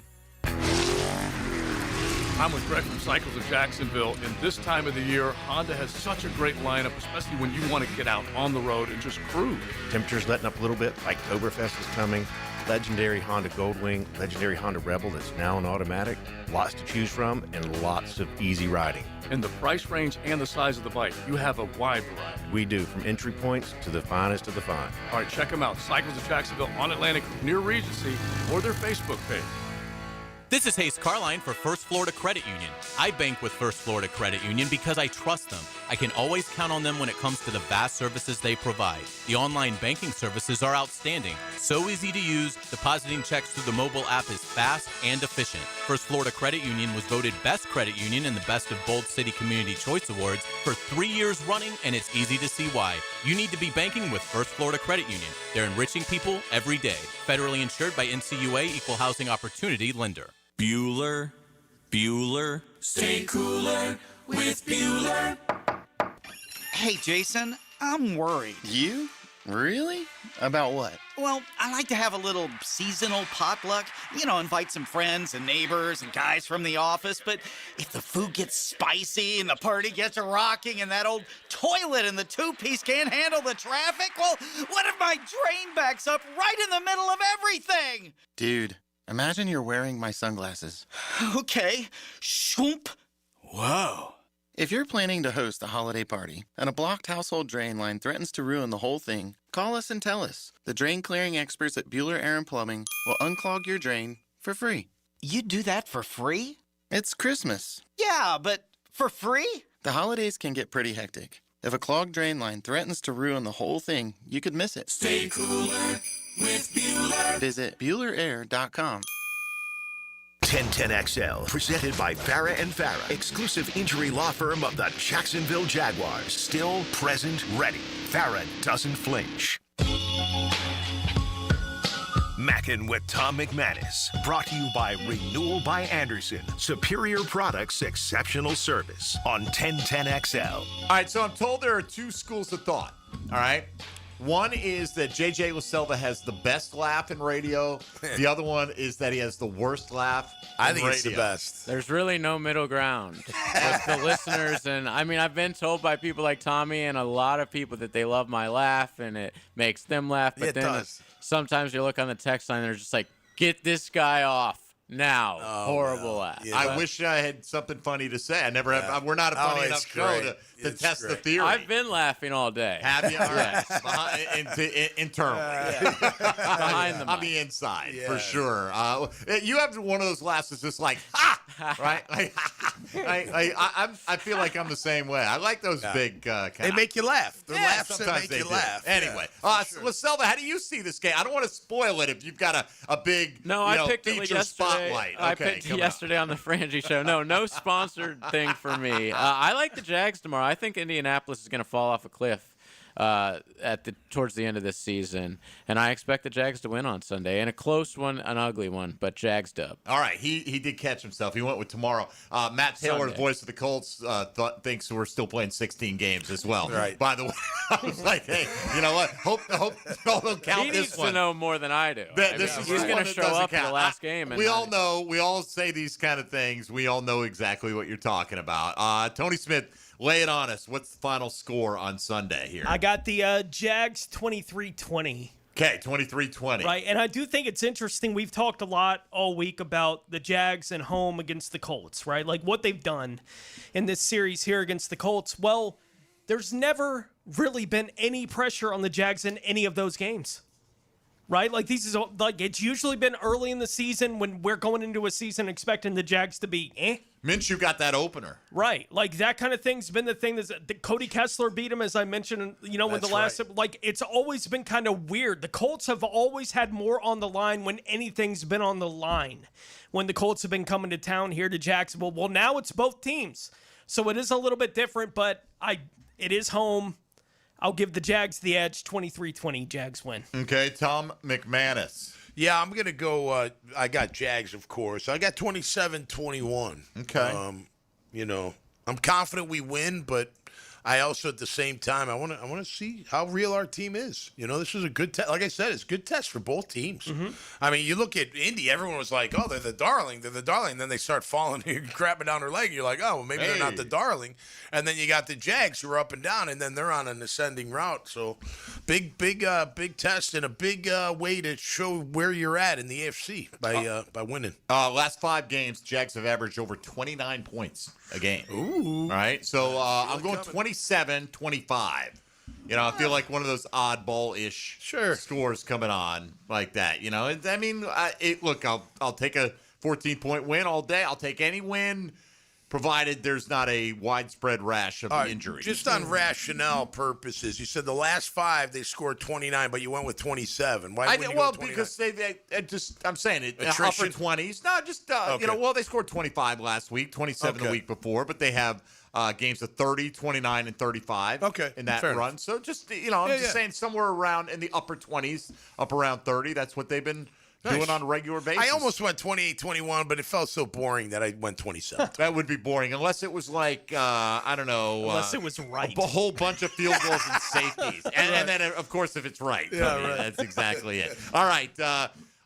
I'm with Greg from Cycles of Jacksonville, and this time of the year, Honda has such a great lineup, especially when you want to get out on the road and just cruise. Temperatures letting up a little bit, Oktoberfest is coming, legendary Honda Goldwing, legendary Honda Rebel that's now an automatic, lots to choose from, and lots of easy riding. And the price range and the size of the bike, you have a wide variety. We do, from entry points to the finest of the fine. All right, check them out, Cycles of Jacksonville on Atlantic near Regency, or their Facebook page. This is Hayes Carline for First Florida Credit Union. I bank with First Florida Credit Union because I trust them. I can always count on them when it comes to the vast services they provide. The online banking services are outstanding. So easy to use, depositing checks through the mobile app is fast and efficient. First Florida Credit Union was voted Best Credit Union in the Best of Bold City Community Choice Awards for 3 years running, and it's easy to see why. You need to be banking with First Florida Credit Union. They're enriching people every day. Federally insured by NCUA, Equal Housing Opportunity Lender. Bueller, stay cooler with Bueller. Hey, Jason, I'm worried. You? Really? About what? Well, I like to have a little seasonal potluck. You know, invite some friends and neighbors and guys from the office. But if the food gets spicy and the party gets rocking and that old toilet in the two-piece can't handle the traffic, well, what if my drain backs up right in the middle of everything? Dude, imagine you're wearing my sunglasses. Okay. Shoomp. Whoa. If you're planning to host a holiday party and a blocked household drain line threatens to ruin the whole thing, call us and tell us. The drain clearing experts at Bueller Aaron Plumbing will unclog your drain for free. You do that for free? It's Christmas. Yeah, but for free? The holidays can get pretty hectic. If a clogged drain line threatens to ruin the whole thing, you could miss it. Stay cooler with Bueller. Visit BuellerAir.com. 1010XL, presented by Farah and Farah, exclusive injury law firm of the Jacksonville Jaguars. Still, present, ready. Farah doesn't flinch. Mackin' with Tom McManus. Brought to you by Renewal by Anderson. Superior products, exceptional service. On 1010XL. All right, so I'm told there are two schools of thought. All right. One is that J.J. LaSelva has the best laugh in radio. The other one is that he has the worst laugh in radio. it's the best. There's really no middle ground with the listeners. And, I mean, I've been told by people like Tommy and a lot of people that they love my laugh and it makes them laugh. But It does. Sometimes you look on the text line and they're just like, get this guy off. Now, horrible laugh. Yeah. I wish I had something funny to say. I never have. We're not a funny enough show to test the theory. I've been laughing all day. Have you? All right. Internally. Behind the on the inside, for sure. You have one of those laughs that's just like, ha! Right? I feel like I'm the same way. I like those big kind They make you laugh. They're laughs that sometimes make you they do. laugh. Anyway, LaSelva, how do you see this game? I don't want to spoil it if you've got a big I picked it feature yesterday. spotlight. I picked it yesterday on the Frangie show. No sponsored thing for me. I like the Jags tomorrow. I think Indianapolis is going to fall off a cliff towards the end of this season, and I expect the Jags to win on Sunday, and a close one, an ugly one, but Jags dub. All right, he did catch himself. He went with tomorrow. Matt Taylor, the voice of the Colts, thinks we're still playing 16 games as well. Right. By the way, I was like, hey, you know what? Hope they'll count he this needs one. to know more than I do. He's going to show up in the last game. We all know. We all say these kind of things. We all know exactly what you're talking about. Tony Smith, lay it on us. What's the final score on Sunday here? I got the Jags 23-20. Okay, 23-20. Right, and I do think it's interesting. We've talked a lot all week about the Jags and home against the Colts, right? Like what they've done in this series here against the Colts. Well, there's never really been any pressure on the Jags in any of those games. Right? Like it's usually been early in the season when we're going into a season expecting the Jags to be Minshew got that opener. Right. Like that kind of thing's been the thing that Cody Kessler beat him, as I mentioned, with the last, like it's always been kind of weird. The Colts have always had more on the line when anything's been on the line. When the Colts have been coming to town here to Jacksonville. Well, now it's both teams. So it is a little bit different, but it is home. I'll give the Jags the edge. 23-20, Jags win. Okay, Tom McManus. Yeah, I'm going to go. I got Jags, of course. I got 27-21. Okay. I'm confident we win, but I also, at the same time, I want to see how real our team is. This is a good test. Like I said, it's a good test for both teams. Mm-hmm. I mean, you look at Indy, everyone was like, oh, they're the darling. Then they start falling, crapping down their leg. You're like, oh, well, maybe they're not the darling. And then you got the Jags who are up and down, and then they're on an ascending route. So big test and a big way to show where you're at in the AFC by winning. Last 5 games, Jags have averaged over 29 points a game. Ooh. All right. So I'm going 27-25. I feel like one of those oddball-ish scores coming on like that. I mean, look, I'll take a 14-point win all day. I'll take any win, provided there's not a widespread rash of injuries. Just on rationale purposes, you said the last 5 they scored 29, but you went with 27. Why wouldn't you go with 29? Because they I'm saying it, Attrition? upper 20s. No, just they scored 25 last week, 27 the week before, but they have games of 30, 29, and 35 in that run. Enough. So just, I'm just saying somewhere around in the upper 20s, up around 30. That's what they've been doing on a regular basis. I almost went 28-21, but it felt so boring that I went 27. That would be boring, unless it was like, I don't know. Unless it was right. A whole bunch of field goals and safeties. And then, of course, if it's right. Yeah, right. That's exactly it. All right.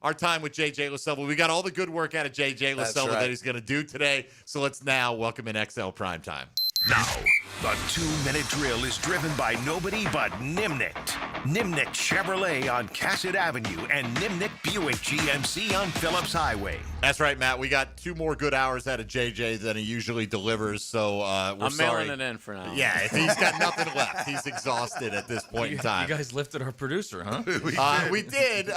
Our time with J.J. LaSelva. We got all the good work out of J.J. LaSelva that he's going to do today. So let's now welcome in XL Primetime. Now, the 2-minute drill is driven by nobody but Nimnicht. Nimnicht Chevrolet on Cassett Avenue and Nimnicht Buick GMC on Phillips Highway. That's right, Matt. We got 2 more good hours out of JJ than he usually delivers, so I'm sorry. mailing it in for now. Yeah, if he's got nothing left. He's exhausted at this point in time. You guys lifted our producer, huh? We did.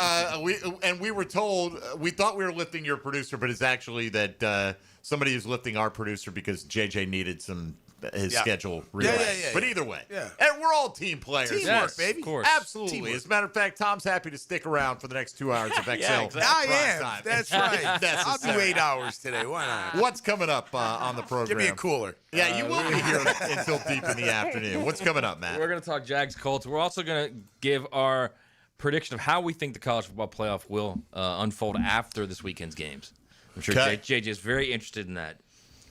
We were told, we thought we were lifting your producer, but it's actually that somebody who's lifting our producer because JJ needed his schedule Yeah. rearranged. But either way, Yeah. and we're all team players. Teamwork, baby. Of course. Absolutely. Teamwork. As a matter of fact, Tom's happy to stick around for the next 2 hours of XL. exactly. I prime am. time. That's right. I'll do Necessary. 8 hours today. Why not? What's coming up on the program? Give me a cooler. Yeah, you will be here until deep in the afternoon. What's coming up, Matt? We're going to talk Jags Colts. We're also going to give our prediction of how we think the college football playoff will unfold after this weekend's games. I'm sure JJ is very interested in that.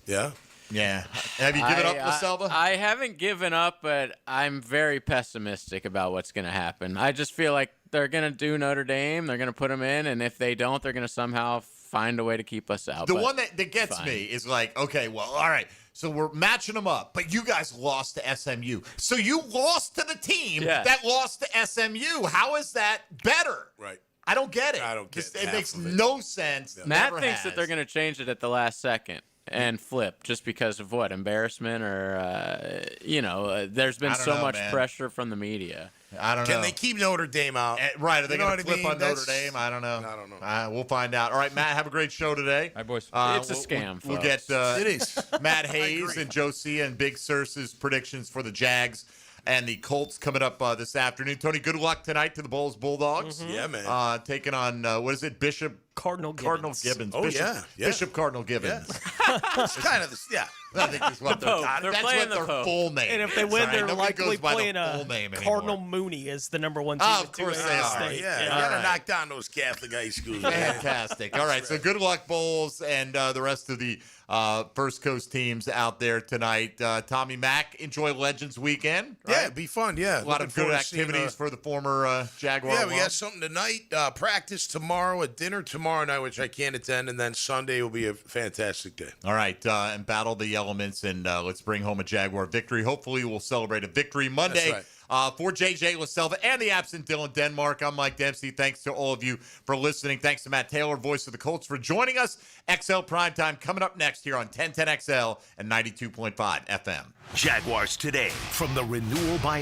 Yeah. Yeah. Have you given up, LaSelva? I haven't given up, but I'm very pessimistic about what's going to happen. I just feel like they're going to do Notre Dame. They're going to put them in, and if they don't, they're going to somehow find a way to keep us out. The one that gets me is like, okay, well, all right, so we're matching them up, but you guys lost to SMU. So you lost to the team that lost to SMU. How is that better? Right. I don't get it. I don't get it. makes no sense. Matt thinks that they're going to change it at the last second and flip just because of what? Embarrassment or, there's been so much pressure from the media. I don't know. Can they keep Notre Dame out? Right. Are they going to flip on That's- Notre Dame? I don't know. I don't know. We'll find out. All right, Matt, have a great show today. Hi, boys. It's a scam, We'll folks. get It is. Matt Hayes and Josia and Big Surce's predictions for the Jags and the Colts coming up this afternoon. Tony, good luck tonight to the Bulldogs. Yeah, man. Taking on, what is it, Bishop? Cardinal Gibbons. Oh, Bishop, yeah. Bishop Cardinal Gibbons. It's kind of I think that's what Pope. that's They're playing what the their Pope. full name And if they is, win, right? they're Nobody likely goes by playing the full name Cardinal anymore. Mooney as the number one team. Oh, in of course 2A they are. State. Yeah, you All gotta right. knock down those Catholic high schools. Fantastic. All right, so good luck, Bulls, and the rest of the First Coast teams out there tonight. Tommy Mack, enjoy Legends Weekend. Right? Yeah, it'd be fun. Yeah, A lot of good activities for the former Jaguar. Yeah, we alum. got something tonight. Practice tomorrow, a dinner tomorrow night, which I can't attend, and then Sunday will be a fantastic day. All right, and battle the elements, and let's bring home a Jaguar victory. Hopefully, we'll celebrate a victory Monday. That's For JJ LaSelva and the absent Dylan Denmark, I'm Mike Dempsey. Thanks to all of you for listening. Thanks to Matt Taylor, voice of the Colts, for joining us. XL Primetime coming up next here on 1010XL and 92.5 FM. Jaguars Today from the Renewal by